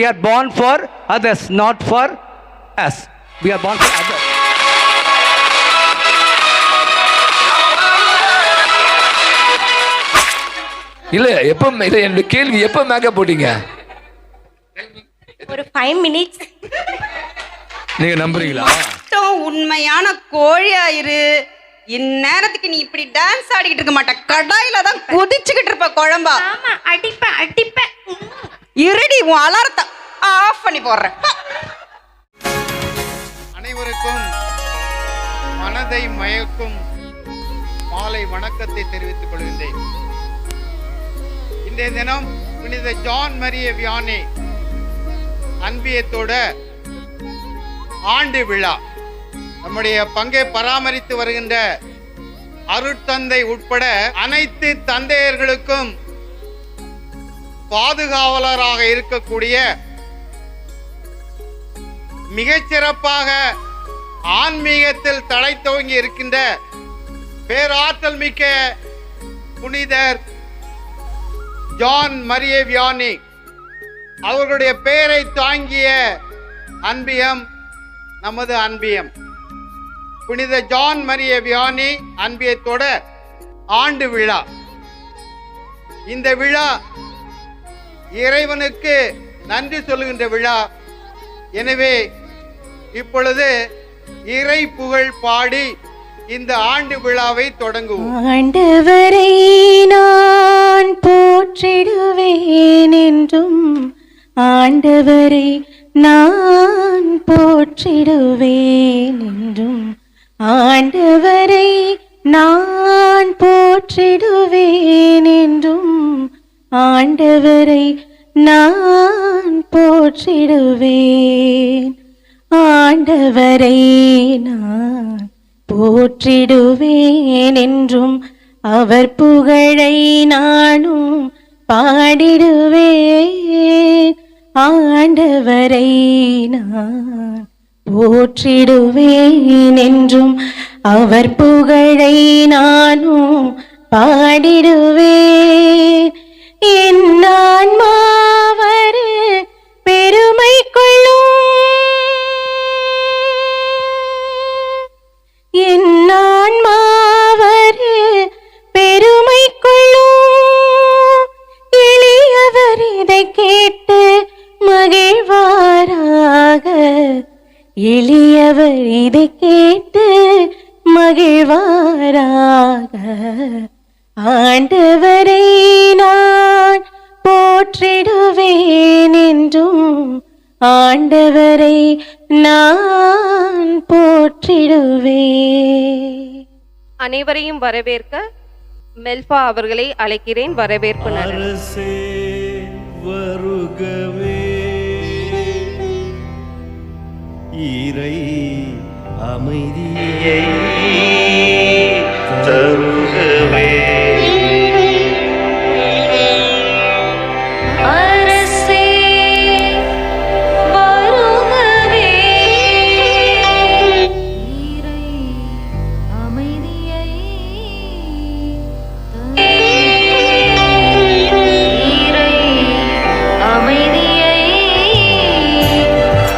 are born for others, not for us. We are born for others. இல்ல எப்ப இல்ல என்னோட கேள்வி எப்ப மேக்கப் போட்டீங்க? ஒரு 5 minutes. நீங்க நம்புறீங்களா? உண்மையான கோழியாயிரு. இந்நேரத்துக்கு நீ இப்படி டான்ஸ் ஆடிக்கிட்டு இருக்க மாட்ட. கடாயில தான் குதிச்சுக்கிட்டு இருப்ப குழம்பா. ஆமா, அடிப்பேன். இருடி, உன் அலாரத்தை ஆஃப் பண்ணி போடுறேன். அனைவருக்கும் மனதை மயக்கும் மாலை வணக்கத்தை தெரிவித்துக் கொள்கின்றேன். இன்றைய தினம் புனித ஜான் மரிய வியானி அன்பியத்தோட ஆண்டு விழா. நம்முடைய பங்கை பராமரித்து வருகின்ற அருட்தந்தை உட்பட அனைத்து தந்தையர்களுக்கும் பாதுகாவலராக இருக்கக்கூடிய, மிகச்சிறப்பாக ஆன்மீகத்தில் தலை துவங்கி இருக்கின்ற பேராற்றல் மிக்க புனிதர் ஜான் மரிய வியானி அவர்களுடைய பெயரை தாங்கிய அன்பியம் நமது அன்பியம். புனித ஜான் மரிய வியானி அன்பியத்தோட ஆண்டு விழா. இந்த விழா இறைவனுக்கு நன்றி சொல்லுகின்ற விழா. எனவே இப்பொழுது இறை புகழ் பாடி இந்த ஆண்டு விழாவை தொடங்குவோம். ஆண்டவரை நான் போற்றிடுவேன் என்றும், ஆண்டவரை நான் போற்றிடுவேன் என்றும், ஆண்டவரை நான் போற்றிடுவேன் என்றும், ஆண்டவரை நான் போற்றிடுவேன், ஆண்டவரை நான் போற்றிடுவேன் என்றும், அவர் புகழை நானும் பாடிடுவேன், ஆண்டவரை நான் போற்றிடுவேன் என்றும், அவர் புகழை நானும் பாடிடுவேன். என் ஆன்மாவர் பெருமை கொள்ளும், என் ஆன்மாவர் பெருமை கொள்ளும், எளியவர் இதை கேட்டு மகிழ்வாராக, எளியவர் இதை கேட்டு மகிழ்வாராக, ஆண்டவரை நான் போற்றிடுவேன் என்றும், ஆண்டவரை நான் போற்றிடுவேன். அனைவரையும் வரவேற்க மெல்பா அவர்களை அழைக்கிறேன். வரவேற்பு அரசே வருகவே, இறை அமைதியை தருகவே, அரசே வருகவே, இறை அமைதியை இறை அமைதியை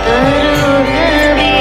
தருகவே,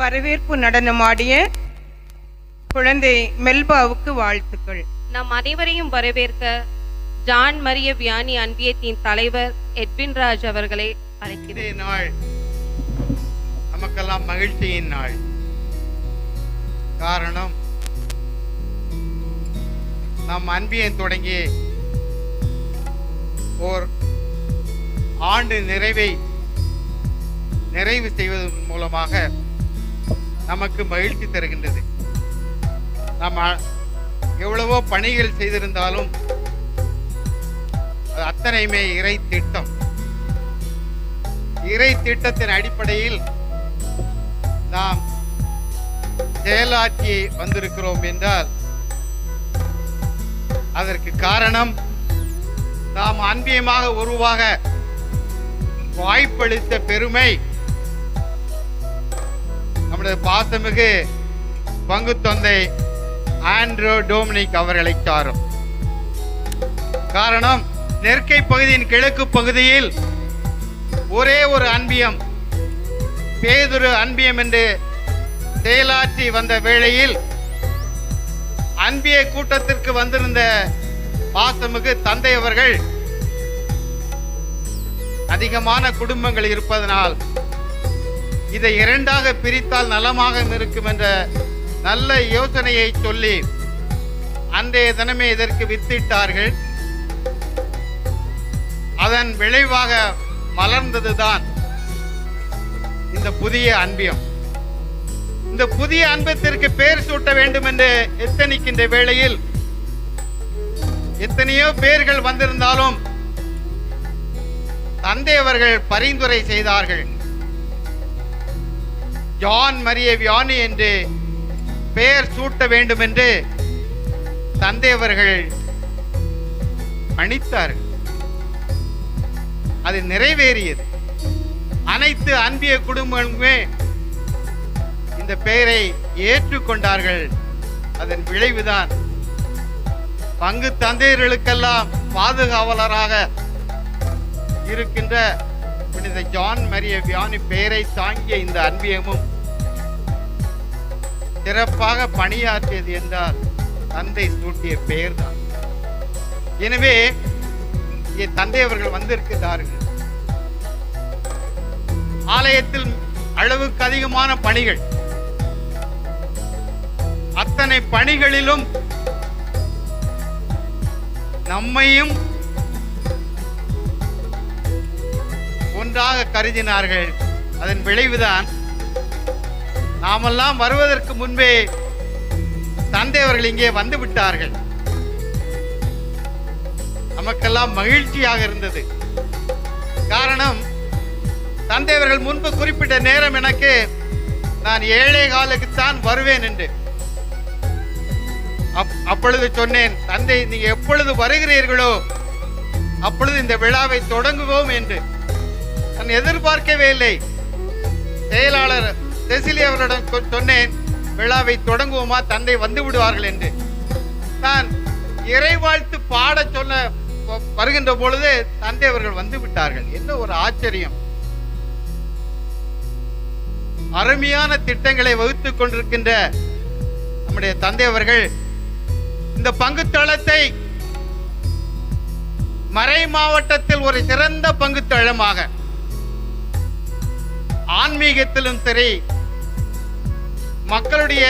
வரவேற்பு நடனமாடிய குழந்தை மெல்பாவுக்கு வாழ்த்துக்கள். நம் அனைவரையும் வரவேற்க ஜான் மரிய வியானி அன்பியத்தின் தலைவர் எட்வின் ராஜ் அவர்களை அழைக்கிறேன். இந்த நாள் நமக்கெல்லாம் மகிழ்ச்சியின் நாள். காரணம், நம் அன்பியன் தொடங்கி ஓர் ஆண்டு நிறைவு செய்வதன் மூலமாக நமக்கு மகிழ்ச்சி தருகின்றது. நம்ம எவ்வளவோ பணிகள் செய்திருந்தாலும் அது அத்தனையுமே இறை திட்டம். இறை திட்டத்தின் அடிப்படையில் நாம் செயலாற்றி வந்திருக்கிறோம் என்றால் அதற்கு காரணம் நாம் அன்பியமாக உருவாக வாய்ப்பளித்த பெருமை நம்முடைய பாசமிகு பங்கு தந்தை ஆண்ட்ரோ டொமினிக் அவர்களை சாரும். காரணம், நெற்கை பகுதியின் கிழக்கு பகுதியில் ஒரே ஒரு அன்பியம், பேதுரு அன்பியம் என்று செயலாற்றி வந்த வேளையில் அன்பிய கூட்டத்திற்கு வந்திருந்த பாசமிகு தந்தை அவர்கள் அதிகமான குடும்பங்கள் இருப்பதனால் இதை இரண்டாக பிரித்தால் நலமாக இருக்கும் என்ற நல்ல யோசனையை சொல்லி அன்றைய தினமே இதற்கு வித்திட்டார்கள். அதன் விளைவாக மலர்ந்ததுதான் இந்த புதிய அன்பியம். இந்த புதிய அன்பத்திற்கு பெயர் சூட்ட வேண்டும் என்று எத்தனிக்கின்ற வேளையில் எத்தனையோ பேர்கள் வந்திருந்தாலும் தந்தை அவர்கள் பரிந்துரை செய்தார்கள். ஜான் மரிய வியானி என்று பெயர் சூட்ட வேண்டும் என்று தந்தை அவர்கள் அணித்தார்கள். அது நிறைவேறியது. அனைத்து அன்பிய குடும்பங்களுமே இந்த பெயரை ஏற்றுக்கொண்டார்கள். அதன் விளைவுதான் பங்கு தந்தையர்களுக்கெல்லாம் பாதுகாவலராக இருக்கின்ற புனித ஜான் மரிய வியானி பெயரை தாங்கிய இந்த அன்பியமும் சிறப்பாக பணியாற்றியது என்றால் தந்தை சூட்டிய பெயர் தான். எனவே இங்கே தந்தை அவர்கள் வந்திருக்கிறார்கள். ஆலயத்தில் அளவுக்கு அதிகமான பணிகள், அத்தனை பணிகளிலும் நம்மையும் ஒன்றாக கருதினார்கள். அதன் விளைவுதான் நாமெல்லாம் வருவதற்கு முன்பே தந்தை அவர்கள் இங்கே வந்து விட்டார்கள். நமக்கெல்லாம் மகிழ்ச்சியாக இருந்தது. காரணம், தந்தை அவர்கள் முன்பு குறிப்பிட்ட நேரம் எனக்கு நான் 7:15க்குத்தான் வருவேன் என்று. அப்பொழுது சொன்னேன், தந்தை நீங்க எப்பொழுது வருகிறீர்களோ அப்பொழுது இந்த விழாவை தொடங்குவோம் என்று. நான் எதிர்பார்க்கவே இல்லை. செயலாளர் செசிலி அவரிடம் சொன்னேன், விழாவை தொடங்குவோமா, தந்தை வந்து விடுவார்கள் என்று. நான் இறைவாழ்த்து பாட சொல்ல வருகின்ற பொழுது தந்தை அவர்கள் வந்து விட்டார்கள். என்ன ஒரு ஆச்சரியம்! அருமையான திட்டங்களை வகுத்துக் கொண்டிருக்கின்ற நம்முடைய தந்தை அவர்கள் இந்த பங்கு தளத்தை மறை மாவட்டத்தில் ஒரு சிறந்த பங்கு தளமாக, ஆன்மீகத்திலும் சரி மக்களுடைய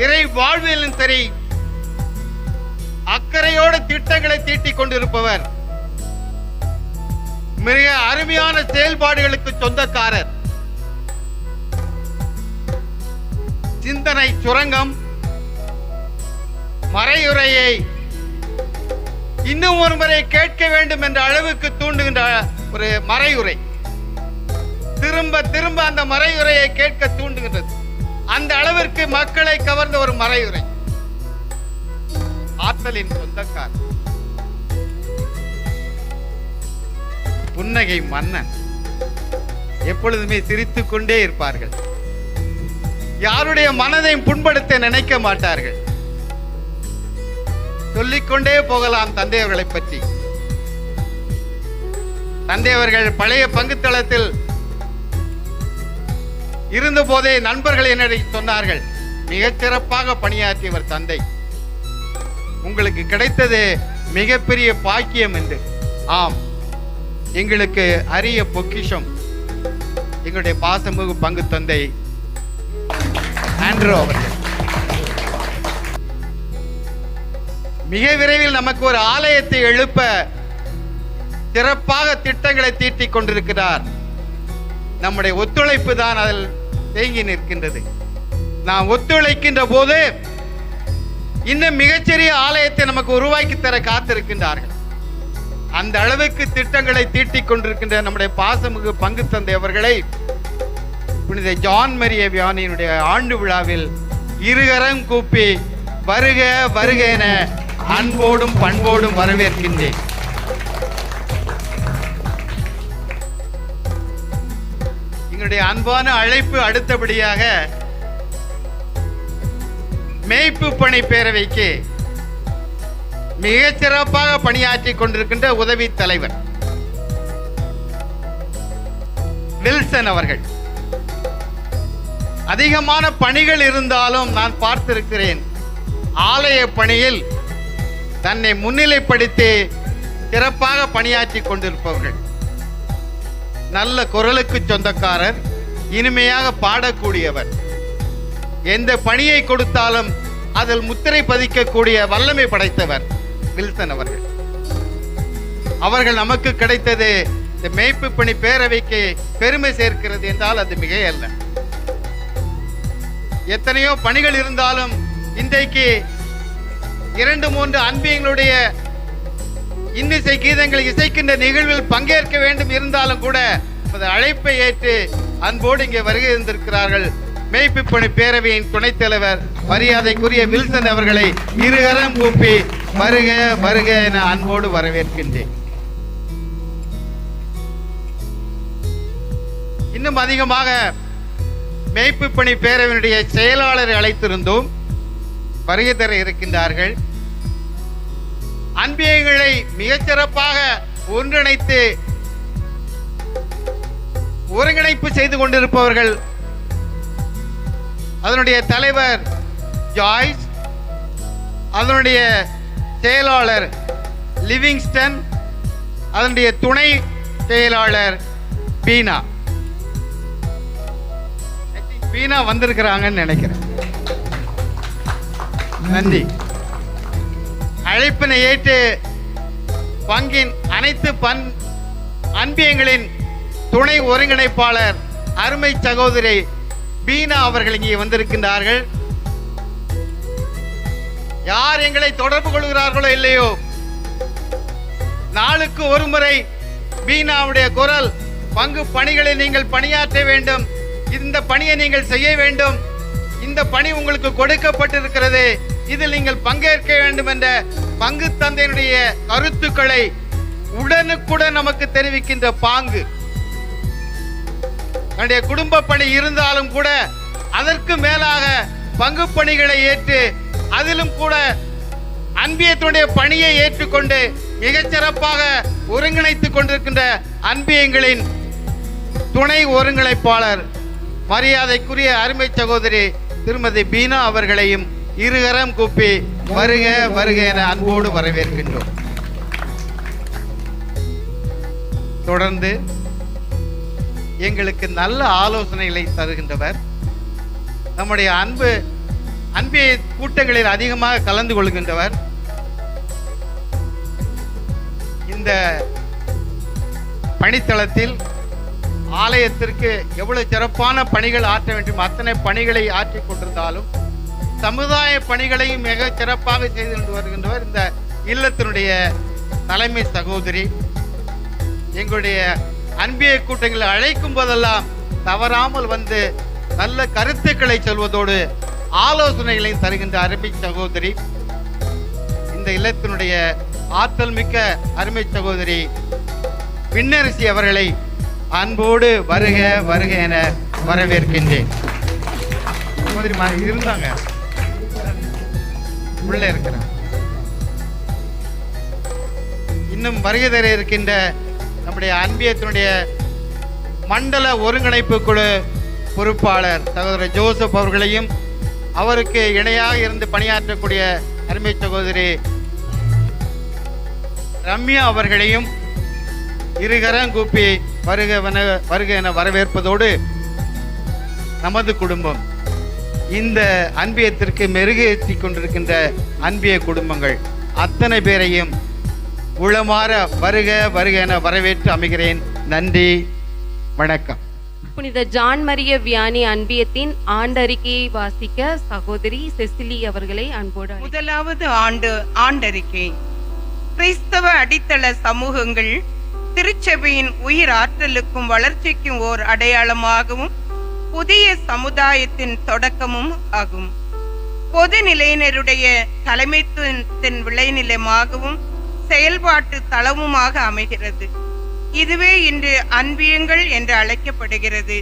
இறை வாழ்விலும் சரி அக்கறையோடு திட்டங்களை தீட்டிக் கொண்டிருப்பவர், மிக அருமையான செயல்பாடுகளுக்கு சொந்தக்காரர். சிந்தனை சுரங்கம் மறையுரையை இன்னும் ஒரு முறை கேட்க வேண்டும் என்ற அளவுக்கு தூண்டுகின்ற ஒரு மறையுரை, திரும்ப திரும்ப அந்த மறையுரையை கேட்க தூண்டுகின்றது. அந்த அளவிற்கு மக்களை கவர்ந்த ஒரு மறையுரை. ஆற்றலின் சொந்தக்காரர், புன்னகை மன்னன். எப்பொழுதுமே சிரித்துக் கொண்டே இருப்பார்கள். யாருடைய மனதையும் புண்படுத்த நினைக்க மாட்டார்கள். சொல்லிக்கொண்டே போகலாம் தந்தை அவர்களை பற்றி. தந்தை அவர்கள் பழைய பங்குத்தளத்தில் இருந்த போதே நண்பர்கள் என்னிடம் சொன்னார்கள், மிகச் சிறப்பாக பணியாற்றியவர் தந்தை, உங்களுக்கு கிடைத்தது மிகப்பெரிய பாக்கியம் என்று. ஆம், எங்களுக்கு அரிய பொக்கிஷம் எங்களுடைய பாசமிகு பங்கு தந்தை ஆண்ட்ரூ அவர்கள். மிக விரைவில் நமக்கு ஒரு ஆலயத்தை எழுப்ப சிறப்பாக திட்டங்களை தீட்டிக் கொண்டிருக்கிறார். நம்முடைய ஒத்துழைப்பு தான் அதில் தேங்கி நிற்கின்றது. நாம் ஒத்துழைக்கின்ற போது இன்னும் மிகச்சிறிய ஆலயத்தை நமக்கு உருவாக்கி தர காத்திருக்கின்றார்கள். அந்த அளவுக்கு திட்டங்களை தீட்டிக் கொண்டிருக்கின்ற நம்முடைய பாசமிகு பங்கு தந்தை அவர்களை புனித ஜான் மரிய வியானியினுடைய ஆண்டு விழாவில் இருகரம் கூப்பி வருக வருக என அன்போடும் பண்போடும் வரவேற்கின்றேன். எங்களுடைய அன்பான அழைப்பு அடுத்தபடியாக மேய்ப்பு பணி பேரவைக்கு மிகச் சிறப்பாக பணியாற்றி கொண்டிருக்கின்ற உதவி தலைவர் வில்சன் அவர்கள். அதிகமான பணிகள் இருந்தாலும் நான் பார்த்திருக்கிறேன், ஆலய பணியில் தன்னை முன்னிலைப்படுத்தி சிறப்பாக பணியாற்றி கொண்டிருப்பவர்கள். நல்ல குரலுக்கு சொந்தக்காரர், இனிமையாக பாடக்கூடியவர், எந்த பணியை கொடுத்தாலும் அதில் முத்திரை பதிக்கக்கூடிய வல்லமை படைத்தவர் வில்சன் அவர்கள். அவர்கள் நமக்கு கிடைத்தது இந்த மேய்ப்பு பணி பேரவைக்கு பெருமை சேர்க்கிறது என்றால் அது மிக அல்ல. எத்தனையோ பணிகள் இருந்தாலும் இன்றைக்கு 2-3 அன்பியங்களுடைய இன்னிசை கீதங்களை இசைக்கின்ற நிகழ்வில் பங்கேற்க வேண்டும் இருந்தாலும் கூட அழைப்பை ஏற்று அன்போடு இங்கே வருகை இருந்திருக்கிறார்கள். மேய்ப்பு பணி பேரவையின் துணைத் தலைவர் மரியாதைக்குரிய வில்சன் அவர்களை இருகரம் கூப்பி வருக வருக என அன்போடு வரவேற்கின்றேன். இன்னும் அதிகமாக மேய்ப்பு பணி பேரவையினுடைய செயலாளரை அழைத்திருந்தோம், வருகை தர இருக்கின்றார்கள். அன்பியங்களை மிகச்சிறப்பாக ஒன்றிணைத்து ஒருங்கிணைப்பு செய்து கொண்டிருப்பவர்கள் அதனுடைய தலைவர் ஜாய்ஸ், அதனுடைய செயலாளர் லிவிங்ஸ்டன், அதனுடைய துணை செயலாளர் பீனா. பீனா வந்திருக்கிறாங்கன்னு நினைக்கிறேன். நன்றி. அழைப்பினை ஏற்று பங்கின் அனைத்து அன்பியங்களின் துணை ஒருங்கிணைப்பாளர் அருமை சகோதரி பீனா அவர்கள் இங்கே வந்திருக்கின்றார்கள். யார் எங்களை தொடர்பு கொள்கிறார்களோ இல்லையோ, நாளுக்கு ஒரு முறை பீனாவுடைய குரல், பங்கு பணிகளை நீங்கள் பணியாற்ற வேண்டும், இந்த பணியை நீங்கள் செய்ய வேண்டும், இந்த பணி உங்களுக்கு கொடுக்கப்பட்டிருக்கிறது, இதில் நீங்கள் பங்கேற்க வேண்டும் என்ற பங்கு தந்தையினுடைய கருத்துக்களை உடனுக்குடன் நமக்கு தெரிவிக்கின்ற பாங்கு. தன்னுடைய குடும்ப பணி இருந்தாலும் கூட அதற்கு மேலாக பங்கு பணிகளை ஏற்று அதிலும் கூட அன்பியத்தினுடைய பணியை ஏற்றுக்கொண்டு மிகச்சிறப்பாக ஒருங்கிணைத்துக் கொண்டிருக்கின்ற அன்பியங்களின் துணை ஒருங்கிணைப்பாளர் மரியாதைக்குரிய அருமை சகோதரி திருமதி பீனா அவர்களையும் இருகரம் கூப்பி வருக வருக என அன்போடு வரவேற்கின்றோம். தொடர்ந்து எங்களுக்கு நல்ல ஆலோசனைகளை தருகின்றவர், நம்முடைய அன்பிய கூட்டங்களில் அதிகமாக கலந்து கொள்கின்றவர், இந்த பணித்தளத்தில் ஆலயத்திற்கு எவ்வளவு சிறப்பான பணிகள் ஆற்ற வேண்டும் அத்தனை பணிகளை ஆற்றிக் கொண்டிருந்தாலும் சமுதாய பணிகளையும் மிக சிறப்பாக செய்து கொண்டு வருகின்றவர் இந்த இல்லத்தினுடைய தலைமை சகோதரி. எங்களுடைய அன்பிய கூட்டங்களை அழைக்கும் போதெல்லாம் தவறாமல் வந்து நல்ல கருத்துக்களை சொல்வதோடு ஆலோசனைகளையும் தருகின்ற அருமை சகோதரி, இந்த இல்லத்தினுடைய ஆற்றல் மிக்க அருமை சகோதரி விண்ணரசி அவர்களை அன்போடு வருக வருக என வரவேற்கின்றேன். இருந்தாங்க உள்ள இருக்கிறார். இன்னும் வருகை தர இருக்கின்ற நம்முடைய அன்பியத்தினுடைய மண்டல ஒருங்கிணைப்பு குழு பொறுப்பாளர் சகோதரர் ஜோசப் அவர்களையும், அவருக்கு இணையாக இருந்து பணியாற்றக்கூடிய அருமை சகோதரி ரம்யா அவர்களையும் இருகரங்கூப்பி வருக என வரவேற்பதோடு, நமது குடும்பம் இந்த அன்பியத்திற்கு மெருகேற்றி கொண்டிருக்கின்ற அன்பிய குடும்பங்கள் அத்தனை பேரையும் உளமாற வருக வருக என வரவேற்று அமைகிறேன். நன்றி, வணக்கம். புனித ஜான் மரிய வியானி அன்பியத்தின் ஆண்டறிக்கையை வாசிக்க சகோதரி செசிலி அவர்களை அன்போடு முதலாவது ஆண்டறிக்கை. கிறிஸ்தவ அடித்தள சமூகங்கள் திருச்சபையின் உயிர் ஆற்றலுக்கும் வளர்ச்சிக்கும் ஓர் அடையாளமாகவும் புதிய சமுதாயத்தின் தொடக்கமும் ஆகும். பொது நிலையினருடைய தலைமைத்துவத்தின் விளைநிலமாகவும் செயல்பாட்டு தளமுமாக அமைகிறது. இதுவே இன்று அன்பியங்கள் என்று அழைக்கப்படுகிறது.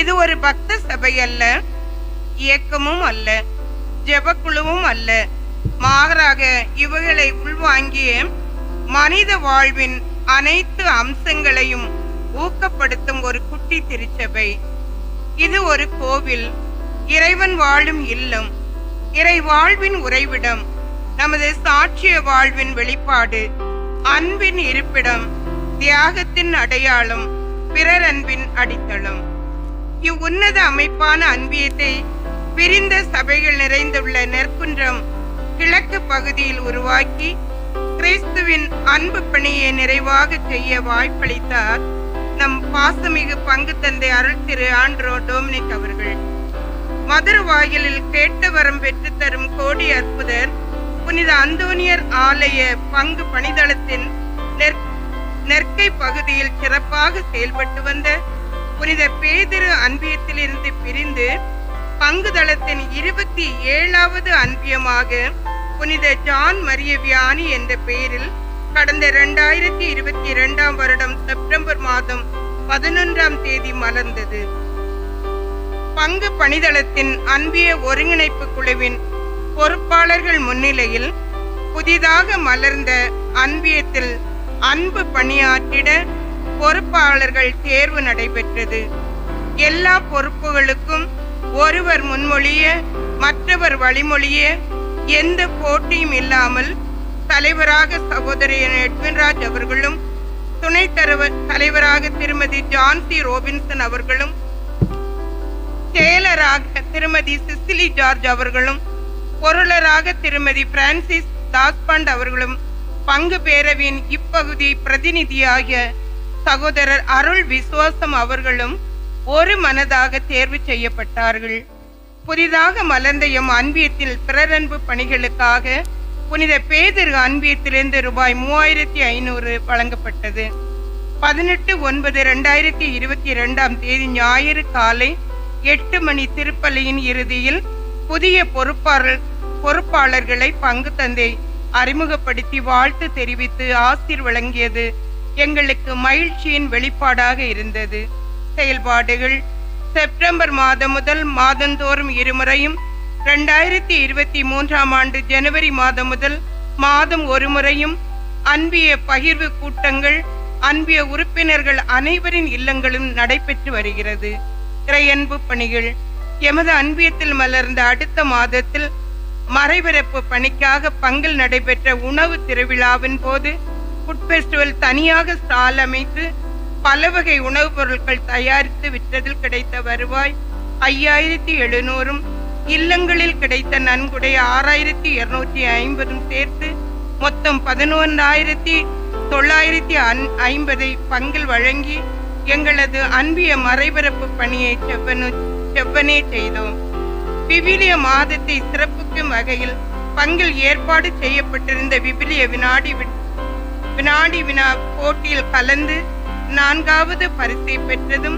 இது ஒரு பக்த சபை அல்ல, இயக்கமும் அல்ல, ஜெபக்குழுவும் அல்ல. மாறாக இவைகளை உள்வாங்கிய மனித வாழ்வின் அனைத்து அம்சங்களையும் ஊக்கப்படுத்தும் ஒரு குட்டி திருச்சபை. இது ஒரு கோவில், இறைவன் வாழும் இல்லம், இறை வாழ்வின் உறைவிடம், நமது சாட்சிய வாழ்வின் வெளிப்பாடு, அன்பின் இருப்பிடம், தியாகத்தின் அடையாளம், பிறர் அன்பின் அடித்தளம். இவ்வுன்னத அமைப்பான அன்பியத்தை பிரிந்த சபைகள் நிறைந்துள்ள நெற்குன்றம் கிழக்கு பகுதியில் உருவாக்கி கிறிஸ்துவின் அன்பு பணியை நிறைவாக செய்ய வாய்ப்பளித்தார் நம் பாசமிகு பங்கு தந்தை அருள் திரு ஆண்ட்ரோ டோமினிக் அவர்கள். மதுரவாயிலில் கேட்ட வரம் பெற்று தரும் கோடி அற்புதர் புனித அந்தோனியர் ஆலய பங்கு பணிதளத்தின் நெற்கை பகுதியில் சிறப்பாக செயல்பட்டு வந்த புனித பேதிரு அன்பியத்திலிருந்து பிரிந்து பங்குதளத்தின் 27வது அன்பியமாக புனித ஜான் மரிய வியானி என்ற பெயரில் கடந்த 2022 வருடம் செப்டம்பர் மாதம் 11ஆம் தேதி மலர்ந்தது. பங்கு பணிதளத்தின் அன்பிய ஒருங்கிணைப்பு குழுவின் பொறுப்பாளர்கள் முன்னிலையில் புதிதாக மலர்ந்த அன்பியத்தில் அன்பு பணியாற்றிட பொறுப்பாளர்கள் தேர்வு நடைபெற்றது. எல்லா பொறுப்புகளுக்கும் ஒருவர் முன்மொழிய மற்றவர் வழிமொழிய எந்த போட்டியும் இல்லாமல் தலைவராக சகோதரர் எட்வின்ராஜ் அவர்களும், துணைத் தலைவராக திருமதி ஜான்சி ரோபின்சன் அவர்களும், செயலராக திருமதி சிசிலி ஜார்ஜ் அவர்களும், பொருளராக திருமதி பிரான்சிஸ் தாஸ்பாண்ட் அவர்களும், பங்கு பேரவையின் இப்பகுதி பிரதிநிதியாகிய சகோதரர் அருள் விசுவாசம் அவர்களும் ஒரு மனதாக தேர்வு செய்யப்பட்டார்கள். புதிதாக மலர்ந்த எம் அன்பியத்தில் பிறரன்பு பணிகளுக்காக புனித பேதிரு அன்பியத்திலிருந்து ரூபாய் 3500 வழங்கப்பட்டது. 18/9/2022 தேதி ஞாயிறு காலை 8 மணி திருப்பலியின் இறுதியில் புதிய பொறுப்பாளர்களை பங்கு தந்தை அறிமுகப்படுத்தி வாழ்த்து தெரிவித்து ஆசீர் வழங்கியது எங்களுக்கு மகிழ்ச்சியின் வெளிப்பாடாக இருந்தது. செயல்பாடுகள்: செப்டம்பர் மாதம் முதல் மாதந்தோறும் 2 முறையும், 2023ஆம் ஆண்டு ஜனவரி மாதம் முதல் மாதம் 1 முறையும் அன்பிய பகிர்வு கூட்டங்கள் அன்பிய உறுப்பினர்கள் அனைவரின் இல்லங்களும் நடைபெற்று வருகிறது. இறையன்பு பணிகள்: எமது அன்பியத்தில் மலர்ந்த அடுத்த மாதத்தில் மறைபரப்பு பணிக்காக பங்கில் நடைபெற்ற உணவு திருவிழாவின் போது ஃபுட் ஃபெஸ்டிவல் தனியாக ஸ்டால் அமைத்து பல வகை உணவுப் பொருட்கள் தயாரித்து விற்றதில் கிடைத்த வருவாய் 5700, இல்லங்களில் கிடைத்த நன்கொடை 6250 சேர்த்து மொத்தம் 11950 பங்கில் வழங்கி எங்களது அன்பிய மறைபரப்பு பணியை செவ்வனே செய்தோம். விவிலிய மாதத்தை சிறப்புக்கும் வகையில் பங்கில் ஏற்பாடு செய்யப்பட்டிருந்த விவிலிய வினாடி வினா போட்டியில் கலந்து 4வது பரிசை பெற்றதும்,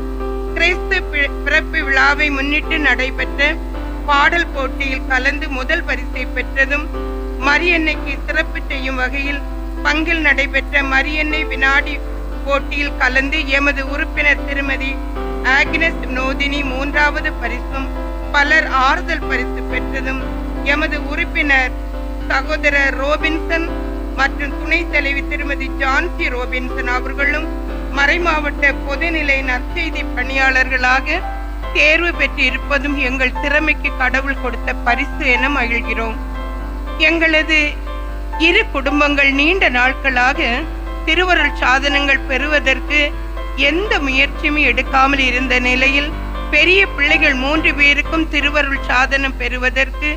கிறிஸ்து பிறப்பு விழாவை முன்னிட்டு நடைபெற்ற பாடல் போட்டியில் கலந்து முதல் பரிசை பெற்றதும், மரியன்னைக்கு சிறப்பு செய்யும் வகையில் பங்கில் நடைபெற்ற மரியன்னை வினாடி போட்டியில் கலந்து எமது உறுப்பினர் திருமதி ஆக்னஸ் நோதினி 3வது பரிசும் பலர் ஆறுதல் பரிசு பெற்றதும், எமது உறுப்பினர் சகோதரர் ரோபின்சன் மற்றும் துணைத் தலைவி திருமதி ஜான்சி ரோபின்சன் அவர்களும் மறைமாவட்ட பொதுநிலை நற்செய்தி பணியாளர்களாக தேர்வு பெற்று இருப்பதும் எங்கள் திறமைக்கு கடவுள் கொடுத்த பரிசு என மகிழ்கிறோம். எங்களது இரு குடும்பங்கள் நீண்ட நாட்களாக திருவருள் சாதனங்கள் பெறுவதற்கு எந்த முயற்சியும் எடுக்காமல் இருந்த நிலையில் பெரிய பிள்ளைகள் 3 பேருக்கும் திருவருள் சாதனம் பெறுவதற்கு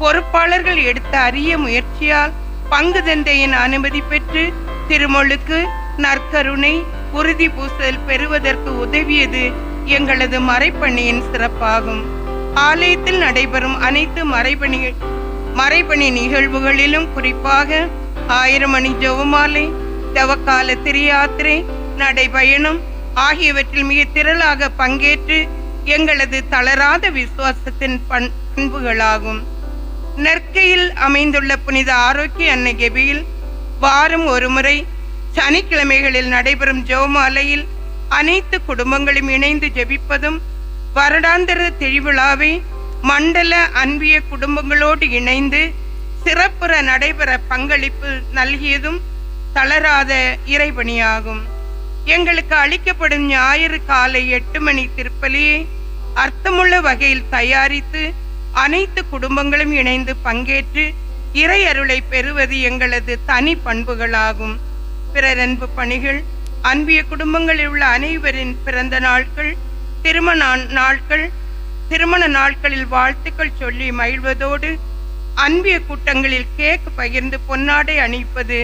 பொறுப்பாளர்கள் எடுத்த அரிய முயற்சியால் பங்கு தந்தையின் அனுமதி பெற்று திருமுழுக்கு, நற்கருணை, உறுதி பூசல் பெறுவதற்கு உதவியது எங்களது மறைப்பணியின் சிறப்பாகும். ஆலயத்தில் நடைபெறும் அனைத்து மறைபணி நிகழ்வுகளிலும் குறிப்பாக 1000 மணி ஜெபமாலை, தவக்கால திரியாத்திரை, நடைபயணம் ஆகியவற்றில் மிக திரளாக பங்கேற்று எங்களது தளராத விசுவாசத்தின் பண்புகளாகும். நற்கையில் அமைந்துள்ள புனித ஆரோக்கிய அன்னை கெபியில் வாரம் ஒரு முறை சனிக்கிழமைகளில் நடைபெறும் ஜெபமாலையில் அனைத்து குடும்பங்களும் இணைந்து ஜெபிப்பதும், வருடாந்திர திருவிழாவை மண்டல அன்பிய குடும்பங்களோடு இணைந்து சிறப்புற நடைபெற பங்களிப்பு நல்கியதும் தளராத இறைபணியாகும். எங்களுக்கு அளிக்கப்படும் ஞாயிறு காலை 8 மணி திருப்பலியை அர்த்தமுள்ள வகையில் தயாரித்து அனைத்து குடும்பங்களும் இணைந்து பங்கேற்று இறை அருளை பெறுவது எங்களது தனி பண்புகளாகும். பிறர் அன்பு பணிகள், அன்பிய குடும்பங்களில் உள்ள அனைவரின் பிறந்த நாட்கள், திருமண நாட்களில் வாழ்த்துக்கள் சொல்லி மகிழ்வதோடு அன்பிய கூட்டங்களில் கேக் பகிர்ந்து பொன்னாடை அணிப்பது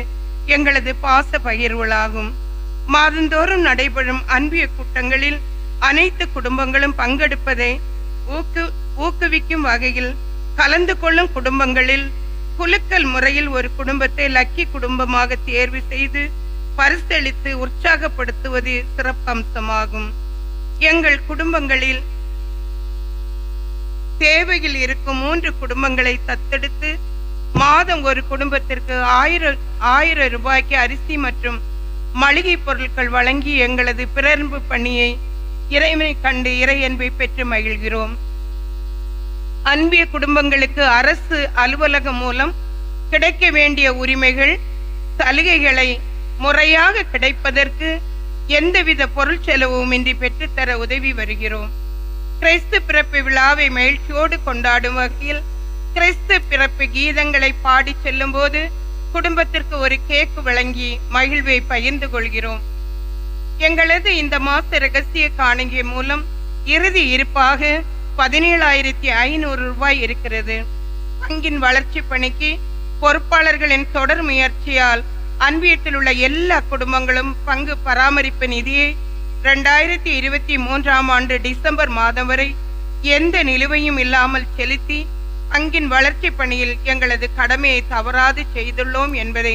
எங்களது பாச பகிர்வுகளாகும். மாதந்தோறும் நடைபெறும் அன்பிய கூட்டங்களில் அனைத்து குடும்பங்களும் பங்கெடுப்பதை ஊக்குவிக்கும் வகையில் கலந்து கொள்ளும் குடும்பங்களில் குலுக்கல் முறையில் ஒரு குடும்பத்தை லக்கி குடும்பமாக தேர்வு செய்து பரிசளித்து உற்சாகப்படுத்துவது சிறப்பம்சமாகும். எங்கள் குடும்பங்களில் தேவையில் இருக்கும் 3 குடும்பங்களை தத்தெடுத்து மாதம் ஒரு குடும்பத்திற்கு 1000 ரூபாய்க்கு அரிசி மற்றும் மளிகை பொருட்கள் வழங்கி எங்களது பிறன்பு பணியை இறைவனை கண்டு இறை அன்பை பெற்று மகிழ்கிறோம். அன்பிய குடும்பங்களுக்கு அரசு அலுவலகம் மூலம் கிடைக்க வேண்டிய உரிமைகள், சலுகைகளை முறையாக கிடைப்பதற்கு எந்தவித பொருள் செலவுமின்றி பெற்றுத்தர உதவி வருகிறோம். கிறிஸ்து பிறப்பு விழாவை மகிழ்ச்சியோடு கொண்டாடும் வகையில் கிறிஸ்து பிறப்பு கீதங்களை பாடி செல்லும் போது குடும்பத்திற்கு ஒரு கேக் வழங்கி மகிழ்வை பகிர்ந்து கொள்கிறோம். எங்களது இந்த மாச ரகசிய காணிக்கை மூலம் இறுதி இருப்பாக 17,500 ரூபாய் இருக்கிறது. பங்கின் வளர்ச்சி பணிக்கு பொறுப்பாளர்களின் தொடர் முயற்சியால் அன்பியத்தில் உள்ள எல்லா குடும்பங்களும் பங்கு பராமரிப்பு நிதியை 2023ஆம் ஆண்டு டிசம்பர் மாதம் வரை எந்த நிலுவையும் இல்லாமல் செலுத்தி பங்கின் வளர்ச்சி பணியில் எங்களது கடமையை தவறாது செய்துள்ளோம் என்பதை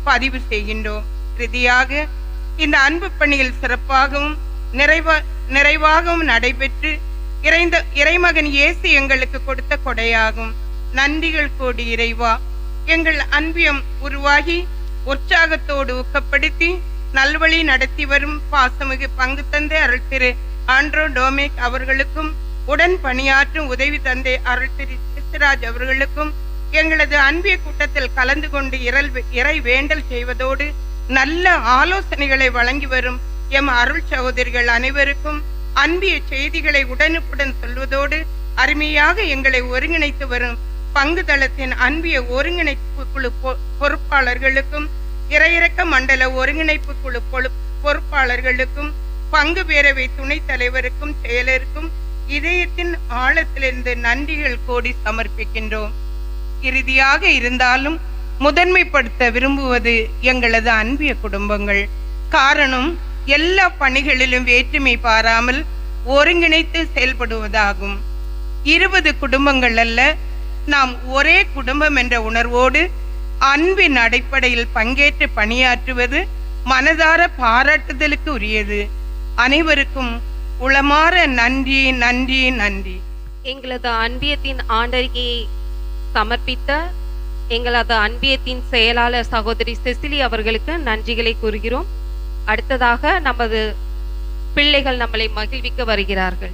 பதிவு செய்கின்றோம். இறுதியாக இந்த அன்பு பணியில் சிறப்பாகவும் நிறைவாகவும் நடைபெற்று இறைமகன் இயேசு எங்களுக்கு கொடுத்த கொடையாகும். நன்றிகள் கோடி இறைவா. எங்கள் அன்பியம் உருவாகி உற்சாகத்தோடு ஊக்கப்படுத்தி நல்வழி நடத்தி வரும் பாசமிகு பங்கு தந்தை அருள் திரு ஆண்ட்ரோ டோமிக் அவர்களுக்கும் உடன் பணியாற்றும் உதவி தந்தை அருள் திரு கிறிஸ்துராஜ் அவர்களுக்கும் எங்களது அன்பிய கூட்டத்தில் கலந்து கொண்டு இறை வேண்டல் செய்வதோடு நல்ல ஆலோசனைகளை வழங்கி வரும் எம் அருள் சகோதரிகள் அனைவருக்கும் அன்பிய செய்திகளை உடனுக்குடன் சொல்வதோடு அருமையாக எங்களை ஒருங்கிணைத்து வரும் பங்கு தளத்தின் அன்பிய ஒருங்கிணைப்பு குழு பொறுப்பாளர்களுக்கும் இறையிறக்க மண்டல ஒருங்கிணைப்பு குழு பொறுப்பாளர்களுக்கும் பங்கு பேரவை துணைத் தலைவருக்கும் செயலருக்கும் இதயத்தின் ஆழத்திலிருந்து நன்றிகள் கோடி சமர்ப்பிக்கின்றோம். இறுதியாக இருந்தாலும் முதன்மைப்படுத்த விரும்புவது எங்களது அன்பிய குடும்பங்கள். காரணம் எல்லா பணிகளிலும் வேற்றுமை பாராமல் ஒருங்கிணைத்து செயல்படுவதாகும். 20 குடும்பங்கள் அல்ல, நாம் ஒரே குடும்பம் என்ற உணர்வோடு அன்பின் அடிப்படையில் பங்கேற்று பணியாற்றுவது மனதார பாராட்டுதலுக்கு உரியது. அனைவருக்கும் உளமாற நன்றி நன்றி நன்றி. எங்களது அன்பியத்தின் ஆண்டறிக்கையை சமர்ப்பித்த எங்களது அன்பியத்தின் செயலாளர் சகோதரி செசிலி அவர்களுக்கு நன்றிகளை கூறுகிறோம். அடுத்ததாக நமது பிள்ளைகள் நம்மளை மகிழ்விக்க வருகிறார்கள்.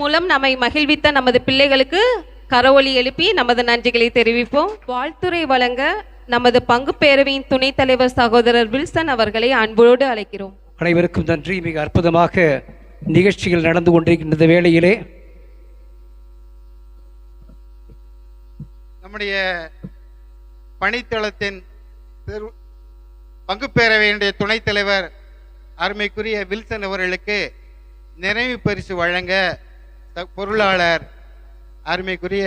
மூலம் நம்மை மகிழ்வித்த நமது பிள்ளைகளுக்கு கரவொலி எழுப்பி நமது நன்றிகளை தெரிவிப்போம். வாழ்த்துரை வழங்க நமது பங்கு பேரவையின் துணைத் தலைவர் சகோதரர் வில்சன் அவர்களை அன்போடு அழைக்கிறோம். அனைவருக்கும் நன்றி. மிக அற்புதமாக நிகழ்ச்சிகள் நடந்து கொண்டிருக்கின்ற வேளையிலே நம்முடைய பணித்தளத்தின் பங்கு பேரவையினுடைய துணைத் தலைவர் அருமைக்குரிய வில்சன் அவர்களுக்கு நிறைவு பரிசு வழங்க பொருளாளர் அருமைக்குரிய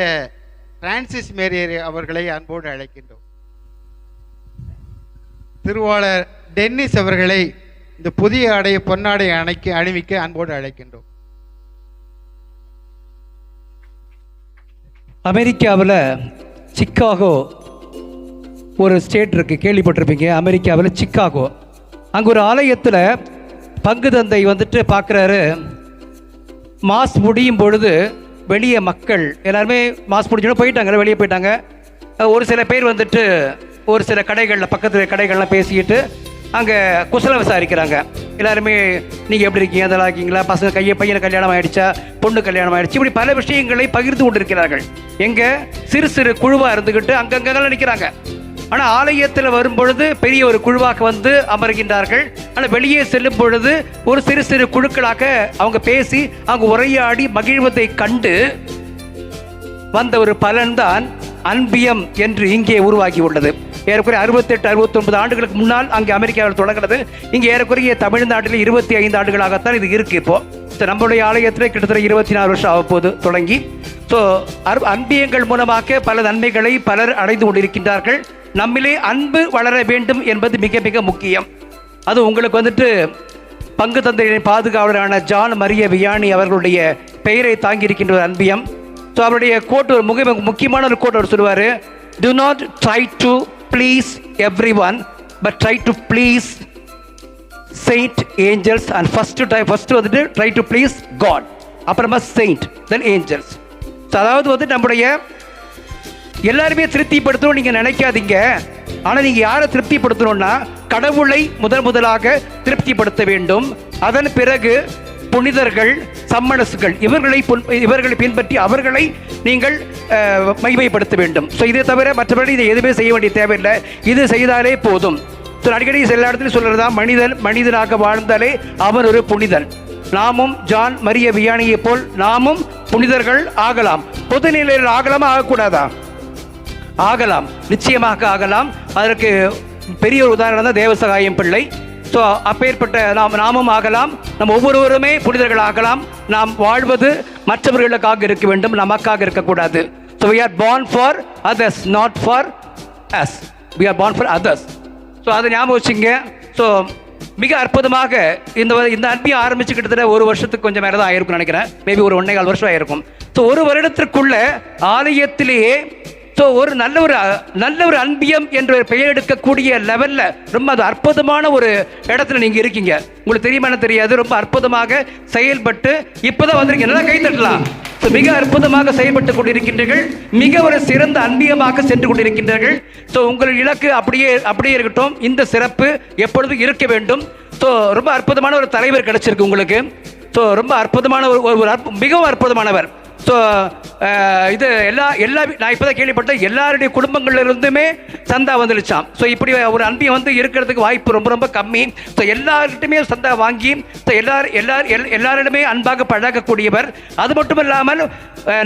பிரான்சிஸ் மேரியர் அவர்களை அன்போடு அழைக்கின்றோம். திருவாளர் டென்னிஸ் அவர்களை இந்த புதிய ஆடையை பொன்னாடை அணிவிக்க அன்போடு அழைக்கின்றோம். அமெரிக்காவில் சிக்காகோ ஒரு ஸ்டேட் இருக்குது, கேள்விப்பட்டிருப்பீங்க. அமெரிக்காவில் சிக்காகோ, அங்கே ஒரு ஆலயத்தில் பங்கு தந்தை வந்துட்டு பார்க்குறாரு. மாஸ் முடியும் பொழுது வெளியே மக்கள் எல்லாருமே மாஸ் முடிஞ்சோன்னு போயிட்டாங்க, வெளியே போயிட்டாங்க. ஒரு சில பேர் வந்துட்டு ஒரு சில கடைகளில் பக்கத்தில் கடைகள்லாம் பேசிக்கிட்டு அங்கே குசலம் விசாரிக்கிறாங்க. எல்லாருமே நீங்கள் எப்படி இருக்கீங்க, அதெல்லாம் இருக்கீங்களா, பசங்க பையனை கல்யாணம் ஆகிடுச்சா, பொண்ணு கல்யாணம் ஆகிடுச்சு, இப்படி பல விஷயங்களை பகிர்ந்து கொண்டிருக்கிறார்கள். எங்கே சிறு சிறு குழுவாக இருந்துக்கிட்டு அங்கங்கெல்லாம் நிற்கிறாங்க. ஆனால் ஆலயத்தில் வரும்பொழுது பெரிய ஒரு குழுவாக வந்து அமர்கின்றார்கள். ஆனால் வெளியே செல்லும் பொழுது ஒரு சிறு சிறு குழுக்களாக அவங்க பேசி அவங்க உரையாடி மகிழ்வதை கண்டு வந்த ஒரு பலன்தான் அன்பியம் என்று இங்கே உருவாகி உள்ளது. ஏறக்குறைய 68-69 ஆண்டுகளுக்கு முன்னால் அங்கே அமெரிக்காவில் தொடங்குறது. இங்கே ஏறக்குறைய தமிழ்நாட்டில் 25 ஆண்டுகளாகத்தான் இது இருக்குது. இப்போது நம்மளுடைய ஆலயத்தில் கிட்டத்தட்ட 24 வருஷம் ஆகப்போது தொடங்கி. ஸோ அன்பியங்கள் மூலமாக பல நன்மைகளை பலர் அடைந்து கொண்டிருக்கின்றார்கள். நம்மிலே அன்பு வளர வேண்டும் என்பது மிக மிக முக்கியம். அது உங்களுக்கு வந்துட்டு பங்கு தந்தையின் பாதுகாவலரான ஜான் மரிய வியானி அவர்களுடைய பெயரை தாங்கியிருக்கின்ற ஒரு அன்பியம். ஸோ அவருடைய கோட், ஒரு முக்கியமான ஒரு கோட் அவர் சொல்லுவார், do not try to please everyone but try to please saint angels and first வந்துட்டு try to please God, அப்புறமா saint then angels. ஸோ அதாவது வந்து நம்முடைய எல்லாருமே திருப்திப்படுத்தணும் நீங்கள் நினைக்காதீங்க. ஆனால் நீங்கள் யாரை திருப்திப்படுத்தணும்னா கடவுளை முதலாக திருப்திப்படுத்த வேண்டும். அதன் பிறகு புனிதர்கள், சம்மணசுகள் இவர்களை பின்பற்றி அவர்களை நீங்கள் மகிமைப்படுத்த வேண்டும். ஸோ இதை தவிர மற்றபடி இதை எதுவுமே செய்ய வேண்டிய தேவையில்லை, இது செய்தாலே போதும். ஸோ அடிக்கடி எல்லா இடத்துலையும் சொல்கிறதா, மனிதனாக வாழ்ந்தாலே அவன் ஒரு புனிதன். நாமும் ஜான் மரிய வியானியை போல் நாமும் புனிதர்கள் ஆகலாம். பொதுநிலையில் ஆகலாமா, ஆகக்கூடாதா? ஆகலாம், நிச்சயமாக ஆகலாம். அதற்கு பெரிய ஒரு உதாரணம் தான் தேவசகாயம் பிள்ளை. ஸோ அப்பேற்பட்ட நாமும் ஆகலாம். நம்ம ஒவ்வொருவருமே புனிதர்கள் ஆகலாம். நாம் வாழ்வது மற்றவர்களுக்காக இருக்க வேண்டும், நமக்காக இருக்கக்கூடாது. So we are born for others, not for us. we are born for others. So அதை ஞாபகம் வச்சுங்க. ஸோ மிக அற்புதமாக இந்த அன்பியை ஆரம்பிச்சு கிட்டத்தட்ட ஒரு வருஷத்துக்கு கொஞ்சம் மேலே தான் ஆயிருக்கும் நினைக்கிறேன். மேபி ஒரு 1.25 வருஷம் ஆயிருக்கும். ஸோ ஒரு வருடத்திற்குள்ள ஆலயத்திலேயே ஸோ ஒரு நல்ல ஒரு அன்பியம் என்ற பெயர் எடுக்கக்கூடிய லெவலில் ரொம்ப அது அற்புதமான ஒரு இடத்துல நீங்கள் இருக்கீங்க. உங்களுக்கு தெரியுமா தெரியாது, ரொம்ப அற்புதமாக செயல்பட்டு இப்போதான் வந்திருக்கீங்க. நல்லா கை தட்டலாம். ஸோ மிக அற்புதமாக செயல்பட்டு கொண்டிருக்கின்றீர்கள். மிக ஒரு சிறந்த அன்பியமாக சென்று கொண்டிருக்கின்றீர்கள். ஸோ உங்கள் இலக்கு அப்படியே இருக்கட்டும். இந்த சிறப்பு எப்பொழுதும் இருக்க வேண்டும். ஸோ ரொம்ப அற்புதமான ஒரு தலைவர் கிடைச்சிருக்கு உங்களுக்கு. ஸோ ரொம்ப அற்புதமான மிகவும் அற்புதமானவர். ஸோ இது நான் இப்போ தான் கேள்விப்பட்டேன், எல்லாருடைய குடும்பங்கள்லேருந்துமே சந்தா வந்துடுச்சாம். ஸோ இப்படி ஒரு அன்பியை வந்து இருக்கிறதுக்கு வாய்ப்பு ரொம்ப ரொம்ப கம்மி. ஸோ எல்லார்கிட்டையுமே சந்தா வாங்கி ஸோ எல்லாரிடமே அன்பாக பழகக்கூடியவர். அது மட்டும் இல்லாமல்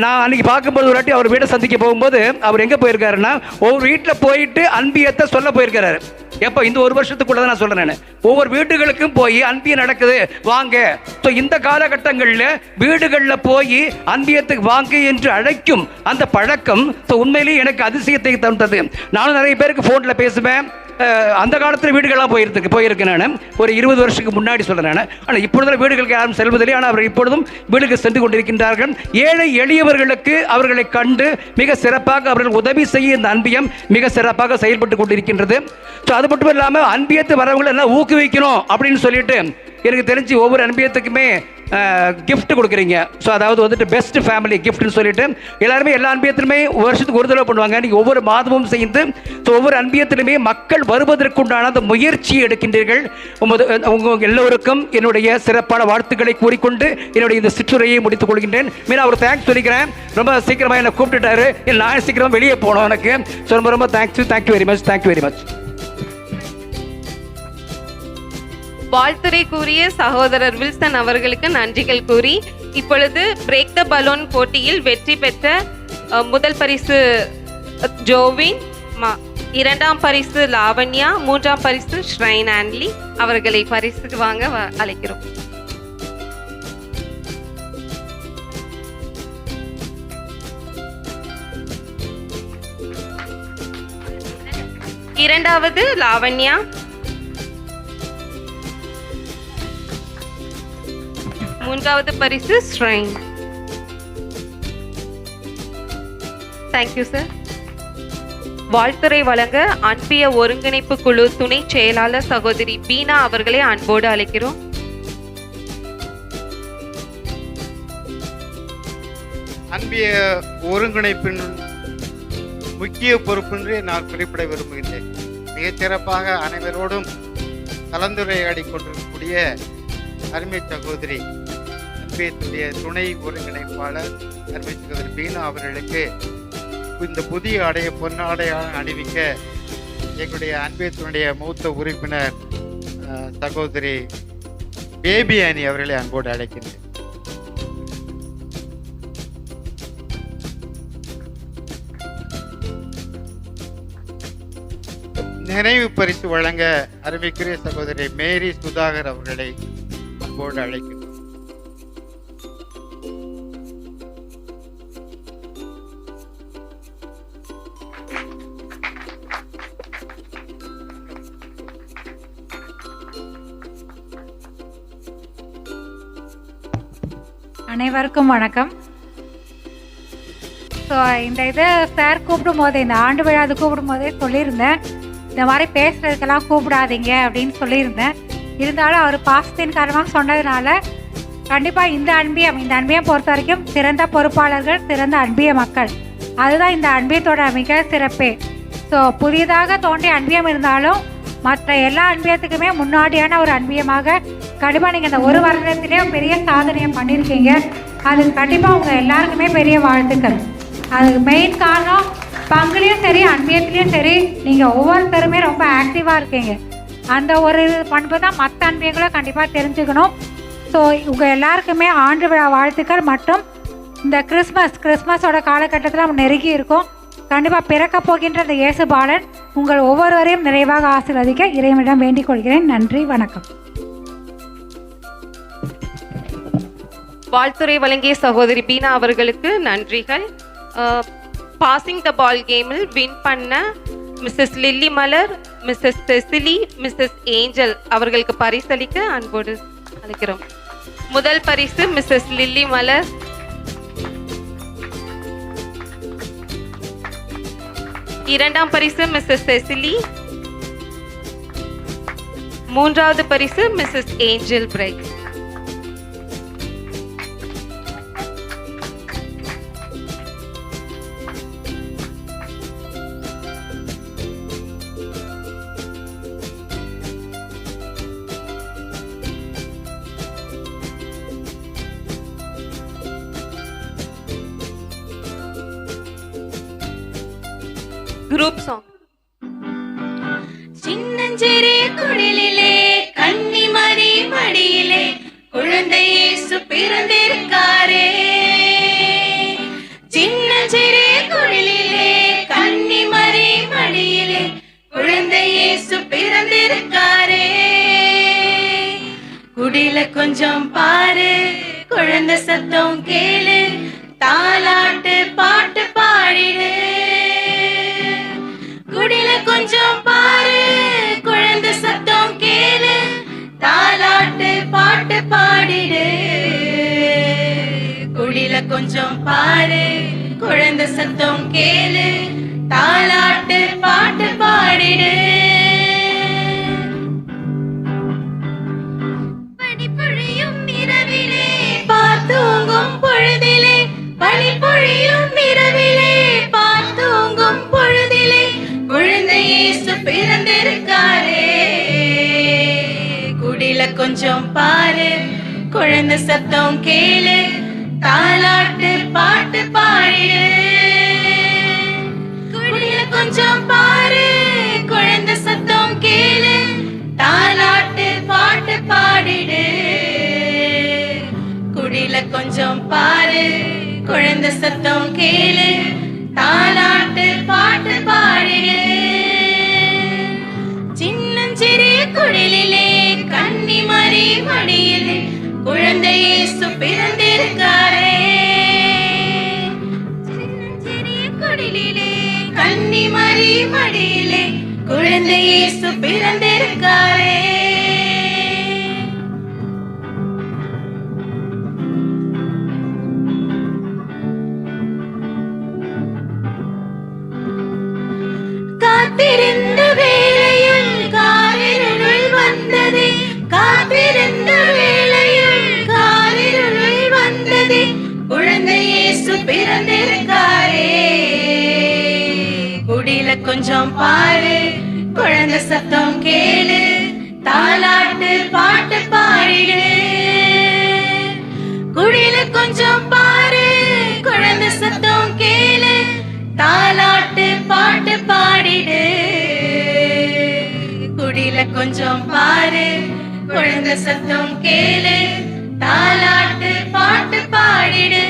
நான் அன்றைக்கி பார்க்கும்போது ஒரு வாட்டி அவர் வீட்டை சந்திக்க போகும்போது அவர் எங்கே போயிருக்காருன்னா ஒவ்வொரு வீட்டில் போயிட்டு அன்பியத்தை சொல்ல போயிருக்கிறாரு. எப்போ இந்த ஒரு வருஷத்துக்குள்ள தான் நான் சொல்கிறேன். நான் ஒவ்வொரு வீடுகளுக்கும் போய் அன்பியம் நடக்குது வாங்க. ஸோ இந்த காலகட்டங்களில் வீடுகளில் போய் அன்பியத்துக்கு வாங்க என்று அழைக்கும் அந்த பழக்கம் ஸோ உண்மையிலேயே எனக்கு அதிசயத்தை தந்தது. நானும் நிறைய பேருக்கு ஃபோனில் பேசுவேன். அந்த காலத்தில் வீடுகள்லாம் போயிருக்கேன் நான் ஒரு 20 வருஷத்துக்கு முன்னாடி சொல்கிறேன் நான். ஆனால் இப்பொழுது வீடுகளுக்கு யாரும் செல்வதில்லை. ஆனால் அவர் இப்பொழுதும் வீடுக்கு சென்று கொண்டிருக்கின்றார்கள். ஏழை எளியவர்களுக்கு அவர்களை கண்டு மிக சிறப்பாக அவர்கள் உதவி செய்ய இந்த அன்பியம் மிக சிறப்பாக செயல்பட்டு கொண்டிருக்கின்றது. ஸோ அது மட்டும் இல்லாமல் அன்பியத்து வரவங்களை எல்லாம் ஊக்குவிக்கணும் அப்படின்னு சொல்லிட்டு எனக்கு தெரிஞ்சு ஒவ்வொரு அன்பியத்துக்குமே gift கொடுக்குறீங்க. ஸோ அதாவது வந்துட்டு பெஸ்ட் ஃபேமிலி கிஃப்ட்னு சொல்லிட்டு எல்லாருமே எல்லா அன்பியத்திலுமே வருஷத்துக்கு ஒரு தடவை பண்ணுவாங்க. நீங்கள் ஒவ்வொரு மாதமும் செய்து ஸோ ஒவ்வொரு அன்பியத்திலுமே மக்கள் வருவதற்குண்டான அந்த முயற்சியை எடுக்கின்றீர்கள். உங்கள் எல்லோருக்கும் என்னுடைய சிறப்பான வாழ்த்துக்களை கூறிக்கொண்டு என்னுடைய இந்த சிற்றுரையை முடித்துக் கொள்கின்றேன். மீனா ஒரு தேங்க்ஸ் சொல்லிக்கிறேன். ரொம்ப சீக்கிரமாக என்னை கூப்பிட்டுட்டாரு. நான் சீக்கிரமாக வெளியே போனோம் எனக்கு. ஸோ ரொம்ப தேங்க்யூ வெரி மச். வாழ்த்துரை கூறிய சகோதரர் வில்சன் அவர்களுக்கு நன்றிகள் கூறி இப்பொழுது பிரேக் த பலூன் போட்டியில் வெற்றி பெற்ற முதல் பரிசு ஜோவின், இரண்டாம் பரிசு லாவண்யா, மூன்றாம் பரிசு ஷ்ரைன் ஆன்லி அவர்களை பரிசுக்கு வாங்க அழைக்கிறோம். இரண்டாவது லாவண்யா, மூன்றாவது பரிசு ஸ்ரைன். Thank you sir. வாழ்த்துரை வழங்க அன்பிய ஒருங்கிணைப்பு குழு துணை செயலாளர் சகோதரி பீனா அவர்களை அன்போடு அழைக்கிறோம். அன்பிய ஒருங்கிணைப்பின் முக்கிய பொறுப்பின்றி நான் குறிப்பிட விரும்புகின்றேன். மிகச்சிறப்பாக அனைவரோடும் கலந்துரையாடி கொண்டிருக்கக்கூடிய அருமை சகோதரி அன்பியத்துடைய துணை ஒருங்கிணைப்பாளர் அருமை சகோதரி பீனா அவர்களுக்கு இந்த புதிய ஆடையை பொன்னாடையாக அணிவிக்க எங்களுடைய அன்பியத்தினுடைய மூத்த உறுப்பினர் சகோதரி பேபி அணி அவர்களை அன்போடு அழைக்கின்றேன். நினைவு பரிசு வழங்க அருமைக்குரிய சகோதரி மேரி சுதாகர் அவர்களை அன்போடு அழைக்கின்றோம். அனைவருக்கும் வணக்கம். ஸோ இந்த இதை சார் கூப்பிடும் போதே, இந்த ஆண்டு விழா கூப்பிடும் போதே சொல்லியிருந்தேன், இந்த மாதிரி பேசுகிறதுக்கெல்லாம் கூப்பிடாதீங்க அப்படின்னு சொல்லியிருந்தேன். இருந்தாலும் அவர் பாசத்தின் காரணமாக சொன்னதுனால கண்டிப்பாக இந்த அன்பியம் பொறுத்த வரைக்கும் சிறந்த பொறுப்பாளர்கள், சிறந்த அன்பிய மக்கள், அதுதான் இந்த அன்பியத்தோட மிக சிறப்பே. ஸோ புதிதாக தோன்றிய அன்பியம் இருந்தாலும் மற்ற எல்லா அன்பியத்துக்குமே முன்னாடியான ஒரு அன்பியமாக கண்டிப்பாக நீங்கள் இந்த ஒரு வருடத்திலே பெரிய சாதனையை பண்ணியிருக்கீங்க. அதுக்கு கண்டிப்பாக உங்கள் எல்லாருக்குமே பெரிய வாழ்த்துக்கள். அதுக்கு மெயின் காரணம் பங்குலேயும் சரி அன்பியத்துலேயும் சரி நீங்கள் ஒவ்வொருத்தருமே ரொம்ப ஆக்டிவாக இருக்கீங்க. அந்த ஒரு பண்பு தான் மற்ற அன்பியங்களும் கண்டிப்பாக தெரிஞ்சுக்கணும். ஸோ உங்கள் எல்லாருக்குமே ஆண்டு விழா வாழ்த்துக்கள். மற்றும் இந்த கிறிஸ்மஸோட காலகட்டத்தில் நம்ம நெருங்கி இருக்கோம். கண்டிப்பாக பிறக்க போகின்ற இந்த இயேசு பாலன் உங்கள் ஒவ்வொருவரையும் நிறைவாக ஆசீர்வதிக்க இறைவனிடம் வேண்டிக் கொள்கிறேன். நன்றி, வணக்கம். வாழ்த்துரை வழங்கிய சகோதரி பீனா அவர்களுக்கு நன்றிகள். பாசிங் த பால் கேமில் வின் பண்ண மிஸ்ஸஸ் லில்லி மலர், மிஸ்ஸஸ் செசிலி, மிஸ்ஸஸ் ஏஞ்சல் அவர்களுக்கு பரிசளிக்க அன்போடு அழைக்கிறோம். முதல் பரிசு மிஸ்ஸஸ் லில்லி மலர், இரண்டாம் பரிசு மிஸ்ஸஸ் செசிலி, மூன்றாவது பரிசு Mrs Angel Bright. Group song. சின்னஞ்சிறிய குடிலிலே கன்னிமரி மடியிலே குழந்தை இயேசு பிறந்திருக்காரே. சின்னஞ்சிறிய குடிலிலே கன்னிமரி மடியிலே குழந்தை இயேசு பிறந்திருக்காரே. குடில கொஞ்சம் பாரு, குழந்தை சத்தம் கேளு, தாலாட்டு பாட்டு பாடிடு. குடில கொஞ்சம் பாரு, குழந்தை சத்தம் கேளு, தாலாட்டு பாட்டு பாடிடு. குடில கொஞ்சம் பாரு, குழந்தை சத்தம் கேளு, தாலாட்டு பாட்டு பாடிடு. பனிப்பொழியும் இரவிலே கொஞ்சம் பாரு குழந்தை சத்தம் கேளு தாலாட்டு பாட்டு பாடிடு குடில கொஞ்சம் பாரு குழந்தை சத்தம் கேளு தாலாட்டு பாட்டு பாடிடு குடில கொஞ்சம் பாரு குழந்தை சத்தம் கேளு தாலாட்டு பாட்டு பாடிடு சின்னஞ்சிறிய குடிலே கன்னிமரி மடியிலே குழந்தை இயேசு பிறந்திருக்காரே சின்னஞ்சிறிய குடிலே கன்னிமரி மடியிலே குழந்தை இயேசு பிறந்திருக்காரே காத்திருந்த வேளையில் காரிருள் வந்ததே காத்திருந்த வேளையில் காரிருள் வந்ததே குழந்தை இயேசு பிறந்திருக்காரே குடில கொஞ்சம் பாரு குழந்தை சத்தம் கேளு தாலாட்டு பாட்டு பாடிடு குடில கொஞ்சம் பாரு குழந்தை சத்தம் கேளு தாலாட்டு பாட்டு பாடிடு குடில கொஞ்சம் பாரு குழந்தை சத்தம் கேளு தாலாட்டு பாட்டு பாடிடு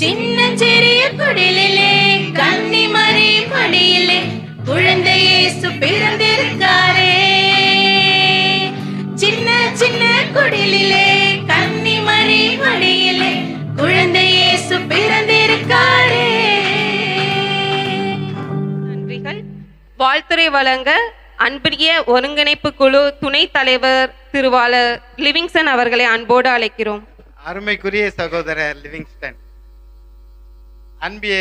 சின்னஞ்சிறிய குடிலே கன்னிமரி மடியிலே குழந்தை இயேசு பிறந்திருக்காரே சின்ன சின்ன குடிலே கன்னிமரி மடியிலே குழந்தை இயேசு பிறந்திருக்காரே. நன்றிகள். வாழ்த்துரை வழங்க அன்பிய ஒருங்கிணைப்பு குழு துணைத் தலைவர் திருவாளர் லிவிங்ஸ்டன் அவர்களை அன்போடு அழைக்கிறோம். அருமைக்குரிய சகோதரர் லிவிங்ஸ்டன், அன்பிய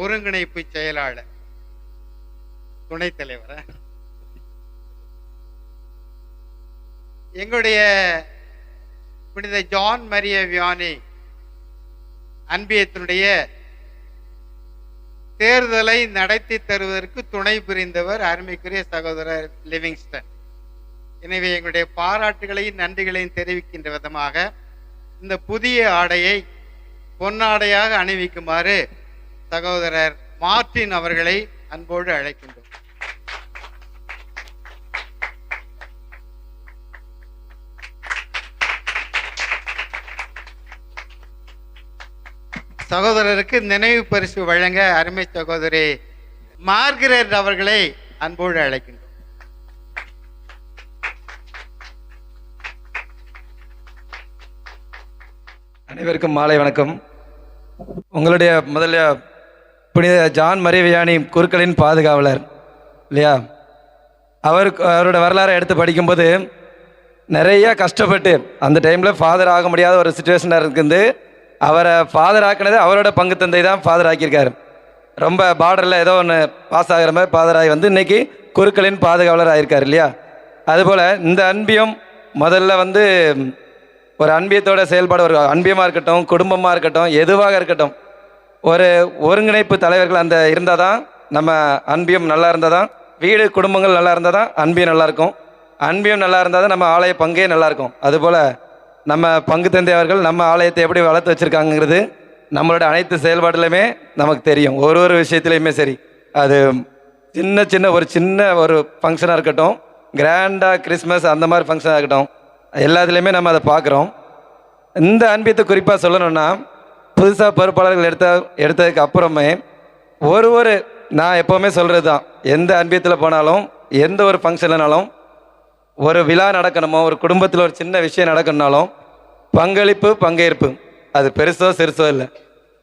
ஒருங்கிணைப்பு செயலாளர் துணைத் தலைவர், எங்களுடைய புனித ஜான் மரிய வியானி அன்பியத்தினுடைய தேர்தலை நடத்தி தருவதற்கு துணை புரிந்தவர் அருமைக்குரிய சகோதரர் லிவிங்ஸ்டன். எனவே எங்களுடைய பாராட்டுகளையும் நன்றிகளையும் தெரிவிக்கின்ற விதமாக இந்த புதிய ஆடையை பொன்னாடையாக அணிவிக்குமாறு சகோதரர் மார்டின் அவர்களை அன்போடு அழைக்கின்றோம். சகோதரருக்கு நினைவு பரிசு வழங்க அருமை சகோதரி மார்கரெட் அவர்களை அன்போடு அழைக்கின்றோம். அனைவருக்கும் மாலை வணக்கம். உங்களுடைய முதல்ல புனித ஜான் மரிய வியானி குருக்களின் பாதுகாவலர் இல்லையா, அவரோட வரலாறை எடுத்து படிக்கும்போது நிறைய கஷ்டப்பட்டு அந்த டைமில் ஃபாதர் ஆக முடியாத ஒரு சுச்சுவேஷனாக இருக்குது. அவரை ஃபாதர் ஆக்கினது அவரோட பங்கு தந்தை தான் ஃபாதர் ஆக்கியிருக்காரு. ரொம்ப பார்டரில் ஏதோ ஒன்று பாஸ் ஆகிற மாதிரி ஃபாதர் ஆகி வந்து இன்றைக்கி குருக்களின் பாதுகாவலர் ஆகியிருக்கார் இல்லையா. அதுபோல் இந்த அன்பியம் முதல்ல வந்து ஒரு அன்பியத்தோட செயல்பாடு, ஒரு அன்பியமாக இருக்கட்டும், குடும்பமாக இருக்கட்டும், எதுவாக இருக்கட்டும், ஒரு ஒருங்கிணைப்பு தலைவர்கள் அந்த இருந்தால் தான் நம்ம அன்பியம் நல்லா இருந்தால் தான் வீடு குடும்பங்கள் நல்லா இருந்தால் தான் அன்பியம் நல்லாயிருக்கும். அன்பியம் நல்லா இருந்தால் தான் நம்ம ஆலய பங்கே நல்லாயிருக்கும். அதுபோல் நம்ம பங்கு தந்தை அவர்கள் நம்ம ஆலயத்தை எப்படி வளர்த்து வச்சுருக்காங்கிறது நம்மளோட அனைத்து செயல்பாடுலையுமே நமக்கு தெரியும். ஒரு ஒரு விஷயத்துலையுமே சரி, அது சின்ன ஒரு ஃபங்க்ஷனாக இருக்கட்டும், கிராண்டாக கிறிஸ்மஸ் அந்த மாதிரி ஃபங்க்ஷனாக இருக்கட்டும், எல்லாத்துலேயுமே நம்ம அதை பார்க்குறோம். இந்த அன்பியத்தை குறிப்பாக சொல்லணும்னா, புதுசாக பொறுப்பாளர்கள் எடுத்ததுக்கு அப்புறமே நான் எப்போவுமே சொல்கிறது தான், எந்த அன்பியத்தில் போனாலும் எந்த ஒரு ஃபங்க்ஷன்லனாலும் ஒரு விழா நடக்கணுமோ, ஒரு குடும்பத்தில் ஒரு சின்ன விஷயம் நடக்கணுனாலும் பங்களிப்பு பங்கேற்பு, அது பெருசோ சிறுசோ இல்லை,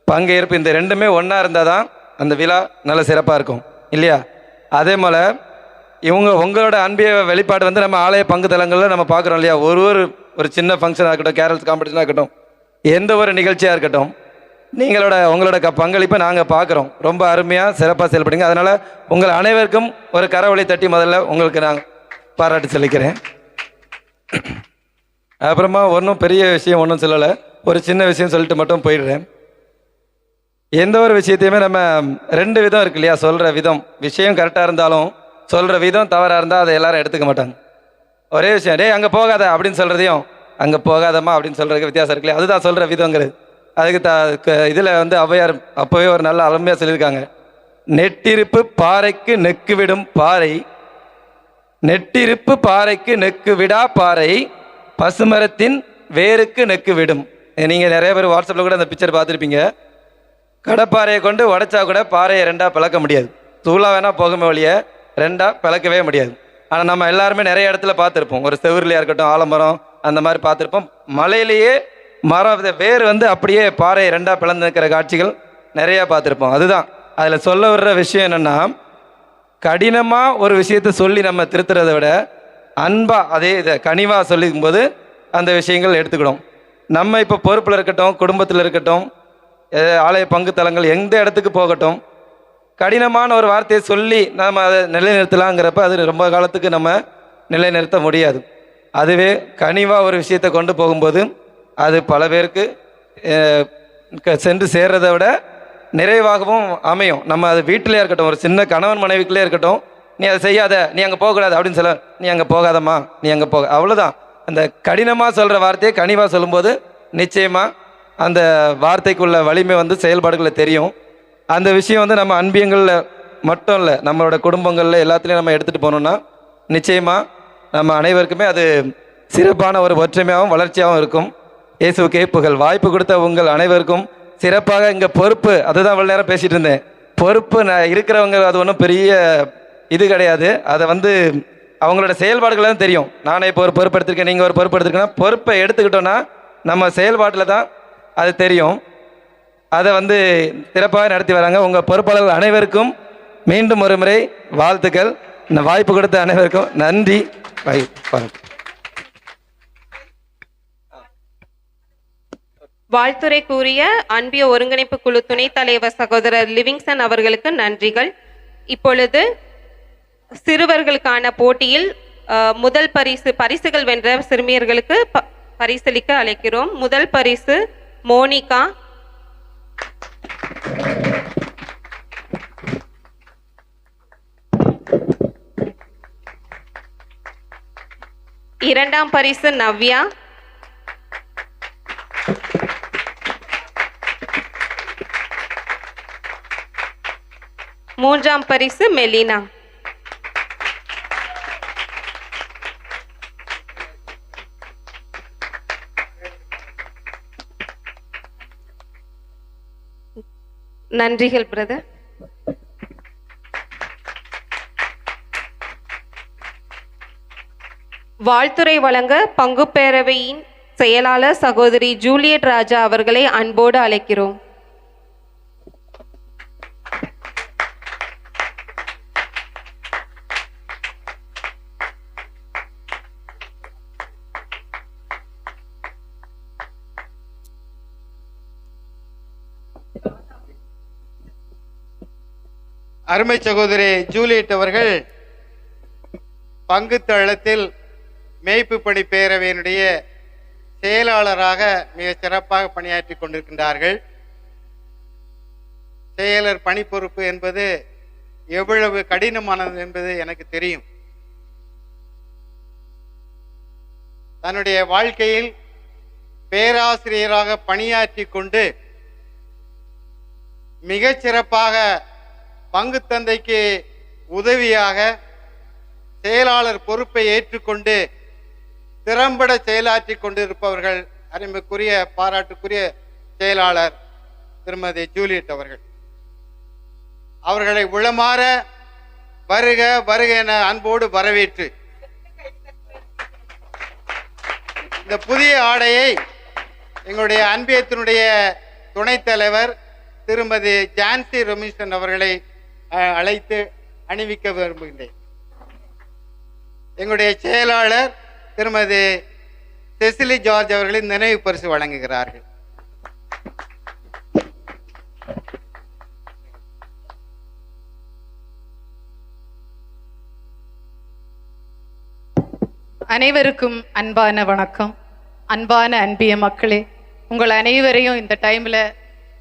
பங்கேற்பு இந்த ரெண்டுமே ஒன்றா இருந்தால் தான் அந்த விழா நல்ல சிறப்பாக இருக்கும் இல்லையா. அதே போல் உங்களோட அன்பிய வெளிப்பாடு வந்து நம்ம ஆலய பங்கு தலங்களில் நம்ம பார்க்குறோம் இல்லையா. ஒரு சின்ன ஃபங்க்ஷனாக இருக்கட்டும், கேரல்ஸ் காம்படிஷனாக இருக்கட்டும், எந்த ஒரு நிகழ்ச்சியாக இருக்கட்டும், உங்களோட பங்களிப்பை நாங்கள் பார்க்குறோம். ரொம்ப அருமையாக சிறப்பாக செயல்படுங்க. அதனால் உங்கள் அனைவருக்கும் ஒரு கரவொலி தட்டி முதல்ல உங்களுக்கு நான் பாராட்டு சொல்லிக்கிறேன். அப்புறமா ஒன்றும் பெரிய விஷயம் ஒன்றும் சொல்லலை, ஒரு சின்ன விஷயம் சொல்லிட்டு மட்டும் போயிடுறேன். எந்த ஒரு விஷயத்தையுமே நம்ம ரெண்டு விதம் இருக்கு இல்லையா, சொல்கிற விதம், விஷயம் கரெக்டாக இருந்தாலும் சொல்கிற விதம் தவறாக இருந்தால் அதை எல்லாரும் எடுத்துக்க மாட்டாங்க. ஒரே விஷயம், டேய் அங்கே போகாத அப்படின்னு சொல்கிறதையும் அங்கே போகாதம்மா அப்படின்னு சொல்கிறதுக்கு வித்தியாசம் இருக்குல்லையா? அதுதான் சொல்கிற விதங்கிறது. அதுக்கு இதில் வந்து ஔவையார் அப்போவே ஒரு நல்ல அருமையாக சொல்லியிருக்காங்க. நெட்டிருப்பு பாறைக்கு நெக்கு விடும் பாறை, நெட்டிருப்பு பாறைக்கு நெக்கு விடா பாறை, பசுமரத்தின் வேருக்கு நெக்கு விடும். நீங்கள் நிறைய பேர் வாட்ஸ்அப்பில் கூட அந்த பிக்சர் பார்த்துருப்பீங்க. கடப்பாறையை கொண்டு உடைச்சா கூட பாறையை ரெண்டாக பிளக்க முடியாது. தூளாக வேணால் போகுமே ஒழிய ரெண்டாக பிளக்கவே முடியாது. ஆனால் நம்ம எல்லாருமே நிறைய இடத்துல பார்த்துருப்போம். ஒரு செவுருலையாக இருக்கட்டும், ஆலமரம் அந்த மாதிரி பார்த்துருப்போம். மலையிலேயே மரம் வேர் வந்து அப்படியே பாறையை ரெண்டாக பிளந்து நிற்கிற காட்சிகள் நிறையா பார்த்துருப்போம். அதுதான் அதில் சொல்ல வர்ற விஷயம் என்னென்னா, கடினமாக ஒரு விஷயத்தை சொல்லி நம்ம திருத்துறதை விட அன்பாக அதே இதை கனிவாக சொல்லிக்கும்போது அந்த விஷயங்கள் எடுத்துக்கிடும். நம்ம இப்போ பொறுப்பில் இருக்கட்டும், குடும்பத்தில் இருக்கட்டும், ஆலய பங்கு தலங்கள் எந்த இடத்துக்கு போகட்டும், கடினமான ஒரு வார்த்தையை சொல்லி நம்ம அதை நிலைநிறுத்தலாங்கிறப்ப அது ரொம்ப காலத்துக்கு நம்ம நிலைநிறுத்த முடியாது. அதுவே கனிவாக ஒரு விஷயத்தை கொண்டு போகும்போது அது பல பேருக்கு சென்று சேர்றதை விட நிறைவாகவும் அமையும். நம்ம அது வீட்டிலே இருக்கட்டும், ஒரு சின்ன கணவன் மனைவிக்குள்ளே இருக்கட்டும், நீ அதை செய்யாத, நீ அங்கே போகக்கூடாது அப்படின்னு சொல்ல, நீ அங்கே போகாதம்மா, நீ அங்கே போக, அவ்வளோதான். அந்த கடினமாக சொல்கிற வார்த்தையை கனிவாக சொல்லும்போது நிச்சயமாக அந்த வார்த்தைக்குள்ள வலிமை வந்து செயல்பாடுகளில் தெரியும். அந்த விஷயம் வந்து நம்ம அன்பியங்களில் மட்டும் இல்லை, நம்மளோட குடும்பங்களில் எல்லாத்துலேயும் நம்ம எடுத்துகிட்டு போனோம்னா நிச்சயமாக நம்ம அனைவருக்குமே அது சிறப்பான ஒரு ஒற்றுமையாகவும் வளர்ச்சியாகவும் இருக்கும். இயேசுவுக்கே புகழ். வாய்ப்பு கொடுத்த உங்கள் அனைவருக்கும் சிறப்பாக இங்கே பொறுப்பு, அதுதான் இவ்வளோ நேரம் பேசிகிட்டு இருந்தேன். பொறுப்பு இருக்கிறவங்க அது ஒன்றும் பெரிய இது கிடையாது. அதை வந்து அவங்களோட செயல்பாடுகள் தான் தெரியும். நானே இப்போ ஒரு பொறுப்பு எடுத்திருக்கேன், நீங்கள் ஒரு பொறுப்பு எடுத்துருக்கேன்னா பொறுப்பை எடுத்துக்கிட்டோன்னா நம்ம செயல்பாட்டில் தான் அது தெரியும். அதை வந்து சிறப்பாக நடத்தி வராங்க. உங்கள் பொறுப்பாளர்கள் அனைவருக்கும் மீண்டும் ஒரு முறை வாழ்த்துக்கள். இந்த வாய்ப்பு கொடுத்த அனைவருக்கும் நன்றி. வாழ்த்துரை கூறிய அன்பிய ஒருங்கிணைப்பு குழு துணைத் தலைவர் சகோதரர் லிவிங்ஸ்டன் அவர்களுக்கு நன்றிகள். இப்பொழுது சிறுவர்களுக்கான போட்டியில் முதல் பரிசுகள் வென்ற சிறுமியர்களுக்கு பரிசளிக்க அழைக்கிறோம். முதல் பரிசு மோனிகா, இரண்டாம் பரிசு நவ்யா, மூன்றாம் பரிசு மெலினா. நன்றிகள் பிரதர். வாழ்த்துரை வழங்க பங்கு பேரவையின் செயலாளர் சகோதரி ஜூலியட் ராஜா அவர்களை அன்போடு அழைக்கிறோம். அருமை சகோதரி ஜூலியட் அவர்கள் பங்கு தளத்தில் மேய்ப்பு பணி பேரவையினுடைய செயலாளராக மிக சிறப்பாக பணியாற்றி கொண்டிருக்கின்றார்கள். செயலர் பணி பொறுப்பு என்பது எவ்வளவு கடினமானது என்பது எனக்கு தெரியும். தன்னுடைய வாழ்க்கையில் பேராசிரியராக பணியாற்றி கொண்டு மிகச் சிறப்பாக பங்கு தந்தைக்கு உதவியாக செயலாளர் பொறுப்பை ஏற்றுக்கொண்டு திறம்பட செயலாற்றி கொண்டிருப்பவர்கள் அருமைக்குரிய பாராட்டுக்குரிய செயலாளர் திருமதி ஜூலியட் அவர்கள். அவர்களை உளமாற வருக வருக என அன்போடு வரவேற்று இந்த புதிய ஆடையை எங்களுடைய அன்பியத்தினுடைய துணைத் தலைவர் திருமதி ஜான்சி ரொமின்சன் அவர்களை அழைத்து அணிவிக்க விரும்புகின்றேன். எங்களுடைய செயலாளர் திருமதி செசிலி ஜார்ஜ் அவர்களின் நினைவு பரிசு வழங்குகிறார்கள். அனைவருக்கும் அன்பான வணக்கம். அன்பான அன்பிய மக்களே, உங்கள் அனைவரையும் இந்த டைமில்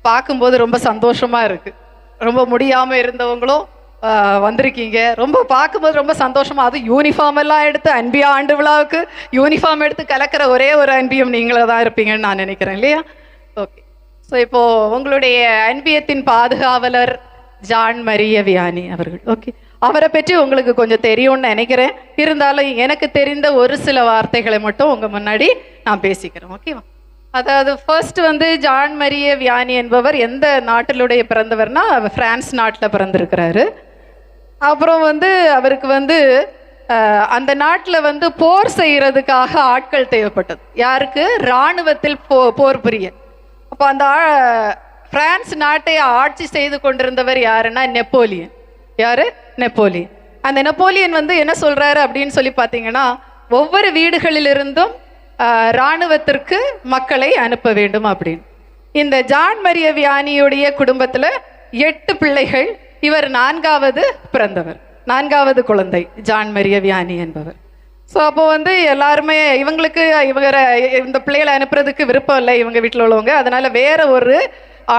பார்க்கும்போது ரொம்ப சந்தோஷமாக இருக்குது. ரொம்ப முடியாமல் இருந்தவங்களும் வந்திருக்கீங்க. ரொம்ப பார்க்கும்போது ரொம்ப சந்தோஷமா, அது யூனிஃபார்ம் எல்லாம் எடுத்து அன்பியா ஆண்டு விழாவுக்கு யூனிஃபார்ம் எடுத்து கலக்கிற ஒரே ஒரு அன்பியம் நீங்களே தான் இருப்பீங்கன்னு நான் நினைக்கிறேன் இல்லையா? ஓகே. ஸோ இப்போ உங்களுடைய அன்பியத்தின் பாதுகாவலர் ஜான் மரிய வியானி அவர்கள். ஓகே, அவரை பற்றி உங்களுக்கு கொஞ்சம் தெரியும்னு நினைக்கிறேன். இருந்தாலும் எனக்கு தெரிந்த ஒரு சில வார்த்தைகளை மட்டும் உங்க முன்னாடி நான் பேசிக்கிறேன். ஓகேவா? அதாவது ஃபர்ஸ்ட் வந்து ஜான் மரிய வியானி என்பவர் எந்த நாட்டிலுடைய பிறந்தவர்னா பிரான்ஸ் நாட்டில் பிறந்திருக்கிறாரு. அப்புறம் வந்து அவருக்கு வந்து அந்த நாட்டில் வந்து போர் செய்கிறதுக்காக ஆட்கள் தேவைப்பட்டது. யாருக்கு? இராணுவத்தில் போர் புரிய. அப்போ அந்த பிரான்ஸ் நாட்டை ஆட்சி செய்து கொண்டிருந்தவர் யாருன்னா நெப்போலியன். யாரு? நெப்போலியன். அந்த நெப்போலியன் வந்து என்ன சொல்றாரு அப்படின்னு சொல்லி பார்த்தீங்கன்னா, ஒவ்வொரு வீடுகளிலிருந்தும் இராணுவத்திற்கு மக்களை அனுப்ப வேண்டும் அப்படின்னு. இந்த ஜான் மரிய வியானியுடைய குடும்பத்தில் 8 பிள்ளைகள். இவர் 4வது பிறந்தவர், 4வது குழந்தை ஜான் மரிய வியானி என்பவர். ஸோ அப்போ வந்து எல்லாருமே இவங்களுக்கு இந்த பிள்ளைகளை அனுப்புறதுக்கு விருப்பம் இல்லை இவங்க வீட்டில் உள்ளவங்க. அதனால வேற ஒரு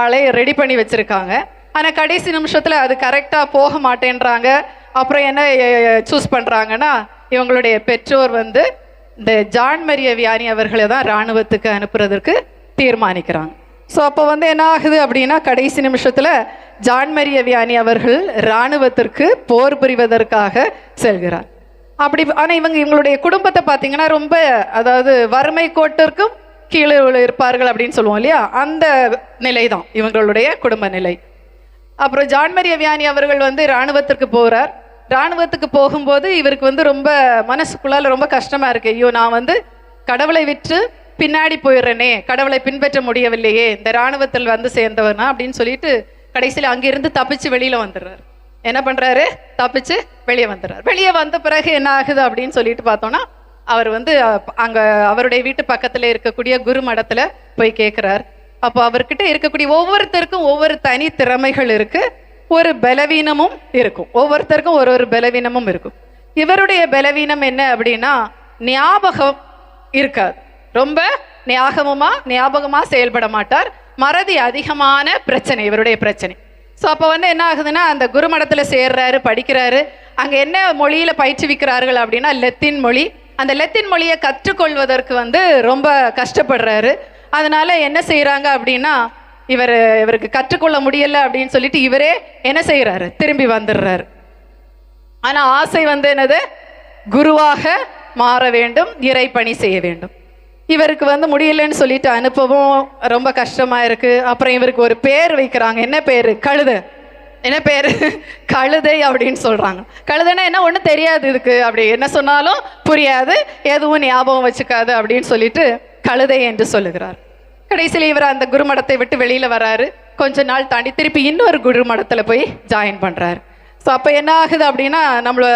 ஆளை ரெடி பண்ணி வச்சிருக்காங்க. ஆனால் கடைசி நிமிஷத்தில் அது கரெக்டாக போக மாட்டேன்றாங்க. அப்புறம் என்ன சூஸ் பண்ணுறாங்கன்னா, இவங்களுடைய பெற்றோர் வந்து இந்த ஜான் மரிய வியானி அவர்களை தான் இராணுவத்துக்கு அனுப்புறதற்கு தீர்மானிக்கிறாங்க. ஸோ அப்போ வந்து என்ன ஆகுது அப்படின்னா, கடைசி நிமிஷத்தில் ஜான் மரிய வியானி அவர்கள் இராணுவத்திற்கு போர் புரிவதற்காக செல்கிறார். அப்படி ஆனால் இவங்களுடைய குடும்பத்தை பார்த்தீங்கன்னா ரொம்ப, அதாவது வறுமை கோட்டிற்கும் கீழே இருப்பார்கள் அப்படின்னு சொல்லுவோம் இல்லையா, அந்த நிலை தான் இவங்களுடைய குடும்ப நிலை. அப்புறம் ஜான் மரிய வியானி அவர்கள் வந்து இராணுவத்திற்கு போகிறார். இராணுவத்துக்கு போகும்போது இவருக்கு வந்து ரொம்ப மனசுக்குள்ளால ரொம்ப கஷ்டமா இருக்கு. ஐயோ, நான் வந்து கடவுளை விற்று பின்னாடி போயிடுறேனே, கடவுளை பின்பற்ற முடியவில்லையே, இந்த இராணுவத்தில் வந்து சேர்ந்தவர்னா அப்படின்னு சொல்லிட்டு கடைசியில் அங்கிருந்து தப்பிச்சு வெளியில வந்துடுறாரு. என்ன பண்றாரு? தப்பிச்சு வெளியே வந்துடுறாரு. வெளியே வந்த பிறகு என்ன ஆகுது அப்படின்னு சொல்லிட்டு பார்த்தோம்னா, அவர் வந்து அங்க அவருடைய வீட்டு பக்கத்துல இருக்கக்கூடிய குரு மடத்துல போய் கேட்கிறார். அப்போ அவர்கிட்ட இருக்கக்கூடிய ஒவ்வொருத்தருக்கும் ஒவ்வொரு தனி திறமைகள் இருக்கு, ஒரு பலவீனமும் இருக்கும். ஒவ்வொருத்தருக்கும் ஒரு பலவீனமும் இருக்கும். இவருடைய பலவீனம் என்ன அப்படின்னா, ஞாபகம் இருக்காது. ரொம்ப ஞாபகமா செயல்பட மாட்டார். மறதி அதிகமான பிரச்சனை இவருடைய பிரச்சனை. ஸோ அப்போ வந்து என்ன ஆகுதுன்னா, அந்த குருமடத்தில் சேர்றாரு, படிக்கிறாரு. அங்கே என்ன மொழியில பயிற்றுவிக்கிறார்கள் அப்படின்னா லத்தீன் மொழி. அந்த லத்தீன் மொழியை கற்றுக்கொள்வதற்கு வந்து ரொம்ப கஷ்டப்படுறாரு. அதனால என்ன செய்யறாங்க அப்படின்னா, இவருக்கு கற்றுக்கொள்ள முடியல அப்படின்னு சொல்லிட்டு இவரே என்ன செய்யறாரு? திரும்பி வந்துடுறாரு. ஆனா ஆசை வந்து என்னது? குருவாக மாற வேண்டும், இறை பணி செய்ய வேண்டும். இவருக்கு வந்து முடியலன்னு சொல்லிட்டு அனுப்பவும் ரொம்ப கஷ்டமா இருக்கு. அப்புறம் இவருக்கு ஒரு பேர் வைக்கிறாங்க. என்ன பேரு? கழுதை. என்ன பேரு? கழுதை அப்படின்னு சொல்றாங்க. கழுதைன்னா என்ன? ஒன்றும் தெரியாது இதுக்கு, அப்படி என்ன சொன்னாலும் புரியாது, எதுவும் ஞாபகம் வச்சுக்காது அப்படின்னு சொல்லிட்டு கழுதை என்று சொல்லுகிறார். கடைசியில் இவர் அந்த குருமடத்தை விட்டு வெளியில வராரு. கொஞ்ச நாள் தாண்டி திருப்பி இன்னொரு குருமடத்துல போய் ஜாயின் பண்றாரு. ஸோ அப்போ என்ன ஆகுது அப்படின்னா, நம்மள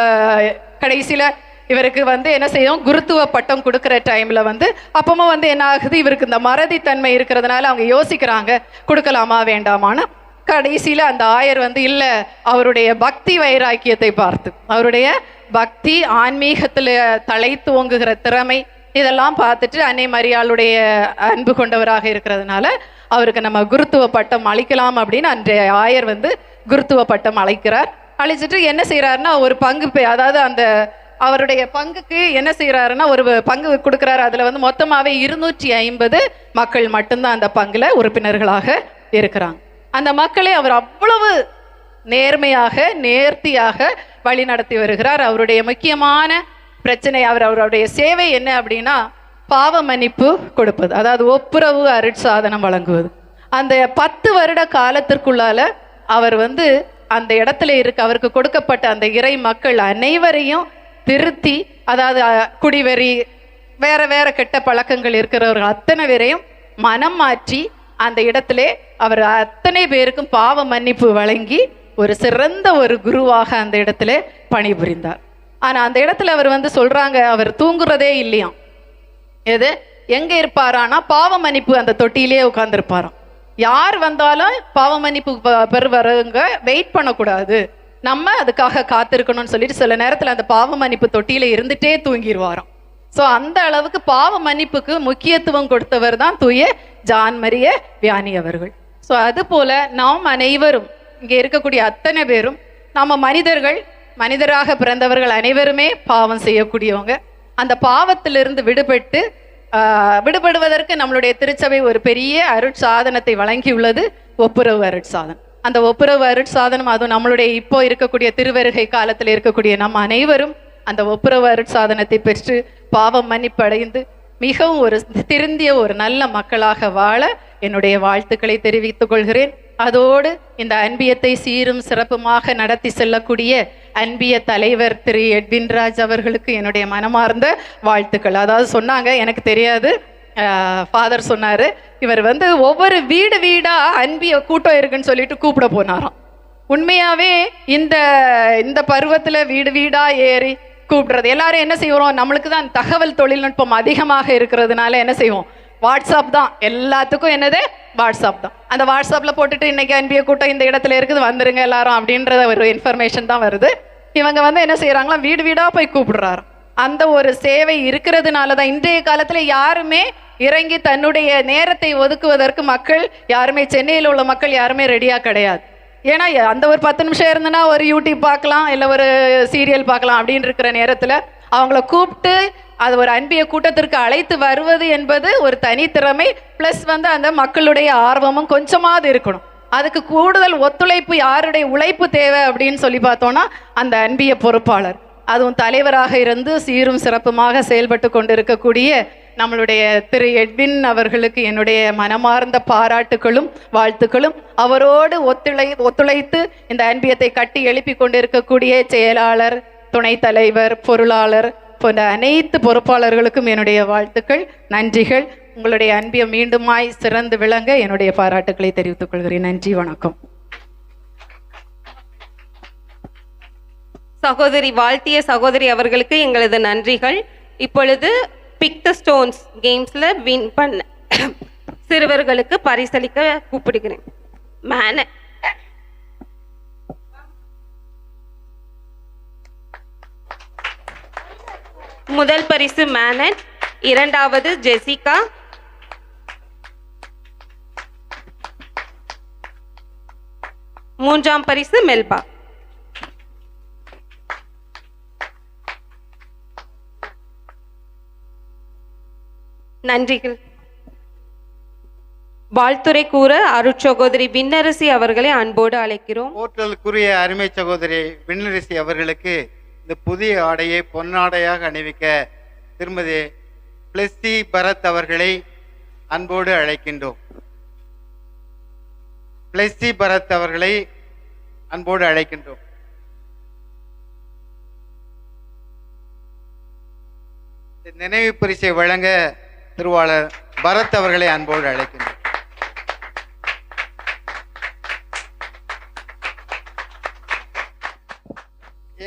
கடைசியில இவருக்கு வந்து என்ன செய்யும், குருத்துவ பட்டம் கொடுக்குற டைம்ல வந்து அப்பவும் வந்து என்ன ஆகுது, இவருக்கு இந்த மறதித்தன்மை இருக்கிறதுனால அவங்க யோசிக்கிறாங்க கொடுக்கலாமா வேண்டாமான்னு. கடைசியில அந்த ஆயர் வந்து இல்ல, அவருடைய பக்தி வைராக்கியத்தை பார்த்து, அவருடைய பக்தி ஆன்மீகத்துல தலை துவங்குகிற திறமை இதெல்லாம் பார்த்துட்டு அன்னை மரியாளுடைய அன்பு கொண்டவராக இருக்கிறதுனால அவருக்கு நம்ம குருத்துவ பட்டம் அளிக்கலாம் அப்படின்னு அன்றைய ஆயர் வந்து குருத்துவ பட்டம் அளிக்கிறார். அழிச்சிட்டு என்ன செய்யறாருன்னா, ஒரு பங்கு அதாவது அந்த அவருடைய பங்குக்கு என்ன செய்யறாருன்னா ஒரு பங்கு கொடுக்குறாரு. அதுல வந்து மொத்தமாவே 250 மக்கள் மட்டும்தான் அந்த பங்குல உறுப்பினர்களாக இருக்கிறாங்க. அந்த மக்களை அவர் அவ்வளவு நேர்மையாக நேர்த்தியாக வழி நடத்தி வருகிறார். அவருடைய முக்கியமான பிரச்சனை, அவருடைய சேவை என்ன அப்படின்னா பாவ மன்னிப்பு கொடுப்பது, அதாவது ஒப்புரவு அருட்சாதனம் வழங்குவது. அந்த 10 வருட காலத்திற்குள்ளால அவர் வந்து அந்த இடத்துல அவருக்கு கொடுக்கப்பட்ட அந்த இறை மக்கள் அனைவரையும் திருத்தி, அதாவது குடிவெறி வேற வேற கெட்ட பழக்கங்கள் இருக்கிறவர்கள் அத்தனை பேரையும் மனம் மாற்றி அந்த இடத்துல அவர் அத்தனை பேருக்கும் பாவ மன்னிப்பு வழங்கி ஒரு சிறந்த ஒரு குருவாக அந்த இடத்துல பணிபுரிந்தார். ஆனா அந்த இடத்துல அவர் வந்து சொல்றாங்க, அவர் தூங்குறதே இல்லையாம். எது எங்க இருப்பாரானா பாவ மன்னிப்பு அந்த தொட்டியிலே உட்கார்ந்துருப்பாராம். யார் வந்தாலும் பாவ மன்னிப்பு பெறுவரவங்க வெயிட் பண்ணக்கூடாது, நம்ம அதுக்காக காத்திருக்கணும்னு சொல்லிட்டு சில நேரத்துல அந்த பாவ மன்னிப்பு தொட்டியில இருந்துட்டே தூங்கிடுவாராம். ஸோ அந்த அளவுக்கு பாவ மன்னிப்புக்கு முக்கியத்துவம் கொடுத்தவர் தான் தூய ஜான் மரிய வியானி அவர்கள். ஸோ அது போல நாம் அனைவரும் இங்கே இருக்கக்கூடிய அத்தனை பேரும் நம்ம மனிதராக பிறந்தவர்கள் அனைவருமே பாவம் செய்யக்கூடியவங்க. அந்த பாவத்திலிருந்து விடுபடுவதற்கு நம்மளுடைய திருச்சபை ஒரு பெரிய அருட்சாதனத்தை வழங்கியுள்ளது, ஒப்புரவு அருட்சாதனம். அந்த ஒப்புரவு அருட்சாதனம், அதுவும் நம்மளுடைய இப்போ இருக்கக்கூடிய திருவருகை காலத்தில் இருக்கக்கூடிய நம்ம அனைவரும் அந்த ஒப்புரவு அருட்சாதனத்தை பெற்று பாவம் மன்னிப்பு அடைந்து மிகவும் ஒரு திருந்திய ஒரு நல்ல மக்களாக வாழ என்னுடைய வாழ்த்துக்களை தெரிவித்துக் கொள்கிறேன். அதோடு இந்த அன்பியத்தை சீரும் சிறப்புமாக நடத்தி செல்லக்கூடிய அன்பிய தலைவர் திரு எட்வின்ராஜ் அவர்களுக்கு என்னுடைய மனமார்ந்த வாழ்த்துக்கள். அதாவது சொன்னாங்க, எனக்கு தெரியாது, ஃபாதர் சொன்னார், இவர் ஒவ்வொரு வீடா அன்பிய கூட்டம் இருக்குன்னு சொல்லிட்டு கூப்பிட போனாராம். உண்மையாவே இந்த பருவத்தில் வீடா ஏறி கூப்பிடுறது, எல்லாரும் என்ன செய்வோம், நம்மளுக்கு தான் தகவல் தொழில்நுட்பம் அதிகமாக இருக்கிறதுனால என்ன செய்வோம், வாட்ஸ்அப் தான் எல்லாத்துக்கும். என்னது, வாட்ஸ்அப் தான். அந்த வாட்ஸ்அப்பில் போட்டுட்டு இன்னைக்கு அன்பிய கூட்டம் இந்த இடத்துல இருக்குது, வந்துருங்க எல்லாரும் அப்படின்றத ஒரு இன்ஃபர்மேஷன் தான் வருது. இவங்க என்ன செய்கிறாங்களா, வீடா போய் கூப்பிடுறாரு. அந்த ஒரு சேவை இருக்கிறதுனால தான் இன்றைய காலத்தில் யாருமே இறங்கி தன்னுடைய நேரத்தை ஒதுக்குவதற்கு மக்கள் யாருமே, சென்னையில் உள்ள மக்கள் யாருமே ரெடியாக கிடையாது. ஏன்னா அந்த ஒரு 10 நிமிஷம் இருந்துன்னா ஒரு யூடியூப் பார்க்கலாம், இல்லை ஒரு சீரியல் பார்க்கலாம் அப்படின்னு இருக்கிற நேரத்தில் அவங்கள கூப்பிட்டு அது ஒரு அன்பிய கூட்டத்திற்கு அழைத்து வருவது என்பது ஒரு தனித்திறமை. ப்ளஸ் அந்த மக்களுடைய ஆர்வமும் கொஞ்சமாவது இருக்கணும். அதுக்கு கூடுதல் ஒத்துழைப்பு, யாருடைய உழைப்பு தேவை அப்படின்னு சொல்லி பார்த்தோன்னா அந்த அன்பிய பொறுப்பாளர், அதுவும் தலைவராக இருந்து சீரும் சிறப்புமாக செயல்பட்டு கொண்டு இருக்கக்கூடிய நம்மளுடைய திரு எட்வின் அவர்களுக்கு என்னுடைய மனமார்ந்த பாராட்டுகளும் வாழ்த்துக்களும். அவரோடு ஒத்துழைத்து இந்த அன்பியத்தை கட்டி எழுப்பி கொண்டிருக்கக்கூடிய செயலாளர், துணைத் தலைவர், பொருளாளர் போன்ற அனைத்து பொறுப்பாளர்களுக்கும் என்னுடைய வாழ்த்துக்கள், நன்றிகள். உங்களுடைய அன்பியம் மீண்டுமாய் சிறந்து விளங்க என்னுடைய பாராட்டுக்களை தெரிவித்துக் கொள்கிறேன். நன்றி, வணக்கம். சகோதரி வாழ்த்திய சகோதரி அவர்களுக்கு எங்களது நன்றிகள். இப்பொழுது பிக் த ஸ்டோன்ஸ் கேம்ஸ்ல வின் பண்ண சிறுவர்களுக்கு பரிசளிக்க கூப்பிடுகிறேன். முதல் பரிசு மேனட், இரண்டாவது ஜெசிகா, மூன்றாம் பரிசு மெல்பா. நன்றிகள். வாழ்த்துரை கூற அருட்சகோதரி விண்ணரசி அவர்களை அன்போடு அழைக்கிறோம். போற்றலுக்குரிய அருமை சகோதரி விண்ணரசி அவர்களுக்கு இந்த புதிய ஆடையை பொன்னாடையாக அணிவிக்க திருமதி பிளஸ்ஸி பரத் அவர்களை அன்போடு அழைக்கின்றோம். பிளஸ்ஸி பரத் அவர்களை அன்போடு அழைக்கின்றோம். நினைவு பரிசை வழங்க திருவாளர் பரத் அவர்களை அன்போடு அழைக்கின்றோம்.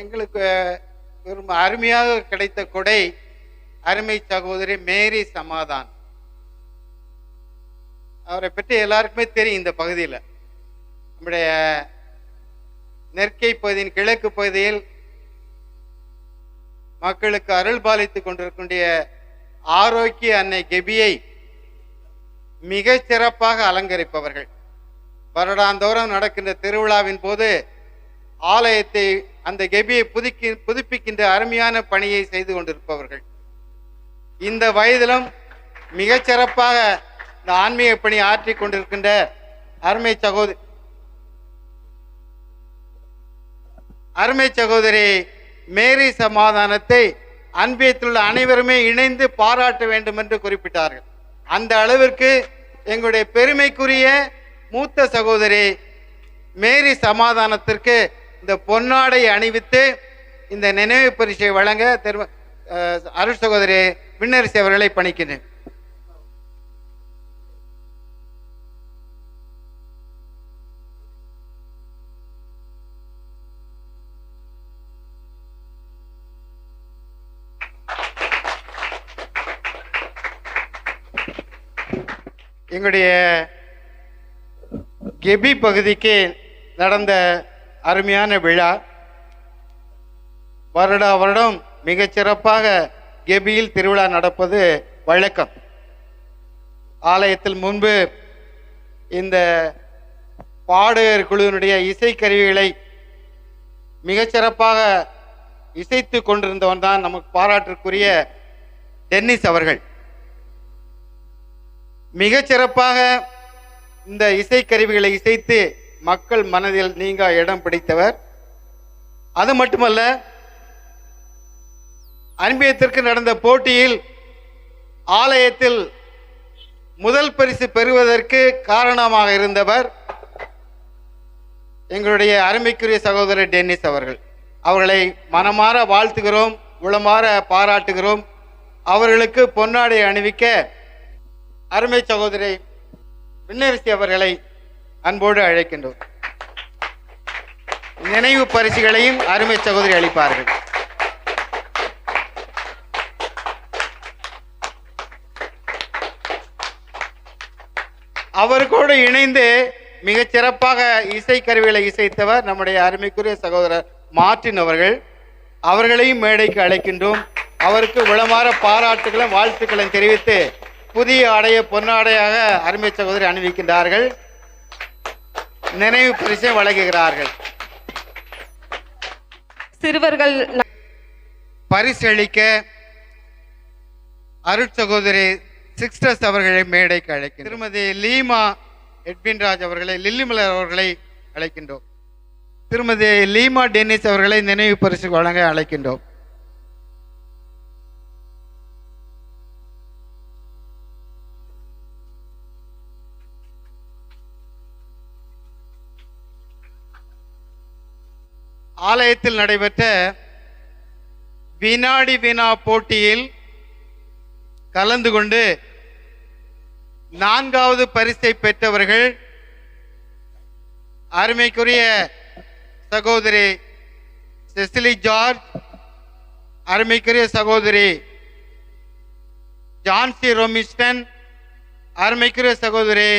எங்களுக்கு ஒரு அருமையாக கிடைத்த கொடை அருமை சகோதரி மேரி சமாதான். அவரை பற்றி எல்லாருக்குமே தெரியும். இந்த பகுதியில் நம்முடைய நெற்கை பகுதியின் கிழக்கு பகுதியில் மக்களுக்கு அருள் பாலித்துக் கொண்டிருக்கின்ற ஆரோக்கிய அன்னை கெபியை மிக சிறப்பாக அலங்கரிப்பவர்கள். வருடாந்தோறும் நடக்கின்ற திருவிழாவின் போது ஆலயத்தை, அந்த கெபியை புதுப்பிக்கின்ற அருமையான பணியை செய்து கொண்டிருப்பவர்கள். இந்த வயதிலும் மிகச்சிறப்பாக இந்த ஆன்மீக பணி ஆற்றி கொண்டிருக்கின்ற அருமை சகோதரி மேரி சமாதானத்தை அன்பியத்தில் உள்ள அனைவருமே இணைந்து பாராட்ட வேண்டும் என்று குறிப்பிட்டார்கள். அந்த அளவிற்கு எங்களுடைய பெருமைக்குரிய மூத்த சகோதரி மேரி சமாதானத்திற்கு இந்த பொன்னாடை அணிவித்து இந்த நினைவு பரிசை வழங்க அருள் சகோதரி விண்ணரசி அவர்களை பணிக்கிறேன். எங்களுடைய கெபி பகுதிக்கு நடந்த அருமையான விழா வருடம் மிகச்சிறப்பாக கெபியில் திருவிழா நடப்பது வழக்கம். ஆலயத்தில் முன்பு இந்த பாடகர் குழுவினுடைய இசைக்கருவிகளை மிகச்சிறப்பாக இசைத்து கொண்டிருந்தவன் தான் நமக்கு பாராட்டிற்குரிய டென்னிஸ் அவர்கள். மிகச்சிறப்பாக இந்த இசைக்கருவிகளை இசைத்து மக்கள் மனதில் நீங்கா இடம் பிடித்தவர். அது மட்டுமல்ல, அன்பியத்திற்கு நடந்த போட்டியில் ஆலயத்தில் முதல் பரிசு பெறுவதற்கு காரணமாக இருந்தவர் எங்களுடைய அருமைக்குரிய சகோதரர் டென்னிஸ் அவர்கள். அவர்களை மனமாற வாழ்த்துகிறோம், உளமாற பாராட்டுகிறோம். அவர்களுக்கு பொன்னாடை அணிவிக்க அருமை சகோதரி விண்ணரசி அவர்களை அன்போடு அழைக்கின்றோம். நினைவு பரிசுகளையும் அருமை சகோதரி அளிப்பார்கள். அவர்களோடு இணைந்து மிகச் சிறப்பாக இசைக்கருவிகளை இசைத்தவர் நம்முடைய அருமைக்குரிய சகோதரர் மார்ட்டின் அவர்கள். அவர்களையும் மேடைக்கு அழைக்கின்றோம். அவருக்கு உளமாற பாராட்டுகளும் வாழ்த்துக்களும் தெரிவித்து புதிய ஆடைய பொன்னாடையாக அருமை சகோதரி அணிவிக்கின்றார்கள். நினைவு பரிசை வழங்குகிறார்கள். சிறுவர்கள் பரிசளிக்க அருட்சகோதரி சிஸ்டர்ஸ் அவர்களை மேடைக்கு அழைக்கின்றோம். திருமதி லீமா எட்வின்ராஜ் அவர்களை, லில்லிமலர் அவர்களை அழைக்கின்றோம். திருமதி லீமா டென்னிஸ் அவர்களை நினைவு பரிசு வழங்க அழைக்கின்றோம். ஆலயத்தில் நடைபெற்ற வினாடி வினா போட்டியில் கலந்து கொண்டு 4வது பரிசை பெற்றவர்கள் அருமைக்குரிய சகோதரி செசிலி ஜார்ஜ், அருமைக்குரிய சகோதரி ஜான்சி ரோமிஸ்டன், அருமைக்குரிய சகோதரி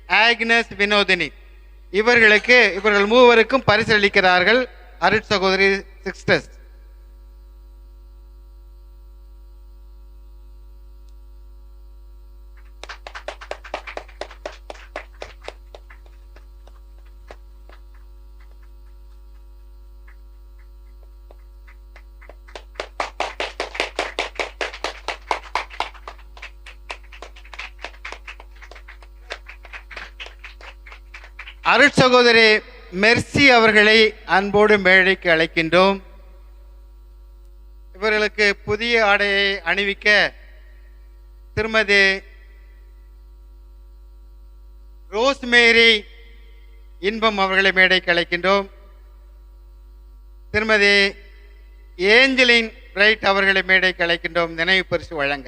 ஆக்னஸ் வினோதினி. இவர்கள் மூவருக்கும் பரிசு அளிக்கிறார்கள் அருட் சகோதரி சிஸ்டர்ஸ். அருட் சகோதரி மெர்சி அவர்களை அன்போடு மேடைக்கு அழைக்கின்றோம். இவர்களுக்கு புதிய ஆடையை அணிவிக்க திருமதி ரோஸ்மேரி இன்பம் அவர்களை மேடைக்கு அழைக்கின்றோம். திருமதி ஏஞ்சலின் பிரைட் அவர்களை மேடைக்கு அழைக்கின்றோம் நினைவு பரிசு வழங்க.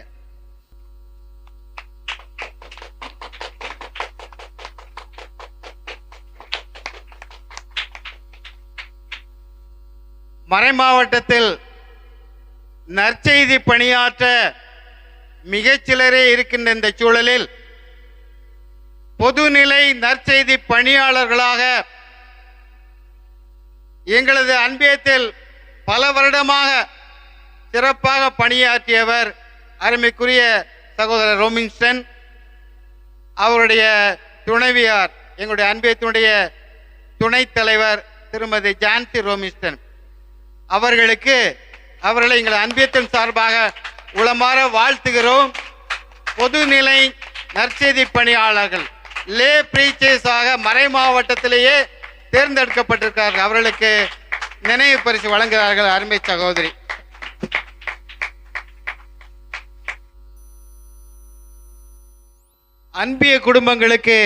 மறைமாவட்டத்தில் நற்செய்தி பணியாற்ற மிகச்சிலரே இருக்கின்ற இந்த சூழலில் பொதுநிலை நற்செய்தி பணியாளர்களாக எங்களது அன்பியத்தில் பல வருடமாக சிறப்பாக பணியாற்றியவர் அருமைக்குரிய சகோதரர் ரோமிங்ஸ்டன். அவருடைய துணைவியார் எங்களுடைய அன்பியத்தினுடைய துணைத் தலைவர் திருமதி ஜான்சி ரோமிங்ஸ்டன் அவர்களை எங்கள் அன்பியத்தின் சார்பாக உளமாற வாழ்த்துகிறோம். பொதுநிலை நற்செய்தி பணியாளர்கள் லே பிரீச்சர்ஸாக மறை மாவட்டத்திலேயே தேர்ந்தெடுக்கப்பட்டிருக்கிறார்கள். அவர்களுக்கு நினைவு பரிசு வழங்குகிறார்கள் அருமை சகோதரி. அன்பிய குடும்பங்களுக்கு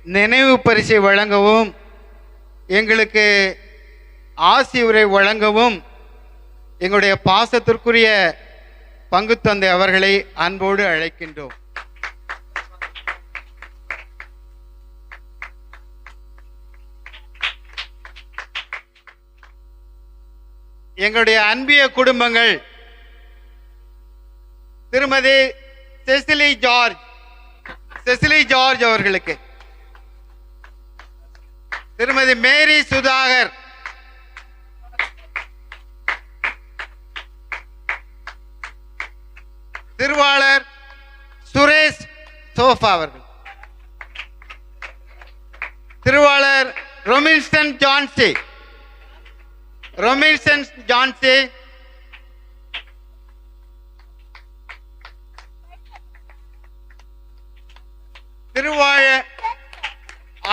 நினைவு பரிசை வழங்கவும் எங்களுக்கு ஆசி உரை வழங்கவும் எங்களுடைய பாசத்திற்குரிய பங்கு தந்தை அவர்களை அன்போடு அழைக்கின்றோம். எங்களுடைய அன்பிய குடும்பங்கள் திருமதி செசிலி ஜார்ஜ் அவர்களுக்கு, திருமதி மேரி சுதாகர், திருவாளர் சுரேஷ் சோஃபா அவர்கள், திருவாளர் ரொமின்ஸ்டன் ஜான்சி, ரொமின்சன் ஜான்சி, திருவாழ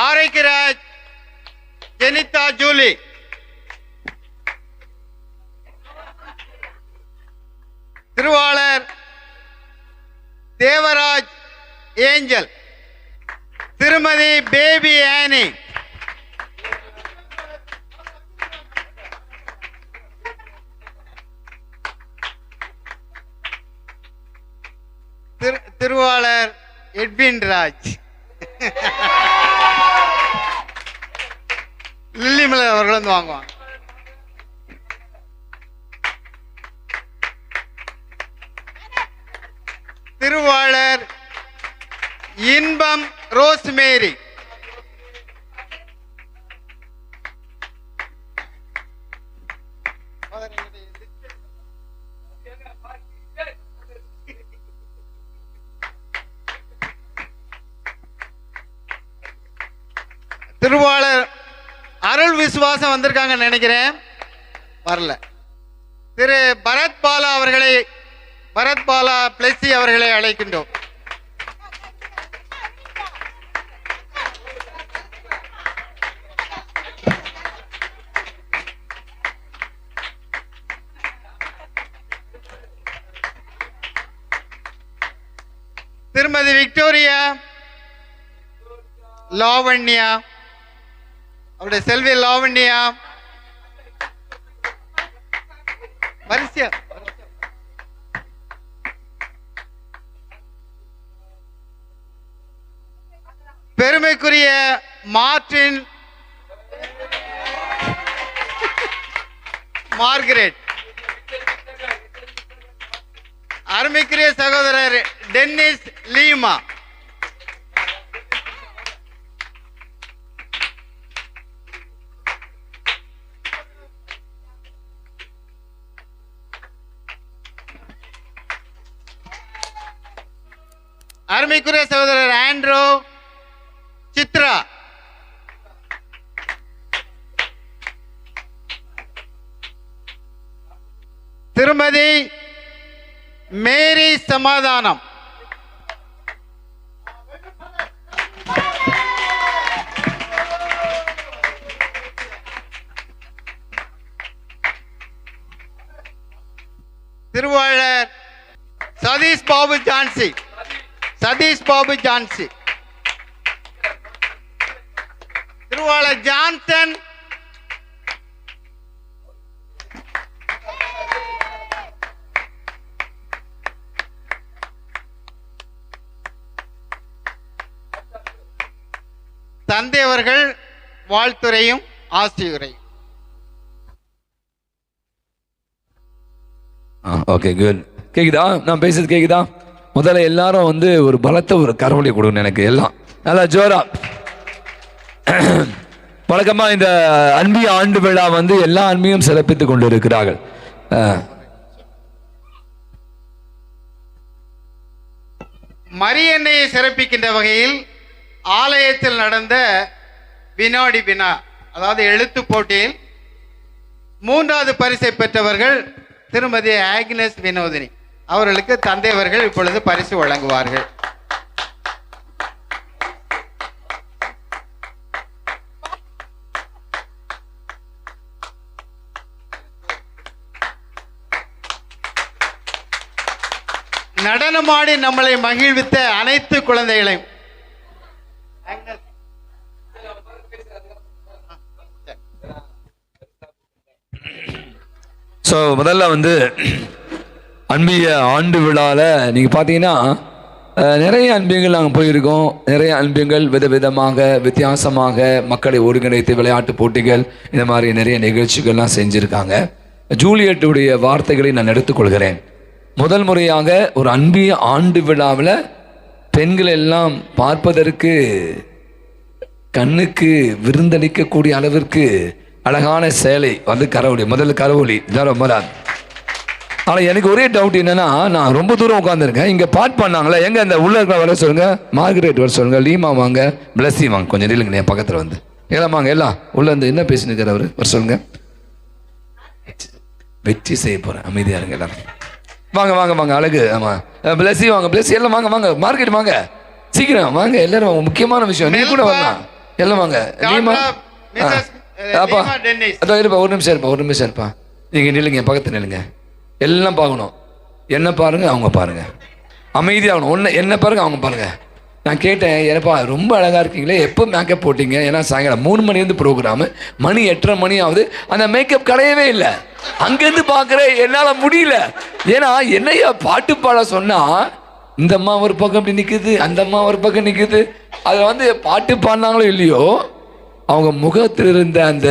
ஆரைக்கராஜ் ஜெனிதா ஜூலி, திருவாளர் தேவராஜ் ஏஞ்சல், திருமதி பேபி ஆனி, திருவாளர் எட்வின் ராஜ், லில்லிமலர் அவர்கள் வந்து வாங்குவாங்க. திருவாளர் இன்பம் ரோஸ்மேரி, திருவாளர் அருள் விசுவாசம் வந்திருக்காங்க நினைக்கிறேன், வரல. திரு பரத் பாலா அவர்களை, பரத் பாலா பிளஸி அவர்களை அழைக்கின்றோம். திருமதி விக்டோரியா லாவண்யா, அவருடைய செல்வி லாவண்யா, வரிசையா பெருமைக்குரிய மார்டின் மார்கரெட், அருமைக்குரிய சகோதரர் டென்னிஸ் லீமா, அருமைக்குரிய சகோதரர் ஆண்ட்ரோ சித்ரா, திருமதி மேரி சமாதானம், திருவாளர் சதீஷ் பாபு ஜான்சி, சதீஷ் பாபு ஜான்சி, திருவாளர் ஜான்சன், தந்தை அவர்கள் வாழ்த்துரையும் ஆசியுரையும். Okay, good. கேக்குதா? நான் பேசுறது கேக்குதா? முதல்ல எல்லாரும் வந்து ஒரு பலத்த ஒரு கரவொலி கொடுங்க எனக்கு, எல்லாம் நல்லா ஜோரா. வழக்கமா இந்த அன்பிய ஆண்டு விழா வந்து எல்லா அன்பியும் சிறப்பித்துக் கொண்டு இருக்கிறார்கள். மரியன்னையை சிறப்பிக்கின்ற வகையில் ஆலயத்தில் நடந்த வினாடி வினா, அதாவது எழுத்து போட்டியில் 3வது பரிசை பெற்றவர்கள் திருமதி ஆக்னஸ் வினோதினி அவர்களுக்கு தந்தை அவர்கள் இப்பொழுது பரிசு வழங்குவார்கள். நடனமாடி நம்மளை மகிழ்வித்த அனைத்து குழந்தைகளையும் முதல்ல வந்து அன்பிய ஆண்டு விழாவில் நீங்கள் பார்த்தீங்கன்னா நிறைய அன்பியங்கள் நாங்கள் போயிருக்கோம். நிறைய அன்பியங்கள் விதவிதமாக வித்தியாசமாக மக்களை ஒருங்கிணைத்து விளையாட்டு போட்டிகள் இந்த மாதிரி நிறைய நிகழ்ச்சிகள்லாம் செஞ்சுருக்காங்க. ஜூலியட்டுடைய வார்த்தைகளை நான் எடுத்துக்கொள்கிறேன். முதல் முறையாக ஒரு அன்பிய ஆண்டு விழாவில் பெண்கள் எல்லாம் பார்ப்பதற்கு கண்ணுக்கு விருந்தளிக்கக்கூடிய அளவிற்கு அழகான சேலை வந்து கரவொலி, முதல் கரவொலி இதான் ரொம்ப தான். ஆனால் எனக்கு ஒரே டவுட் என்னன்னா, நான் ரொம்ப தூரம் உட்காந்துருக்கேன், இங்கே பாட் பண்ணாங்களே, எங்கே இந்த உள்ள இருக்கிற வர சொல்லுங்க, மார்கரெட் வர சொல்லுங்க, லீமா வாங்க, பிளஸ்ஸி வாங்க, கொஞ்சம் இல்லைங்க என் பக்கத்தில் வந்து எல்லாம் வாங்க, எல்லாம் உள்ள இருந்து என்ன பேசினுக்கிற அவர் வர சொல்லுங்க. வெற்றி செய்ய போகிறேன். அமைதியாக இருங்க எல்லாரும். வாங்க வாங்க வாங்க, அழகு. ஆமாம், பிளஸி வாங்க, பிளஸி எல்லாம் வாங்க வாங்க, மார்க்கெட் வாங்க, சீக்கிரம் வாங்க எல்லாரும். முக்கியமான விஷயம், நீ கூட வரலாம், எல்லாம் வாங்க. நீமா அப்பா அதான் இருப்பா, ஒரு நிமிஷம் இருப்பா, ஒரு நிமிஷம் இருப்பா. நீங்கள் நில்லுங்க, பக்கத்து நில்லுங்க. எல்லாம் பார்க்கணும். என்ன பாருங்க, அவங்க பாருங்க. அமைதியாகணும். ஒன்று என்ன பாருங்க, அவங்க பாருங்க. நான் கேட்டேன், ஏப்பா ரொம்ப அழகாக இருக்கீங்களே, எப்போ மேக்கப் போட்டிங்க? ஏன்னா சாயங்காலம் 3 மணிலேருந்து ப்ரோக்ராமு, மணி 8:30 மணி ஆகுது, அந்த மேக்கப் கடையவே இல்லை. அங்கேருந்து பார்க்குறேன், என்னால் முடியல. ஏன்னா என்னையா பாட்டு பாட சொன்னால் இந்த அம்மா ஒரு பக்கம் இப்படி நிற்குது, அந்த அம்மா ஒரு பக்கம் நிற்குது. அதில் வந்து பாட்டு பாடினாங்களோ இல்லையோ, அவங்க முகத்தில் இருந்த அந்த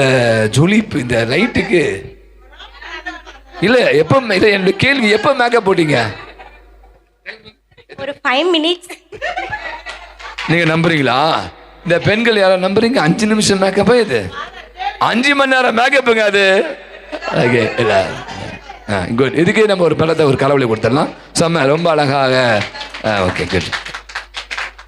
ஜொலிப்பு இந்த லைட்டுக்கு இல்லை. எப்போ இல்லை, என்னோட கேள்வி, எப்போ மேக்கப் போட்டீங்க? ஒரு 5 minutes. நீங்க நம்புறீங்களா? இந்த பெண்கள் யாரும் நம்புறீங்க? 5 நிமிஷம் மேக்கப்பா இது? 5 மணி நேரம் மேக்கப்புங்க அது. ஓகே, இல்ல குட். இதுக்கே நம்ம ஒரு படத்தை ஒரு கலவலை கொடுத்துடலாம். செம்ம, ரொம்ப அழகாக. Okay good.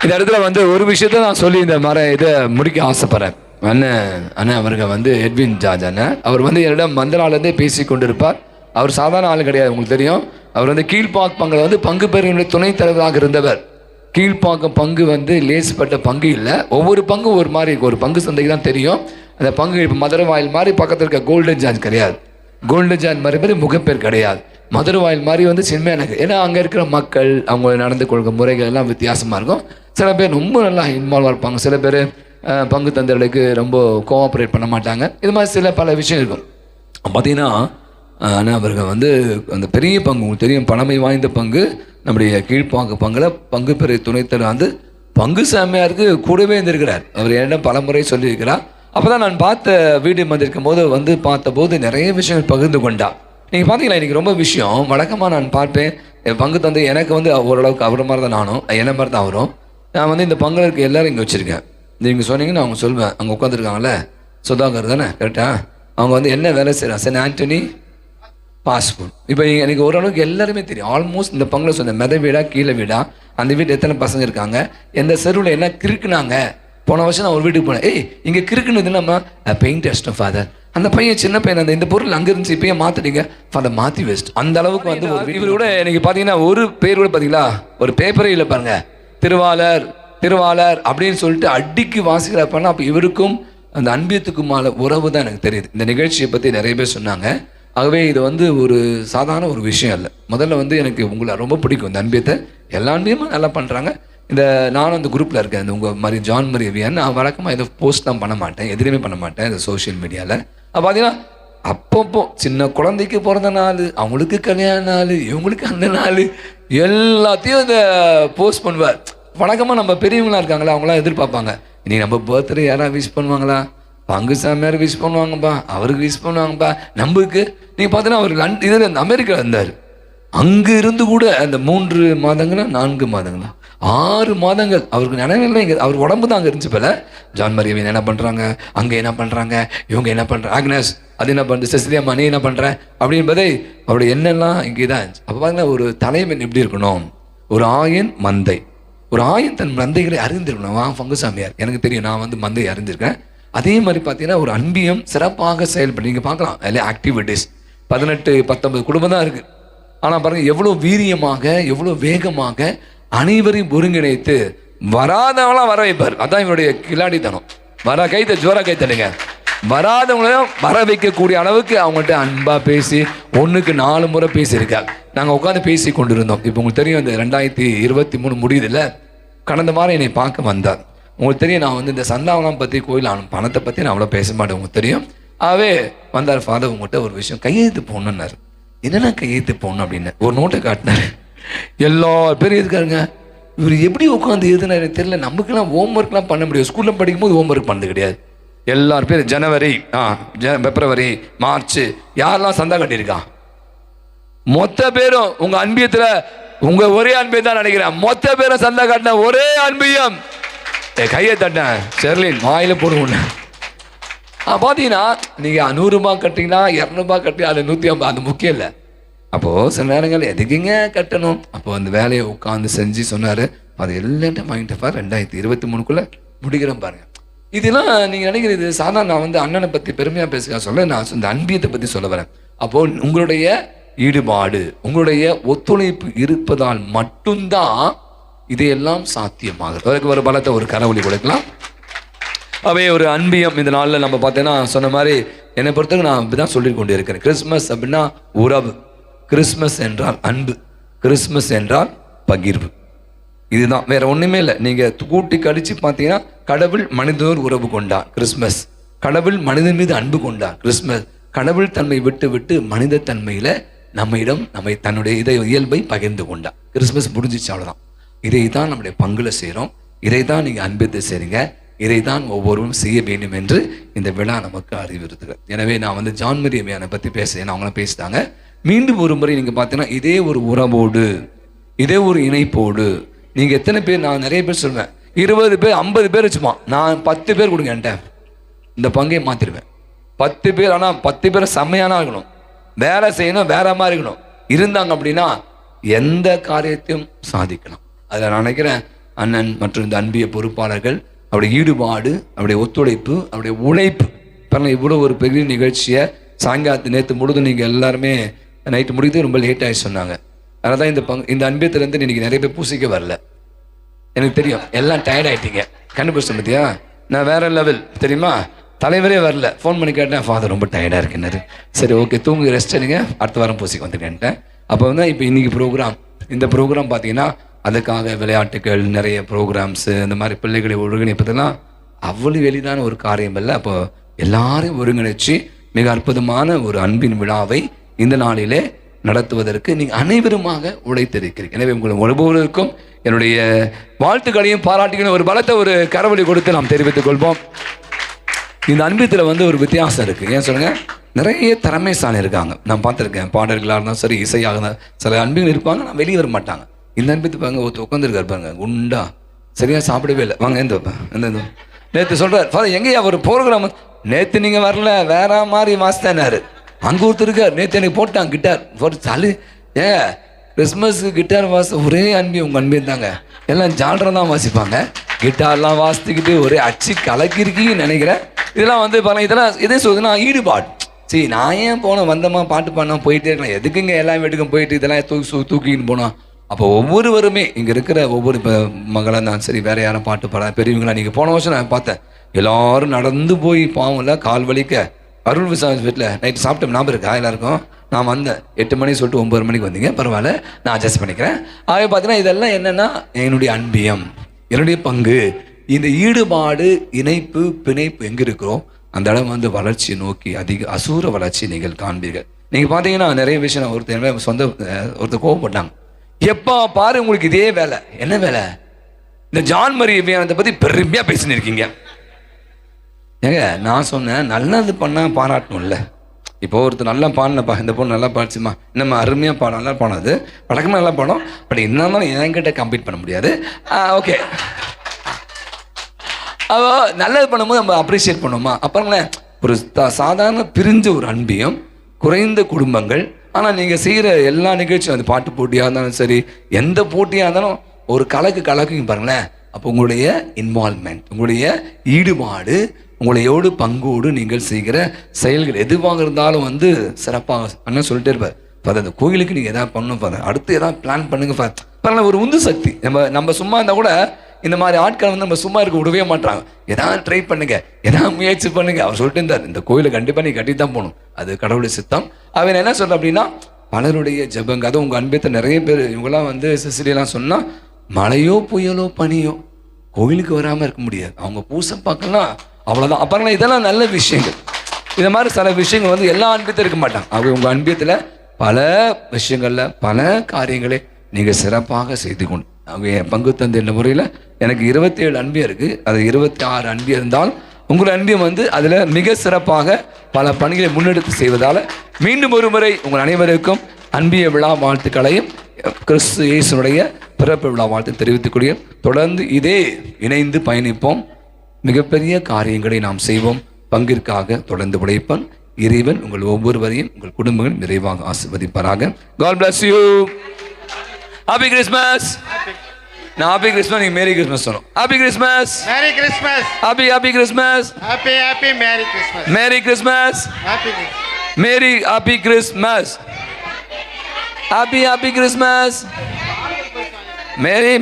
இந்த இடத்துல வந்து ஒரு விஷயத்த நான் சொல்லி இந்த இதை முடிக்க ஆசைப்படுறேன். அண்ணன் அவர்கள் வந்து எட்வின் ஜார்ஜ் அண்ணன், அவர் வந்து என்னிடம் வந்த நாள்லேருந்தே பேசி கொண்டிருப்பார். அவர் சாதாரண ஆள் கிடையாது, உங்களுக்கு தெரியும். அவர் வந்து கீழ்ப்பாக்கம் பங்கில் வந்து பங்கு பெறுகின்ற துணைத் தலைவராக இருந்தவர். கீழ்ப்பாக்கம் பங்கு வந்து லேசுப்பட்ட பங்கு இல்லை. ஒவ்வொரு பங்கும் ஒரு மாதிரி இருக்கும். ஒரு பங்கு சந்தைக்கு தான் தெரியும் அந்த பங்கு. இப்போ மதுரை வாயில் மாதிரி பக்கத்தில் இருக்க கோல்டன் ஜார்ஜ் கிடையாது. கோல்டன் ஜார்ஜ் மாதிரி முகப்பேர் கிடையாது. மதுரை வாயில் மாதிரி வந்து சின்மையானது. ஏன்னா அங்கே இருக்கிற மக்கள், அவங்க நடந்து கொள்கிற முறைகள் எல்லாம் வித்தியாசமாக இருக்கும். சில பேர் ரொம்ப நல்லா இன்வால்வாக இருப்பாங்க, சில பேர் பங்கு தந்தைகளுக்கு ரொம்ப கோஆப்ரேட் பண்ண மாட்டாங்க. இது மாதிரி சில பல விஷயம் இருக்கும். பார்த்தீங்கன்னா ஆனால் அவர்கள் வந்து அந்த பெரிய பங்கு, உங்களுக்கு தெரியும், பழமை வாய்ந்த பங்கு, நம்முடைய கீழ்ப்பாங்க பங்கில் பங்கு பெரிய துணைத்தலைவர் வந்து பங்கு சாமியாருக்கு கூடவே இருந்திருக்கிறார். அவர் என்னிடம் பல முறை சொல்லியிருக்கிறார். அப்போ தான் நான் பார்த்த வீடு வந்திருக்கும் போது வந்து பார்த்தபோது நிறைய விஷயங்கள் பகிர்ந்து கொண்டா. நீங்கள் பார்த்தீங்களா, இன்றைக்கி ரொம்ப விஷயம் வழக்கமாக நான் பார்ப்பேன். என் பங்கு தந்தை எனக்கு வந்து ஓரளவுக்கு அவரை மாதிரி தான் நானும், என்ன மாதிரி தான் அவரும். நான் வந்து இந்த பங்கில் இருக்க எல்லோரும் இங்கே வச்சுருக்கேன். நீங்கள் சொன்னீங்கன்னா அவங்க சொல்வேன், அங்கே உட்காந்துருக்காங்களே சுதாகர் தானே, கரெக்டாக? அவங்க வந்து என்ன வேலை செய்கிறாங்க? Saint Anthony passport. இப்போ எனக்கு ஓரளவுக்கு எல்லாருமே தெரியும். ஆல்மோஸ்ட் இந்த பங்கில் சொன்ன மெத வீடா கீழே வீடா, அந்த வீட்டு எத்தனை பசங்க இருக்காங்க, எந்த செருவில் என்ன கிறுக்குனாங்க. போன வருஷம் நான் ஒரு வீட்டுக்கு போனேன். இங்கே கிறுக்குனது நம்ம பெயிண்ட் டெஸ்ட் ஃபாதர், அந்த பையன் சின்ன பையன், அந்த இந்த பொருள் அங்கே இருந்துச்சு, இப்போயே மாற்றிட்டீங்க ஃபாதர், மாற்றி வேஸ்ட். அந்த அளவுக்கு வந்து இவர் கூட எனக்கு பார்த்தீங்கன்னா ஒரு பேர் கூட பார்த்தீங்களா, ஒரு பேப்பரே இல்லை பாருங்க, திருவாளர் திருவாளர் அப்படின்னு சொல்லிட்டு அடிக்கு வாசிக்கிறப்பன்னா, அப்போ இவருக்கும் அந்த அன்பியத்துக்குமான உறவு தான் எனக்கு தெரியுது. இந்த நிகழ்ச்சியை பற்றி நிறைய பேர் சொன்னாங்க. ஆகவே இது வந்து ஒரு சாதாரண ஒரு விஷயம் இல்லை. முதல்ல வந்து எனக்கு உங்களை ரொம்ப பிடிக்கும் இந்த அன்பியத்தை. எல்லா அன்பியமும் நல்லா பண்ணுறாங்க. இந்த நானும் அந்த குரூப்பில் இருக்கேன், இந்த உங்கள் மாதிரி ஜான் மரியவியன். நான் வழக்கமாக இதை போஸ்ட்லாம் பண்ண மாட்டேன், எதுலேயுமே பண்ண மாட்டேன் இந்த சோஷியல் மீடியாவில். பார்த்தீங்கன்னா அப்பப்போ சின்ன குழந்தைக்கு பிறந்த நாள், அவங்களுக்கு கல்யாண நாள், இவங்களுக்கு அந்த நாள், எல்லாத்தையும் இதை போஸ்ட் பண்ணுவார். வழக்கமாக நம்ம பெரியவங்களாம் இருக்காங்களா, அவங்களாம் எதிர்பார்ப்பாங்க, இன்றைக்கி நம்ம பர்த்டே யாராவது விஷ் பண்ணுவாங்களா, பங்கு சாமியார் விஷ் பண்ணுவாங்கப்பா, அவருக்கு விஷ் பண்ணுவாங்கப்பா, நம்மளுக்கு. நீங்கள் பார்த்தீங்கன்னா அவர் இதில் இந்த அமெரிக்காவில் இருந்தார். அங்கே இருந்து கூட அந்த 3 மாதங்களா 4 மாதங்களா 6 மாதங்கள் அவருக்கு நினைவில்லை. இங்கே அவர் உடம்பு தான் அங்கே இருந்துச்சு போல. ஜான் மரியவியன் என்ன பண்ணுறாங்க, அங்கே என்ன பண்ணுறாங்க, இவங்க என்ன பண்ணுறாங்க, ஆக்னஸ் அது என்ன பண்ணுறது, செசிலியா நீ என்ன பண்ணுற அப்படின்பதை அவருடைய எண்ணெல்லாம் இங்கே தான் இருந்துச்சு. அப்போ பார்த்தீங்கன்னா ஒரு தலைவன் எப்படி இருக்கணும், ஒரு ஆயன் மந்தை, ஒரு ஆயன் தன் மந்தைகளை அறிந்திருக்கணும். பங்கு சாமியார் எனக்கு தெரியும், நான் வந்து மந்தை அறிந்திருக்கேன். அதே மாதிரி பார்த்தீங்கன்னா ஒரு அன்பியம் சிறப்பாக செயல்பட்டு நீங்கள் பார்க்கலாம். அதில் ஆக்டிவிட்டீஸ் 18-19 குடும்பம் தான் இருக்குது. ஆனால் பாருங்கள் எவ்வளோ வீரியமாக, எவ்வளோ வேகமாக அனைவரையும் ஒருங்கிணைத்து வராதவங்களாம் வர வைப்பார். அதான் இவருடைய கிளாடித்தனம். ஜோரா கைத்தடுங்க. வராதவங்களையும் வர வைக்கக்கூடிய அளவுக்கு அவங்கள்ட்ட அன்பாக பேசி 1க்கு 4 முறை பேசியிருக்கார். நாங்கள் உட்காந்து பேசி கொண்டு இருந்தோம். இப்போ உங்களுக்கு தெரியும், இந்த 2023 முடியுதில்ல, கடந்த வாரம் என்னை பார்க்க வந்தார். உங்களுக்கு தெரியும், நான் வந்து இந்த சந்தாவனம் பற்றி, கோயில் பணத்தை பற்றி நான் அவ்வளோ பேச மாட்டேன், உங்களுக்கு தெரியும். ஆகவே வந்தார். ஃபாதர் உங்கள்கிட்ட ஒரு விஷயம் கையெழுத்து போடணுன்னாரு. என்னென்ன கையெழுத்து போடணும் அப்படின்னு ஒரு நோட்டை காட்டினார். எல்லா பேரும் இருக்காருங்க. இவர் எப்படி உட்காந்து எழுதுனாரு தெரியல. நமக்குலாம் ஹோம் ஒர்க்லாம் பண்ண முடியும். ஸ்கூலில் படிக்கும்போது ஹோம் ஒர்க் பண்ணது கிடையாது. எல்லாரும் பேர் ஜனவரி, பிப்ரவரி, மார்ச், யாரெல்லாம் சந்தா கட்டியிருக்கான் மொத்த பேரும் உங்க அன்பியத்துல, உங்க ஒரே அன்பியம் தான் நினைக்கிறேன், மொத்த பேரும் சந்தா காட்டின ஒரே அன்பியம். கையை தட்டேன் செர்லின் வாயில போடுவோன்னு. பார்த்தீங்கன்னா நீங்கள் 100 ரூபாய் கட்டிங்கன்னா 200 ரூபாய் கட்டி, அது 150, அது முக்கியம் இல்லை. அப்போது சில நேரங்கள் எதுக்குங்க கட்டணும். அப்போ அந்த வேலையை உட்காந்து செஞ்சு சொன்னார். அது எல்லாத்தையும் வாங்கிட்டு 2023க்குள்ளே முடிக்கிறோம் பாருங்க. இதெல்லாம் நீங்கள் நினைக்கிறது சாதாரண. நான் வந்து அண்ணனை பற்றி பெருமையாக பேசுகிறேன் சொல்ல, நான் இந்த அன்பியத்தை பற்றி சொல்ல வரேன். அப்போ உங்களுடைய ஈடுபாடு, உங்களுடைய ஒத்துழைப்பு இருப்பதால் மட்டும்தான் இதையெல்லாம் சாத்தியமாகுது. அதுக்கு ஒரு பலத்தை ஒரு கரவொலி கொடுக்கலாம். அவை ஒரு அன்பியம் இந்த நாளில் நம்ம பார்த்தீங்கன்னா சொன்ன மாதிரி என்னை பொறுத்தவரை நான் அப்படிதான் சொல்லி கொண்டு இருக்கிறேன். கிறிஸ்மஸ் அப்படின்னா உறவு, கிறிஸ்மஸ் என்றால் அன்பு, கிறிஸ்மஸ் என்றால் பகிர்வு. இதுதான், வேற ஒண்ணுமே இல்லை. நீங்க கூட்டி கடிச்சு பார்த்தீங்கன்னா கடவுள் மனிதனோர் உறவு கொண்டார் கிறிஸ்மஸ், கடவுள் மனிதன் மீது அன்பு கொண்டார் கிறிஸ்மஸ், கடவுள் தன்மை விட்டு விட்டு மனித தன்மையில நம்மிடம் தன்னுடைய இயல்பை பகிர்ந்து கொண்டார். கிறிஸ்மஸ் முடிஞ்சிச்சு, அவ்வளவுதான். இதை தான் நம்முடைய பங்குல செய்கிறோம், இதை தான் நீங்க அன்பித்து செய்றீங்க, இதை தான் ஒவ்வொருவரும் செய்ய வேண்டும் என்று இந்த விழா நமக்கு அறிவுறுத்துகிறது. எனவே நான் ஜான் மரி வியானை பற்றி பேசுகிறேன், அவங்களும் பேசிட்டாங்க. மீண்டும் ஒரு முறை நீங்கள் பார்த்தீங்கன்னா இதே ஒரு உறவோடு, இதே ஒரு இணைப்போடு நீங்கள் எத்தனை பேர், நான் நிறைய பேர் சொல்லுவேன், 20 பேர் 50 பேர் வச்சுமா, நான் 10 பேர் கொடுங்க என்கிட்ட, இந்த பங்கை மாற்றிடுவேன். 10 பேர், ஆனால் 10 பேர் செம்மையானா இருக்கணும், வேலை செய்யணும், வேற மாதிரி இருக்கணும், இருந்தாங்க அப்படின்னா எந்த காரியத்தையும் சாதிக்கலாம். அதில் நான் நினைக்கிறேன் அண்ணன் மற்றும் இந்த அன்பிய பொறுப்பாளர்கள் அவருடைய ஈடுபாடு, அவருடைய ஒத்துழைப்பு, அவருடைய உழைப்பு. பாருங்கள், இவ்வளோ ஒரு பெரிய நிகழ்ச்சியை சாயங்காலத்து நேற்று முழுதும் நீங்கள் எல்லாருமே நைட்டு முடித்து ரொம்ப லேட் ஆகி சொன்னாங்க. அதனால தான் இந்த அன்பியத்துலேருந்து இன்னைக்கு நிறைய பேர் பூசிக்க வரல, எனக்கு தெரியும். எல்லாம் டயர்ட் ஆகிட்டீங்க, கண்டுபிடிச்ச பத்தியா, நான் வேற லெவல் தெரியுமா, தலைவரே வரல. ஃபோன் பண்ணி கேட்டேன், ஃபாதர் ரொம்ப டயர்டாக இருக்குன்னாரு. சரி ஓகே, தூங்கு, ரெஸ்ட் எடுங்க, அடுத்த வாரம் பூசிக்க வந்துட்டேன்ட்டேன். அப்போ இப்போ இன்னைக்கு ப்ரோக்ராம், இந்த ப்ரோக்ராம் பார்த்தீங்கன்னா அதுக்காக விளையாட்டுகள், நிறைய ப்ரோக்ராம்ஸு, இந்த மாதிரி பிள்ளைகளை ஒருங்கிணைப்பதெல்லாம் அவ்வளவு எளிதான ஒரு காரியம் இல்லை. அப்போ எல்லாரையும் ஒருங்கிணைச்சு மிக அற்புதமான ஒரு அன்பின் விழாவை இந்த நாளிலே நடத்துவதற்கு நீங்கள் அனைவருமாக உழைத்திருக்கிறீர்கள். எனவே உங்கள் ஒவ்வொருவருக்கும் என்னுடைய வாழ்த்துக்களையும் பாராட்டுகளையும் ஒரு பலத்தை ஒரு கரவொலி கொடுத்து நாம் தெரிவித்துக் கொள்வோம். இந்த அன்பியத்தில் ஒரு வித்தியாசம் இருக்குது. ஏன் சொல்லுங்க, நிறைய திறமைசாலி இருக்காங்க, நான் பார்த்துருக்கேன். பாடல்களாக இருந்தாலும் சரி, இசையாக இருந்தாலும் சில அன்பிகள் இருப்பாங்க, நான் வெளியே வர மாட்டாங்க. இந்த அன்பித்து பாருங்க, ஒருத்தர் உட்காந்துருக்காரு பாருங்க, குண்டா, சரியா சாப்பிடவே இல்லை, வாங்க எந்த வைப்பேன் எந்த நேற்று சொல்கிறார், ஃபாதர் எங்கேயா ஒரு ப்ரோக்ராம், நேற்று நீங்கள் வரல, வேற மாதிரி வாசித்தானாரு. அங்கே ஒருத்தர் இருக்கார், நேற்று எனக்கு போட்டான் கிட்டார், ஒரு சளி கிறிஸ்மஸுக்கு கிட்டார் ஒரே அன்பி, உங்கள் அன்பி தாங்க, எல்லாம் ஜால்ரா தான் வாசிப்பாங்க, கிட்டார்லாம் வாசித்துக்கிட்டு ஒரே அச்சு கலக்கிருக்கீங்கன்னு நினைக்கிறேன். இதெல்லாம் பாருங்க, இதெல்லாம் எதே சொல்லுதுன்னா ஈடுபாடு. சரி, நான் ஏன் போனேன், வந்தமா பாட்டு பாடினா போயிட்டே இருக்கலாம், எதுக்குங்க எல்லா வீட்டுக்கும் போயிட்டு இதெல்லாம் தூக்கின்னு போனோம். அப்போ ஒவ்வொருவருமே இங்கே இருக்கிற ஒவ்வொரு மகளாக தான் சரி, வேற யாரும் பாட்டு பாட பெரியவங்களா, நீங்கள் போன வருஷம் நான் பார்த்தேன், எல்லாரும் நடந்து போய் பாவம்ல கால் வலிக்க அருள் விசாரிச்சு வீட்டில் நைட்டு சாப்பிட்டோம், ஞாபகம் இருக்கா எல்லாருக்கும்? நான் வந்தேன் 8 மணி சொல்லிட்டு 9 மணிக்கு வந்தீங்க, பரவாயில்ல, நான் அட்ஜஸ்ட் பண்ணிக்கிறேன். ஆகவே பார்த்தீங்கன்னா இதெல்லாம் என்னென்னா என்னுடைய அன்பியம், என்னுடைய பங்கு, இந்த ஈடுபாடு, இணைப்பு, பிணைப்பு எங்கே இருக்கிறோம் அந்த இடம் வளர்ச்சியை நோக்கி அசூர வளர்ச்சி நீங்கள் காண்பீர்கள். நீங்கள் பார்த்தீங்கன்னா நிறைய விஷயம், ஒருத்தர் கோவப்பட்டாங்க, எப்போ பாரு உங்களுக்கு இதே வேலை, என்ன வேலை, இந்த ஜான் மரி வியானத்தை பற்றி பெருமையாக பேசினிருக்கீங்க. ஏங்க நான் சொன்னேன், நல்லது பண்ணால் பாராட்டணும்ல. இப்போ ஒருத்தர் நல்லா பாடினப்பா, இந்த பொண்ணு நல்லா பாடிச்சுமா, நம்ம அருமையாக பாடம், நல்லா பாடாது, வழக்கமாக நல்லா பாடும், பட் என்னன்னா என்கிட்ட கம்ப்ளீட் பண்ண முடியாது. ஓகே, அவ நல்லது பண்ணும்போது நம்ம அப்ரிஷியேட் பண்ணுவோமா? அப்புறங்களேன் ஒரு சாதாரண பிரிஞ்ச ஒரு அன்பியம், குறைந்த குடும்பங்கள், ஆனால் நீங்கள் செய்கிற எல்லா நிகழ்ச்சியும் பாட்டு போட்டியாக இருந்தாலும் சரி, எந்த போட்டியாக இருந்தாலும் ஒரு கலக்குங்க பாருங்களேன். அப்போ உங்களுடைய இன்வால்மெண்ட், உங்களுடைய ஈடுபாடு, உங்களையோடு பங்கோடு நீங்கள் செய்கிற செயல்கள் எதுவாக இருந்தாலும் சிறப்பாக அண்ணன் சொல்லிட்டே இருப்பார். ஃபாதர் அந்த கோயிலுக்கு நீங்கள் எதாவது பண்ணணும் ஃபாதர், அடுத்து எதாவது பிளான் பண்ணுங்க ஃபாதர். பாருங்கள், ஒரு உந்து சக்தி. நம்ம சும்மா இருந்தால் கூட இந்த மாதிரி ஆட்கள் நம்ம சும்மா இருக்க விடவே மாட்டாங்க. எதாவது ட்ரை பண்ணுங்க, எதாவது முயற்சி பண்ணுங்க. அவர் சொல்லிட்டு இருந்தார், இந்த கோயிலை கண்டிப்பாக நீ கட்டி தான் போகணும், அது கடவுளுடைய சித்தம். அவன் என்ன சொல்ற அப்படின்னா, பலருடைய ஜபங்க, அதுவும் உங்கள் அன்பத்தை நிறைய பேர் இவங்கெல்லாம் சிசிலியெல்லாம் சொன்னால், மழையோ புயலோ பனியோ கோயிலுக்கு வராமல் இருக்க முடியாது, அவங்க பூசை பார்க்கலாம், அவ்வளோதான். அப்புறம் இதெல்லாம் நல்ல விஷயங்கள். இந்த மாதிரி சில விஷயங்கள் எல்லா அன்பியத்தையும் இருக்க மாட்டாங்க. அவங்க உங்கள் அன்பியத்தில் பல விஷயங்களில் பல காரியங்களை நீங்கள் சிறப்பாக செய்து கொண்டு அவங்க பங்கு தந்த இந்த முறையில் எனக்கு 27 அன்பியம் இருக்குது. அது 26 அன்பியம் இருந்தால் உங்கள் அன்பியம் அதில் மிக சிறப்பாக பல பணிகளை முன்னெடுத்து செய்வதால் மீண்டும் ஒரு முறை உங்கள் அனைவருக்கும் அன்பிய விழா வாழ்த்துக்களையும் கிறிஸ்து இயேசுனுடைய பிறப்பு விழா வாழ்த்து தெரிவித்துக்கூடிய, தொடர்ந்து இதே இணைந்து பயணிப்போம், மிகப்பெரிய காரியங்களை நாம் செய்வோம், பங்கிற்காக தொடர்ந்து உழைப்போம். இறைவன் உங்கள் ஒவ்வொருவரையும் உங்கள் குடும்பங்கள் நிறைவாக ஆசீர்வதிப்பாராக. God bless you. Happy Christmas. நான் ஹாப்பி கிறிஸ்மஸ், நீங்க மேரி கிறிஸ்மஸ் சொல்லணும். Happy Christmas, merry Christmas, happy Christmas, happy merry Christmas, merry Christmas, happy merry happy Christmas. Happy Christmas.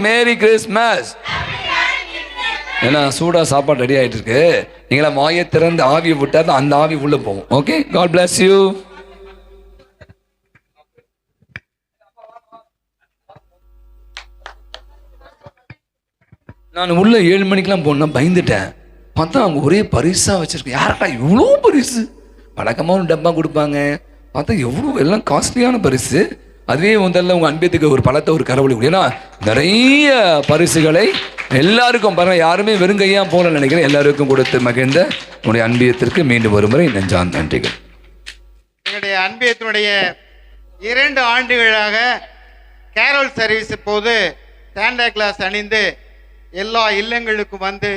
Merry Christmas. ஏன்னா சூடா சாப்பாடு ரெடி ஆயிட்டு இருக்கு. நீங்களா வாயை திறந்து ஆவியை விட்டா தான் அந்த ஆவி உள்ள போகும். Okay, God bless you. நான் உள்ள 7 மணிக்கெல்லாம் போனா பயந்துட்டேன். பார்த்தா அவங்க ஒரே பரிசா வச்சிருக்கேன். யார்டா இவ்வளோ பரிசு? வழக்கமாக ஒரு டப்பா கொடுப்பாங்க. பார்த்தா எவ்வளோ எல்லாம் காஸ்ட்லியான பரிசு. அதுவே முதல்ல உங்கள் அன்பியத்துக்கு ஒரு பழத்தை ஒரு கரவழி. ஏன்னா நிறைய பரிசுகளை எல்லாருக்கும் பாருங்கள், யாருமே வெறுங்கையா போல நினைக்கிறேன். எல்லாருக்கும் கொடுத்து மகிழ்ந்த உங்களுடைய அன்பியத்திற்கு மீண்டும் ஒரு முறை நெஞ்சார்ந்த நன்றிகள். எங்களுடைய அன்பியத்தினுடைய 2 ஆண்டுகளாக கேரோல் சர்வீஸ் போது சாண்டா கிளாஸ் அணிந்து எல்லா இல்லங்களுக்கும் வந்து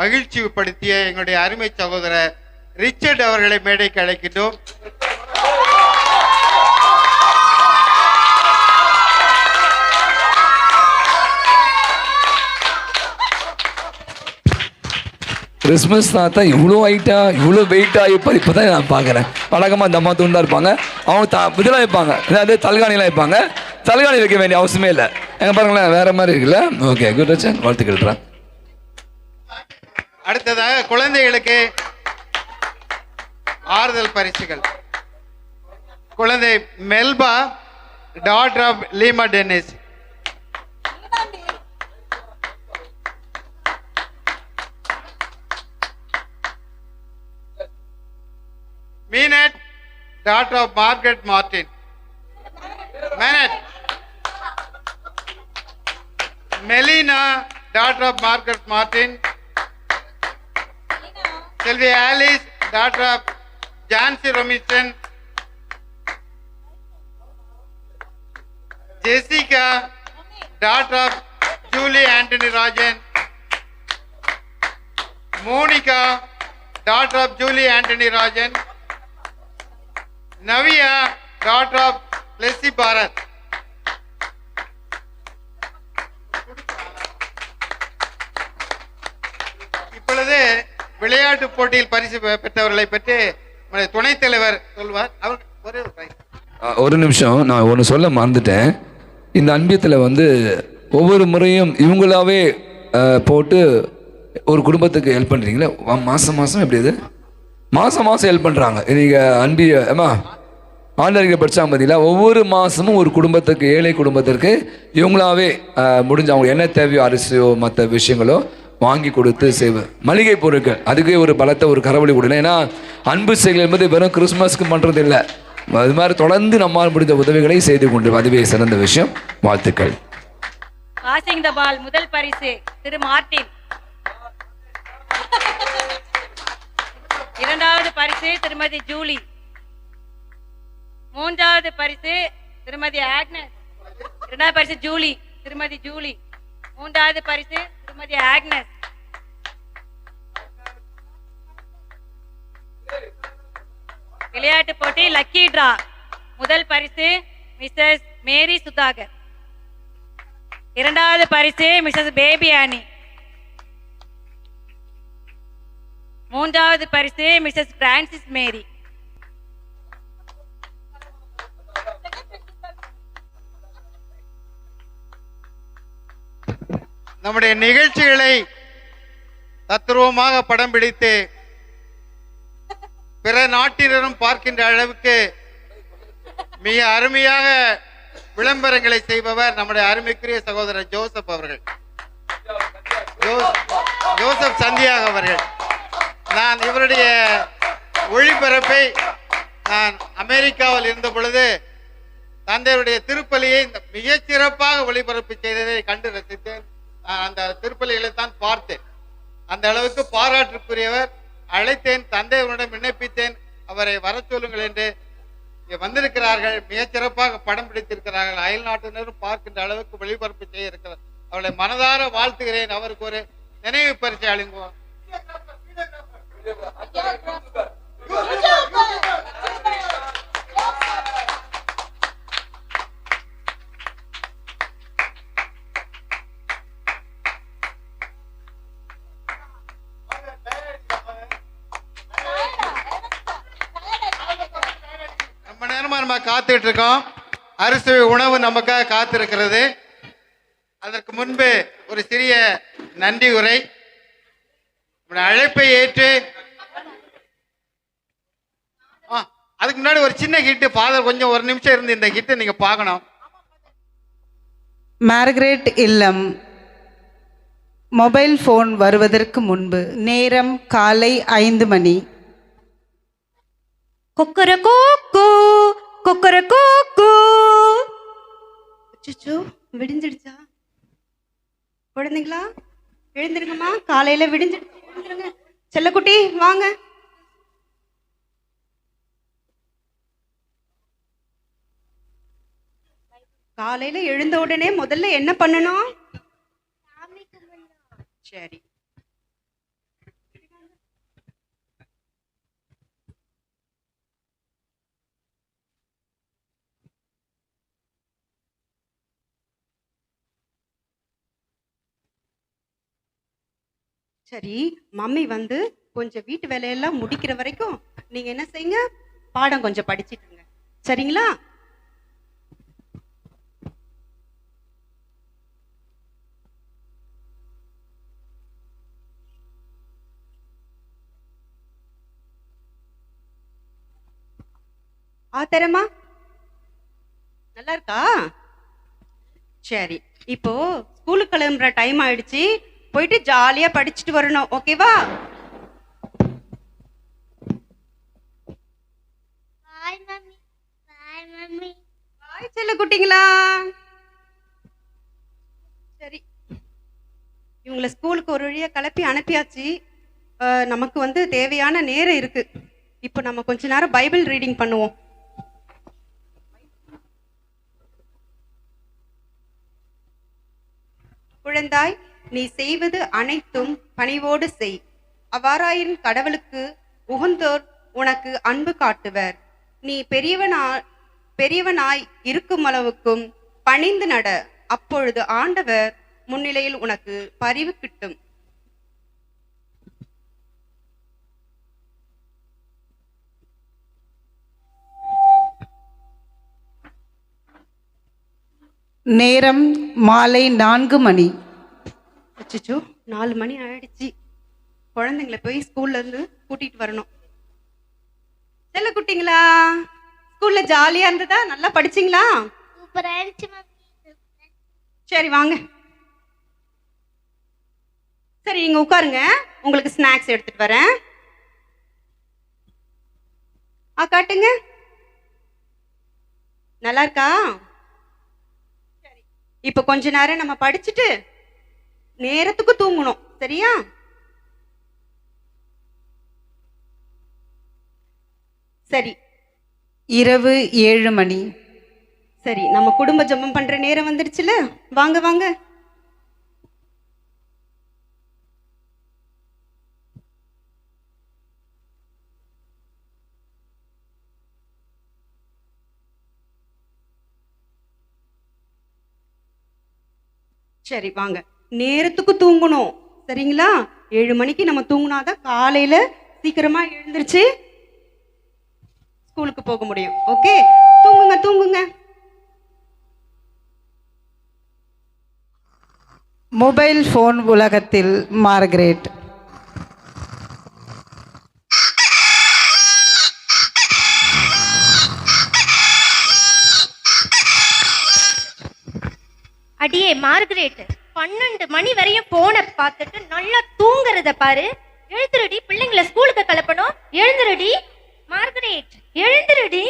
மகிழ்ச்சிப்படுத்திய எங்களுடைய அருமை சகோதரர் ரிச்சர்ட் அவர்களை மேடைக்கு அழைக்கின்றோம். கிறிஸ்மஸ் தாத்தா இவ்வளோ ஹைட்டா இவ்வளோ வெயிட்டா இப்போ தான் நான் பார்க்குறேன். வழக்கமாக இந்த அம்மா துண்டா இருப்பாங்க. அவங்க இதெல்லாம் வைப்பாங்க, அதாவது தலகாணிலாம் வைப்பாங்க. தலகாணி வைக்க வேண்டிய அவசியமே இல்லை. எங்க பாருங்களேன், வேற மாதிரி இருக்குல்ல. ஓகே, குட் ரச்சன், வாழ்த்துக்கள். அடுத்ததாக குழந்தைகளுக்கு ஆறுதல் பரிசுகள். குழந்தை Melba, daughter of Leema Dennis. மீனட், டாட்டர் ஆஃப் மார்கரெட் மார்டின். மேனட். Melina, daughter of Margaret Martin. செல்வி Alice, daughter of Jancy Robinson. Jessica, daughter of Julie Anthony Rajan. Monica, daughter of Julie Anthony Rajan. Navia, daughter of Leslie Bharat. இப்பொழுது விளையாட்டு போட்டியில் பரிசு பெற்றவர்களை பற்றி துணைத் தலைவர் சொல்வார். அவர் ஒரு நிமிஷம், நான் ஒன்று சொல்ல மறந்துட்டேன். இந்த அன்பியத்தில் வந்து ஒவ்வொரு முறையும் இவங்களாவே போட்டு ஒரு குடும்பத்துக்கு ஹெல்ப் பண்ணுறீங்களே, மாதம் எப்படி இது மாதம் ஹெல்ப் பண்ணுறாங்க. நீங்கள் அன்பிய ஆண்டறிக்கை படித்தாங்க பார்த்தீங்களா, ஒவ்வொரு மாதமும் ஒரு குடும்பத்துக்கு, ஏழை குடும்பத்திற்கு இவங்களாவே முடிஞ்ச அவங்க என்ன தேவையோ, அரிசியோ மற்ற விஷயங்களோ வாங்கி கொடுத்து செய்வேன். மளிகை பொருட்கள், அதுக்கே ஒரு பலத்தை ஒரு கரவழி கொடுங்க. ஏன்னா அன்பு செயல் என்பது வெறும் கிறிஸ்மஸ்க்கு பண்ணுறது இல்லை. அது மாதிரி தொடர்ந்து நம்மால் முடிந்த உதவிகளை செய்து கொண்டு, அதுவே சிறந்த விஷயம். வாழ்த்துக்கள். பாசிங் த பால் முதல் பரிசு திரு மார்டின். இரண்டாவது பரிசு திருமதி ஜூலி. மூன்றாவது பரிசு திருமதி ஆக்னஸ். இரண்டாவது பரிசு ஜூலி, திருமதி ஜூலி. மூன்றாவது பரிசு திருமதி ஆக்னஸ். விளையாட்டு போட்டி லக்கி டிரா. முதல் பரிசு மிஸ்ஸஸ் மேரி சுதாகர். இரண்டாவது பரிசு மிஸ்ஸஸ் பேபி ஆனி. மூன்றாவது பரிசு மிஸ்ஸஸ் பிரான்சிஸ் மேரி. நம்முடைய நிகழ்ச்சிகளை தத்ரூபமாக படம் பிடித்து பிற நாட்டினரும் பார்க்கின்ற அளவுக்கு மிக அருமையாக விளம்பரங்களை செய்பவர் நம்முடைய அருமைக்குரிய சகோதரர் ஜோசப் அவர்கள், ஜோசப் சந்தியாக அவர்கள். நான் இவருடைய ஒளிபரப்பை நான் அமெரிக்காவில் இருந்த பொழுது தந்தையுடைய திருப்பலியை மிகச் சிறப்பாக ஒளிபரப்பு செய்ததை கண்டு ரசித்தேன். அந்த திருப்பலிகளை தான் பார்த்தேன். அந்த அளவுக்கு பாராட்டுக்குரியவர். அழைத்தேன், தந்தையவரிடம் விண்ணப்பித்தேன், அவரை வர சொல்லுங்கள் என்று. வந்திருக்கிறார்கள், மிகச் சிறப்பாக படம் பிடித்திருக்கிறார்கள். அயல் நாட்டினரும் பார்க்கின்ற அளவுக்கு ஒளிபரப்பு செய்ய இருக்கிறார். அவளை மனதார வாழ்த்துகிறேன். அவருக்கு ஒரு நினைவு பரிசை அளிங்குவோம். நமக்காக காத்துட்டு இருக்கோம். அறுசுவை உணவு நமக்காக காத்திருக்கிறது. அதற்கு முன்பு ஒரு சிறிய நன்றி உரை. அழைப்பை ஏற்று அதுக்கு முன்னாடி ஒரு சின்ன ஹிட்டு. ஃபாதர் கொஞ்சம் ஒரு நிமிஷம் இருந்து இந்த ஹிட்டை நீங்க பார்க்கணும். மார்கரெட் இல்லம் மொபைல் ஃபோன் வருவதற்கு முன்பு நேரம் காலை 5 மணி. கொக்கரகோக்கு கொக்கரகோக்கு. அச்சச்சோ, விடிஞ்சிடுச்சா? குழந்தைங்களா எழுந்திருங்கம்மா, காலையில விடிஞ்சிடுச்சு, எழுந்திருங்க. செல்லக்குட்டி வாங்க. காலையில எழுந்த உடனே முதல்ல என்ன பண்ணணும்? சரி, சரி. மம்மி வந்து கொஞ்சம் வீட்டு வேலையெல்லாம் முடிக்கிற வரைக்கும் நீங்க என்ன செய்யுங்க, பாடம் கொஞ்சம் படிச்சிட்டுங்க, சரிங்களா? ஆத்தரமா நல்லா இருக்கா? சரி, இப்போ ஸ்கூலுக்கு கிளம்புற டைம் ஆயிடுச்சு. போயிட்டு ஜாலியா படிச்சுட்டு வரணும், ஓகேவா? பாய் செல்ல குட்டிங்களா. சரி, இவங்களை ஸ்கூலுக்கு ஒரு வழியா கிளப்பி அனுப்பியாச்சு. நமக்கு வந்து தேவையான நேரம் இருக்கு. இப்போ நம்ம கொஞ்ச நேரம் பைபிள் ரீடிங் பண்ணுவோம். குழந்தாய், நீ செய்வது அனைத்தும் பணிவோடு செய். அவ்வாறாயின் கடவுளுக்கு உகந்தோர் உனக்கு அன்பு காட்டுவர். நீ பெரியவனாய் இருக்கும் அளவுக்கும் பணிந்து நட. அப்பொழுது ஆண்டவர் முன்னிலையில் உனக்கு பரிவு கிட்டும். நேரம் மாலை 4 மணி. அச்சோ, 4 மணி ஆயிடுச்சு. குழந்தைங்களை போய் ஸ்கூல்ல இருந்து கூட்டிட்டு வரணும். செல்ல குட்டிங்களா, ஸ்கூல்ல ஜாலியா இருந்ததா? நல்லா படிச்சீங்களா? சரி வாங்க. சரி, நீங்க உட்காருங்க, உங்களுக்கு ஸ்நாக்ஸ் எடுத்துட்டு வரேன். காட்டுங்க. நல்லா இருக்கா? இப்ப கொஞ்ச நேரம் நம்ம படிச்சுட்டு நேரத்துக்கு தூங்கணும், சரியா? சரி, இரவு 7 மணி. சரி, நம்ம குடும்ப ஜெபம் பண்ற நேரம் வந்துருச்சுல, வாங்க வாங்க. சரி வாங்க. நேரத்துக்கு தூங்கணும், சரிங்களா? 7 மணிக்கு நம்ம தூங்கினாதான் காலையில சீக்கிரமா எழுந்திருச்சு ஸ்கூலுக்கு போக முடியும். ஓகே, தூங்குங்க தூங்குங்க. மொபைல் ஃபோன் உலகத்தில் மார்கரெட். அடியே மார்கரெட், 12 மணி வரையும் போனை பார்த்துட்டு நல்லா தூங்குறத பாரு. எழுந்துருடி, பிள்ளைங்களை ஸ்கூலுக்கு கிளப்பணும். எழுந்துருடி மார்கரெட், எழுந்துருடி.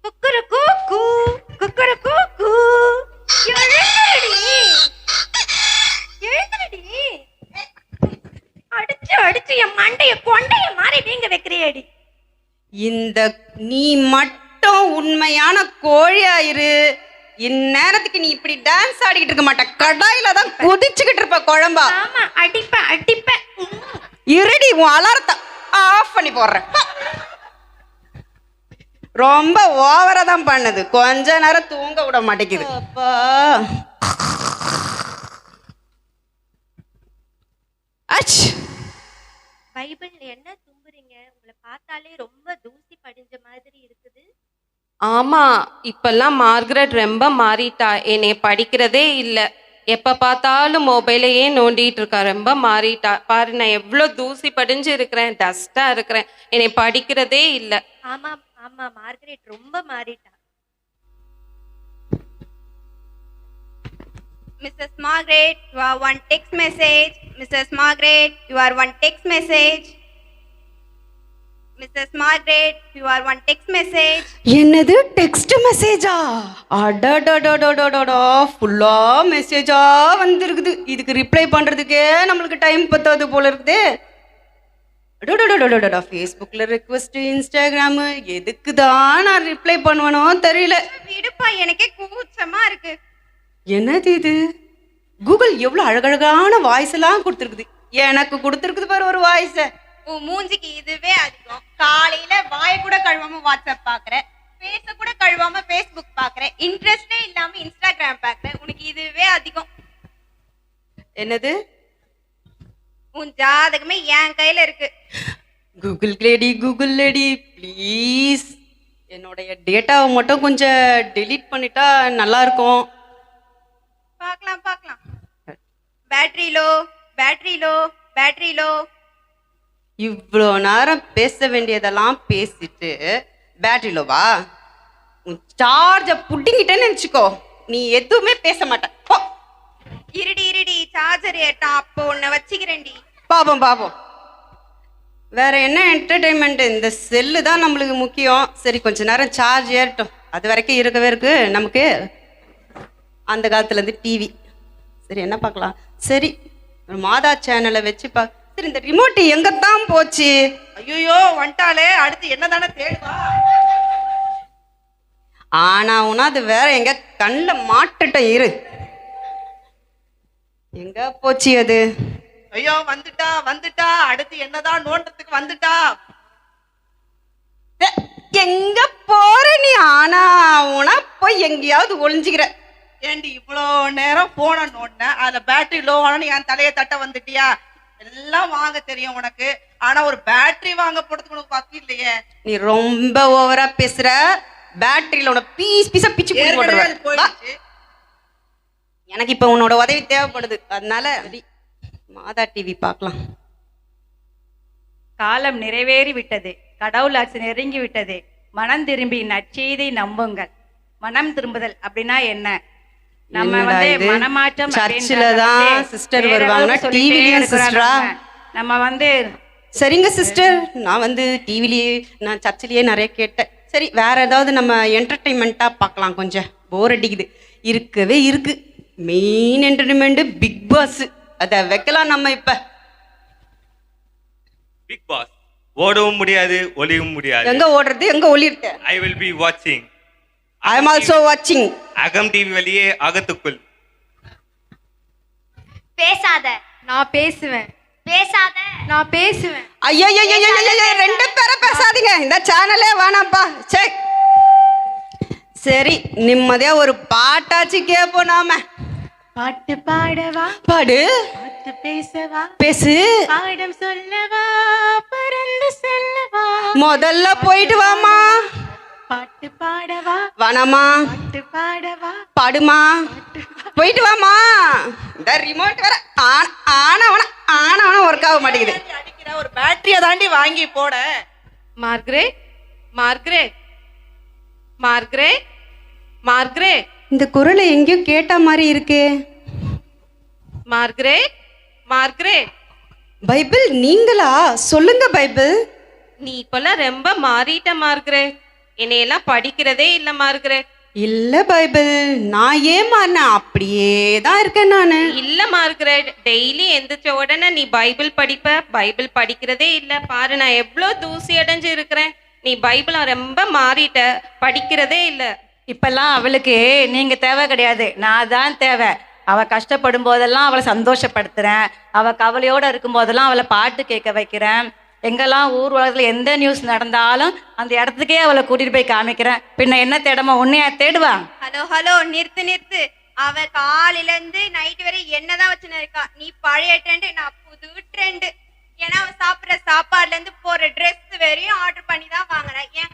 குக்கரு கூக்கு குக்கரு கூக்கு. எழுந்துருடி எழுந்துருடி. அடிச்சு அடிச்சு என் மண்டைய கொண்டைய மாறி வீங்க வைக்கிறியடி. இந்த நீ மட்டும் உண்மையான கோழியாயிரு. இந்நேரத்துக்கு நீ இப்படி டான்ஸ் ஆடிக்கிட்டு இருக்க மாட்ட, கடாயில தான் குதிச்சுக்கிட்டு இருப்ப குழம்பா. ஆமா, அடிப்ப அடிப்ப. இருடி, உன் அலாரத்தை ஆஃப் பண்ணி போடுறேன். ரொம்ப ஓவரா தான் பண்ணுது, கொஞ்ச நேரம் தூங்க விட மாட்டேங்குது. அப்பா பைபிள் என்ன தும்புறீங்க? உங்களை பார்த்தாலே ரொம்ப தூசி படிஞ்ச மாதிரி இருக்குது. ஆமா, இப்பெல்லாம் மார்கரெட் ரொம்ப மாறிட்டா. என்னை படிக்கிறதே இல்லை. எப்ப பார்த்தாலும் மொபைலையே நோண்டிட்டு இருக்கா. ரொம்ப மாறிட்டா. பாரு, நான் எவ்வளோ தூசி படிஞ்சு இருக்கிறேன், டஸ்டா இருக்கிறேன். என்னை படிக்கிறதே இல்லை. ஆமா ஆமா, மார்கரெட் ரொம்ப மாறிட்டா. Mrs. Margaret, you are one text message. Mrs. Margaret, you are one text message. Mrs. Margaret, you are one text message. என்னது டெக்ஸ்ட் மெசேஜா? அடடடடடடடா, ஃபுல்லா மெசேஜா வந்திருக்குது. இதுக்கு ரிப்ளை பண்றதுக்கே நம்மளுக்கு டைம் பத்தாது போல இருக்குது. அடடடடடடா, ஃபேஸ்புக்ல ரிக்வெஸ்ட், இன்ஸ்டாகிராம், எதுக்கு தான் நான் ரிப்ளை பண்ணுவனோ தெரியல. விடுப்பா, எனக்கே கூச்சமா இருக்கு. என்னது இது? கூகுள் எவ்வளவு அழகழகான வாய்ஸ் எல்லாம் கொடுத்துருக்குது. எனக்கு கொடுத்துருக்குது பாரு ஒரு வாய்ஸ். உன் மூஞ்சிக்கு இதுவே அதிகம். காலையில வாய கூட கழுவாம வாட்ஸ்அப் பாக்குற, பேச கூட கழுவாம ஃபேஸ்புக் பாக்குற, இன்ட்ரெஸ்டே இல்லாம இன்ஸ்டாகிராம் பாக்குற. உனக்கு இதுவே அதிகம். என்னது? உன் ஜாதகமே என் கையில இருக்கு. கூகுள் லேடி ப்ளீஸ் என்னுடைய டேட்டாவை மட்டும் கொஞ்சம் டெலீட் பண்ணிட்டா நல்லா இருக்கும். பார்க்கலாம் பார்க்கலாம். Battery low. இவ்வளோ நேரம் பேச வேண்டியதெல்லாம் பேசிட்டு பேட்டரி லோவா? சார்ஜை புட்டிங்கிட்டேன்னு நினச்சிக்கோ, நீ எதுவுமே பேச மாட்ட. இருடி சார்ஜர் ஏட்டா, அப்போ உன்னை வச்சுக்கிறேன்டி. பாப்போம். வேற என்ன என்டர்டைன்மெண்ட்? இந்த செல்லு தான் நம்மளுக்கு முக்கியம். சரி, கொஞ்ச நேரம் சார்ஜ் ஏறட்டும். அது வரைக்கும் இருக்கவே இருக்கு நமக்கு. அந்த காலத்துலேருந்து டிவி. சரி, என்ன பார்க்கலாம்? சரி, ஒரு மாதா சேனலை வச்சு சரி, இந்த ரிமோட் எங்கத்தான் போச்சு? ஐயோ, வந்துட்டாலே, அடுத்து என்ன தானே தேடுவா? ஆனா அது வேற எங்க கண்ணில் மாட்டுட்ட. இரு, எங்க போச்சு அது? ஐயோ, வந்துட்டா அடுத்து என்னதான் நோண்டத்துக்கு வந்துட்டா. எங்க போற நீ? ஆனா போய் எங்கேயாவது ஒளிஞ்சுக்கிற. ஏண்டி இவ்வளோ நேரம் போன நோண்டின, அதுல பேட்டரி லோ ஆனா என் தலையை தட்ட வந்துட்டியா? எல்லாம் வாங்க தெரியும் உனக்கு, ஆனா ஒரு பேட்டரி வாங்க போறதுக்கு உனக்கு வக்கு இல்லையே. நீ ரொம்ப ஓவரா பேசுற. பேட்டரியில உன பீஸா பிச்சு போயிடுச்சு. எனக்கு இப்ப உன்னோட உதவி தேவைப்படுது. அதனால மாதா டிவி பார்க்கலாம். காலம் நிறைவேறி விட்டது, கடவுள் ஆட்சி நெருங்கி விட்டது. மனம் திரும்பி நற்செய்தை நம்புங்கள். மனம் திரும்புதல் அப்படின்னா என்ன? நம்ம வந்து மனமாற்றம். சர்ச்சில் தான் சிஸ்டர் வருவாங்க, டிவிலையும் சிஸ்டரா? நம்ம வந்து சரிங்க சிஸ்டர், நான் வந்து டிவிலேயே நான் சர்ச்சிலேயே நிறைய கேட்டேன். சரி, வேற ஏதாவது நம்ம என்டர்டெயின்மெண்ட்டாக பார்க்கலாம். கொஞ்சம் போர் அடிக்குது. இருக்கவே இருக்கு மெயின் என்டர்டெயின்மெண்ட் பிக் பாஸ். அதை வைக்கலாம் நம்ம. இப்ப பிக் பாஸ் ஓடவும் முடியாது, ஒளியவும் முடியாது. எங்க ஓடுறது, எங்க ஒளியிட்ட? ஐ வில் பி வாட்சிங். ஐ அம் ஆல்சோ வாட்சிங். அகம் டிவி வெளியே, அகத்துக்குள். பேசாத, நான் பேசுவேன். பேசாத, நான் பேசுவேன். ஐயோ, ரெண்டு பேரும் பேசாதீங்க. இந்த சேனலே வேணாம்ப்பா. சரி சரி, நிம்மதியா ஒரு பாட்டாச்சு கேட்போம் நாம. பாட்டு பாடவா? பாடு. பாட்டு பேசவா? பேசு. பாடம் சொல்லவா? பறந்து செல்லவா? முதல்ல போயிட்டு வாமா. பாட்டு பாடவா? வானாமா. பாட்டு பாடவா? பாடுமா. போயிட்டு வாமா. இந்த ரிமோட் வேற ஆனா ஒர்க் ஆக மாட்டேங்குது. அடிக்கிற ஒரு பேட்டரியை தாண்டி வாங்கி போட. மார்கரெட். இந்த குரலை எங்கேயோ கேட்ட மாதிரி இருக்கு. மார்கரெட். பைபிள் நீங்களா? சொல்லுங்க பைபிள். நீ இப்பெல்லாம் ரொம்ப மாறிட்ட மார்கரெட். என்னையெல்லாம் படிக்கிறதே இல்லை மார்கரெட். இல்ல பைபிள், நான் ஏன் மாறினேன்? அப்படியே தான் இருக்கேன் நானு. இல்ல மார்கரெட், டெய்லி எந்திரிச்ச உடனே நீ பைபிள் பைபிள் படிக்கிறதே இல்லை. பாரு, நான் எவ்வளோ தூசி அடைஞ்சு இருக்கிறேன். நீ பைபிளை ரொம்ப மாறிட்ட, படிக்கிறதே இல்லை. இப்பெல்லாம் அவளுக்கு நீங்க தேவை கிடையாது, நான் தான் தேவை. அவ கஷ்டப்படும் போதெல்லாம் அவளை சந்தோஷப்படுத்துறேன். அவ கவலையோட இருக்கும் போதெல்லாம் அவளை பாட்டு கேட்க வைக்கிறேன். எங்கெல்லாம் ஊர் உலகத்துல எந்த நியூஸ் நடந்தாலும் அந்த இடத்துக்கே அவளை கூட்டிட்டு போய் காமிக்கிறேன். பின்ன என்ன தேடமா? உன்னையா தேடுவா? ஹலோ, நிறுத்து. அவ காலையில இருந்து நைட் வரை என்னதான் வச்சுன்னு இருக்கா. நீ பழைய ட்ரெண்ட், நான் புது ட்ரெண்ட். ஏன்னா அவ சாப்பிட்ற சாப்பாடுல இருந்து போற ட்ரெஸ் வரையும் ஆர்டர் பண்ணி தான் வாங்கினேன். ஏன்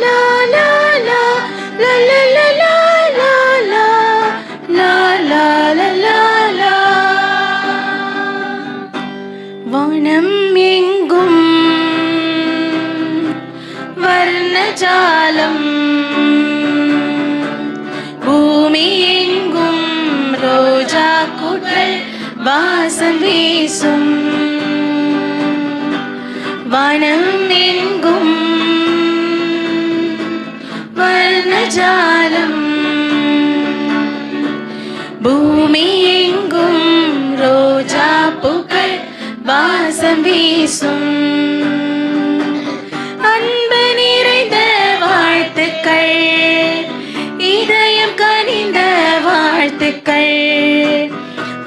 பூமி எங்கும் ரோஜா கூட்டல் வாசம் வீசும், வானம் எங்கும் வர்ணஜாலம், பூமி எங்கும் ரோஜா பூக்கள் வாசம் வீசும். அன்பு நிறைந்த வாழ்த்துக்கள், இதயம் கனிந்த வாழ்த்துக்கள்,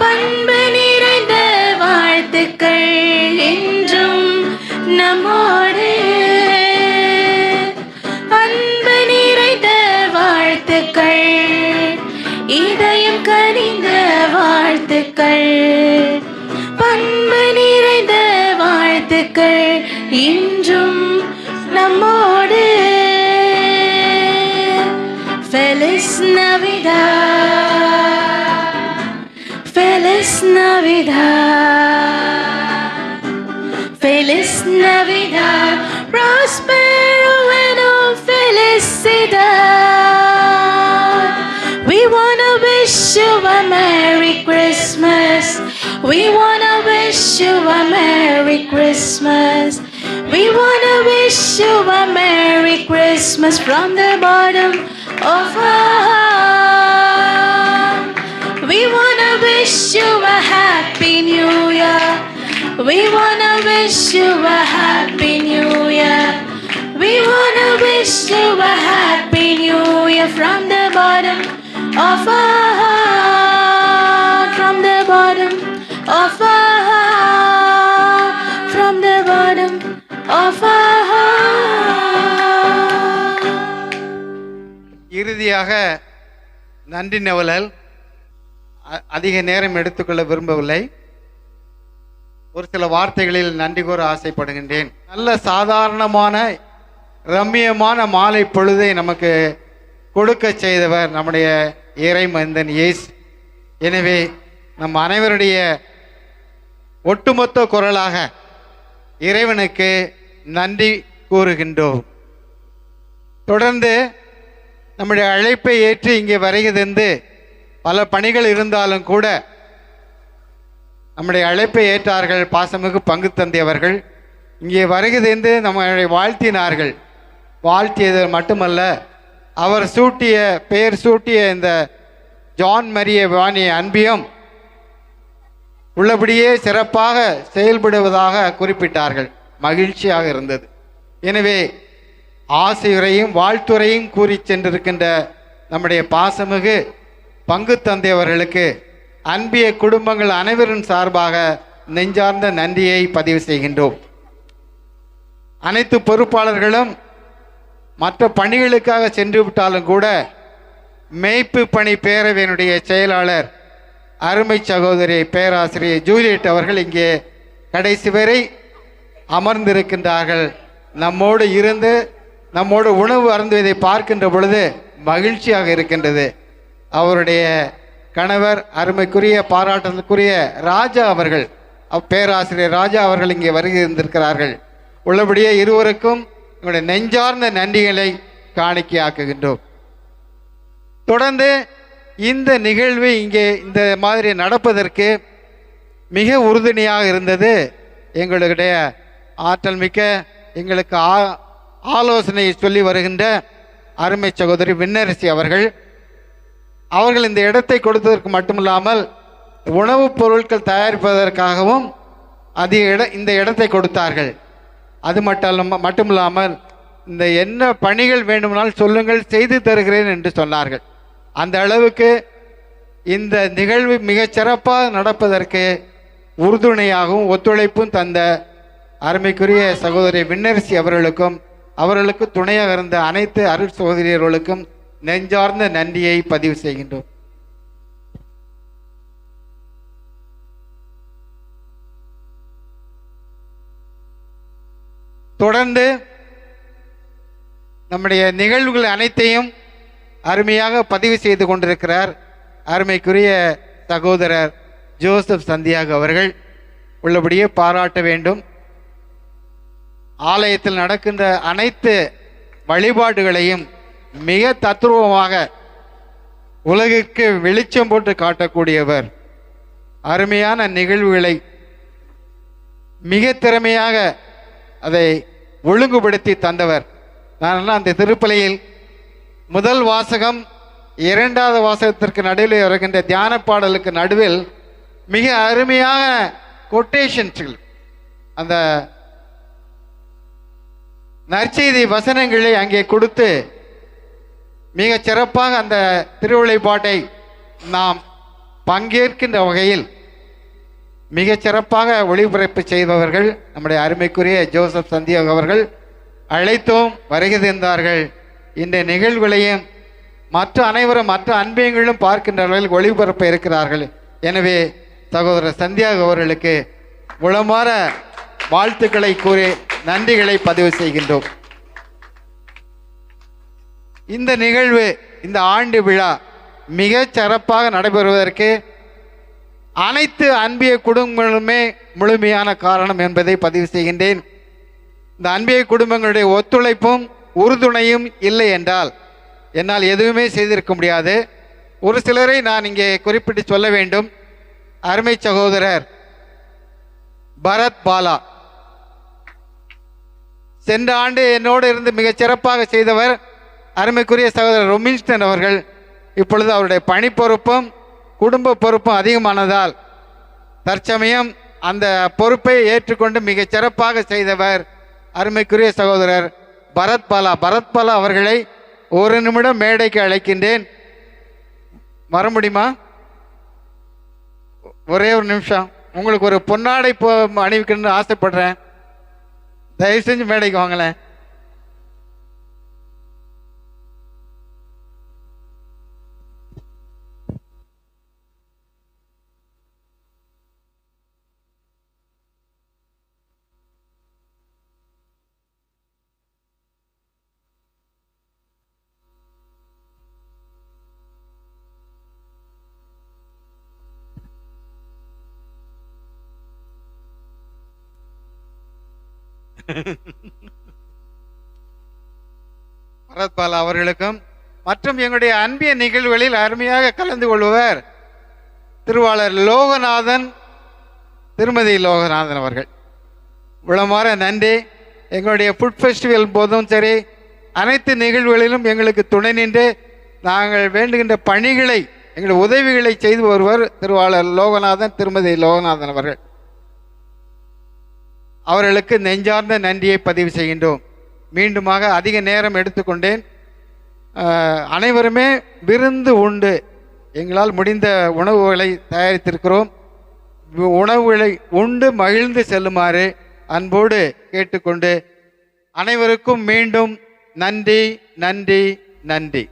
பண்பு நிறைந்த வாழ்த்துக்கள் என்றும் நம்மோடு. அன்பு நிறைந்த வாழ்த்துக்கள், இதயம் கனிந்த வாழ்த்துக்கள், பண்பு நிறைந்த வாழ்த்துக்கள் என்றும் நம்மோடு. Feliz Navidad, Feliz Navidad, Feliz Navidad, Prospero ano felicidad. We wanna wish you a Merry Christmas, we wanna wish you a Merry Christmas, we wanna wish you a Merry Christmas from the bottom of our heart. We wanna wish you a Happy New Year, we wanna wish you a Happy New Year, we wanna wish you a Happy New Year from the bottom of our heart, from the bottom of our heart, from the bottom of our heart. இறுதியாக நன்றி நவலல். அதிக நேரம் எடுத்துக்கொள்ள விரும்பவில்லை. ஒரு சில வார்த்தைகளில் நன்றி கூற ஆசைப்படுகின்றேன். நல்ல சாதாரணமான ரம்மியமான மாலை பொழுதை நமக்கு கொடுக்க செய்தவர் நம்முடைய இறைமந்தன் இயேசு. எனவே நம் அனைவருடைய ஒட்டுமொத்த குரலாக இறைவனுக்கு நன்றி கூறுகின்றோம். தொடர்ந்து நம்முடைய அழைப்பை ஏற்று இங்கே வருகிறது. பல பணிகள் இருந்தாலும் கூட நம்முடைய அழைப்பை ஏற்றார்கள். பாசமிகு பங்கு தந்தையவர்கள் இங்கே வருகிறது நம்மளை வாழ்த்தினார்கள். வாழ்த்தியது மட்டுமல்ல, அவர் பெயர் சூட்டிய இந்த ஜான் மரிய வியானி அன்பியம் உள்ளபடியே சிறப்பாக செயல்படுவதாக குறிப்பிட்டார்கள். மகிழ்ச்சியாக இருந்தது. எனவே ஆசையுரையும் வாழ்த்துரையும் கூறி சென்றிருக்கின்ற நம்முடைய பாசமிகு பங்கு தந்தையவர்களுக்கு அன்பிய குடும்பங்கள் அனைவரின் சார்பாக நெஞ்சார்ந்த நன்றியை பதிவு செய்கின்றோம். அனைத்து பொறுப்பாளர்களும் மற்ற பணிகளுக்காக சென்று விட்டாலும் கூட மேய்ப்பு பணி பேரவையினுடைய செயலாளர் அருமை சகோதரி பேராசிரியர் ஜூலியட் அவர்கள் இங்கே கடைசி வரை அமர்ந்திருக்கின்றார்கள். நம்மோடு இருந்து நம்மோடு உணவு அருந்துவதை பார்க்கின்ற பொழுது மகிழ்ச்சியாக இருக்கின்றது. அவருடைய கணவர் அருமைக்குரிய பாராட்டுதலுக்குரிய ராஜா அவர்கள், பேராசிரியர் ராஜா அவர்கள் இங்கே வருகின்றிருக்கிறார்கள். உள்ளபடியே இருவருக்கும் எங்களுடைய நெஞ்சார்ந்த நன்றிகளை காணிக்கையாக்குகின்றோம். தொடர்ந்து இந்த நிகழ்வு இங்கே இந்த மாதிரி நடப்பதற்கு மிக உறுதுணையாக இருந்தது எங்களுடைய ஆற்றல் மிக்க எங்களுக்கு ஆலோசனை சொல்லி வருகின்ற அருமை சகோதரி விண்ணரசி அவர்கள். அவர்கள் இந்த இடத்தை கொடுத்ததற்கு மட்டுமில்லாமல் உணவுப் பொருட்கள் தயாரிப்பதற்காகவும் இந்த இடத்தை கொடுத்தார்கள். அது மட்டுமில்லாமல் இந்த என்ன பணிகள் வேண்டுமானால் சொல்லுங்கள், செய்து தருகிறேன் என்று சொன்னார்கள். அந்த அளவுக்கு இந்த நிகழ்வு மிகச் சிறப்பாக நடப்பதற்கு உறுதுணையாகவும் ஒத்துழைப்பும் தந்த அருமைக்குரிய சகோதரி விண்ணரசி அவர்களுக்கும் அவர்களுக்கு துணையாக இருந்த அனைத்து அருள் சகோதரியர்களுக்கும் நெஞ்சார்ந்த நன்றியை பதிவு செய்கின்றோம். தொடர்ந்து நம்முடைய நிகழ்வுகள் அனைத்தையும் அருமையாக பதிவு செய்து கொண்டிருக்கிறார் அருமைக்குரிய சகோதரர் ஜோசப் சந்தியாகு அவர்கள். உள்ளபடியே பாராட்ட வேண்டும். ஆலயத்தில் நடக்கின்ற அனைத்து வழிபாடுகளையும் மிக தத்ரூபமாக உலகிற்கு வெளிச்சம் போட்டு காட்டக்கூடியவர். அருமையான நிகழ்வுகளை மிக திறமையாக அதை ஒழுங்குபடுத்தி தந்தவர். நான் அந்த திருப்பலியில் முதல் வாசகம் இரண்டாவது வாசகத்திற்கு நடுவில் வருகின்ற தியான பாடலுக்கு நடுவில் மிக அருமையான கொட்டேஷன்ஸ்கள், அந்த நற்செய்தி வசனங்களை அங்கே கொடுத்து மிக சிறப்பாக அந்த திருவிளைப்பாட்டை நாம் பங்கேற்கின்ற வகையில் மிக சிறப்பாக ஒளிபரப்பு செய்பவர்கள் நம்முடைய அருமைக்குரிய ஜோசப் சந்தியாக் அவர்கள். அழைத்தோம், வருகை தந்தார்கள். இந்த நிகழ்வுகளையும் மற்ற அனைவரும் மற்ற அன்பியங்களும் பார்க்கின்றவர்கள் ஒளிபரப்ப இருக்கிறார்கள். எனவே சகோதரர் சந்தியாக் அவர்களுக்கு உளமாற வாழ்த்துக்களை கூறி நன்றிகளை பதிவு செய்கின்றோம். இந்த நிகழ்வு, இந்த ஆண்டு விழா மிக சிறப்பாக நடைபெறுவதற்கு அனைத்து அன்பிய குடும்பங்களுமே முழுமையான காரணம் என்பதை பதிவு செய்கின்றேன். இந்த அன்பிய குடும்பங்களுடைய ஒத்துழைப்பும் உறுதுணையும் இல்லை என்றால் என்னால் எதுவுமே செய்திருக்க முடியாது. ஒரு சிலரை நான் இங்கே குறிப்பிட்டு சொல்ல வேண்டும். அருமை சகோதரர் பரத் பாலா சென்ற ஆண்டு என்னோடு இருந்து மிகச் சிறப்பாக செய்தவர். அருமைக்குரிய சகோதரர் ரொமின்ஸ்டன் அவர்கள் இப்பொழுது அவருடைய பணி பொறுப்பும் குடும்ப பொறுப்பும் அதிகமானதால் தற்சமயம் அந்த பொறுப்பை ஏற்றுக்கொண்டு மிகச் சிறப்பாக செய்தவர் அருமைக்குரிய சகோதரர் பரத் பாலா. பரத் பாலா அவர்களை ஒரு நிமிடம் மேடைக்கு அழைக்கின்றேன். வர முடியுமா? ஒரே ஒரு நிமிஷம். உங்களுக்கு ஒரு பொன்னாடை அணிவிக்கணும்னு ஆசைப்படுறேன். தயவு செஞ்சு மேடைக்கு வாங்களேன். பரத் பாலா அவர்களுக்கும் மற்றும் எங்களுடைய அன்பிய நிகழ்வுகளில் அருமையாக கலந்து கொள்பவர் திருவாளர் லோகநாதன், திருமதி லோகநாதன் அவர்கள். உளமாற நன்றி. எங்களுடைய ஃபுட் ஃபெஸ்டிவல் போதும் சரி, அனைத்து நிகழ்வுகளிலும் எங்களுக்கு துணை நின்று நாங்கள் வேண்டுகின்ற பணிகளை, எங்கள் உதவிகளை செய்து வருவர் திருவாளர் லோகநாதன், திருமதி லோகநாதன் அவர்கள். அவர்களுக்கு நெஞ்சார்ந்த நன்றியை பதிவு செய்கின்றோம். மீண்டுமாக அதிக நேரம் எடுத்துக்கொண்டேன். அனைவருமே விருந்து உண்டு, எங்களால் முடிந்த உணவுகளை தயாரித்திருக்கிறோம். உணவுகளை உண்டு மகிழ்ந்து செல்லுமாறு அன்போடு கேட்டுக்கொண்டு அனைவருக்கும் மீண்டும் நன்றி நன்றி நன்றி.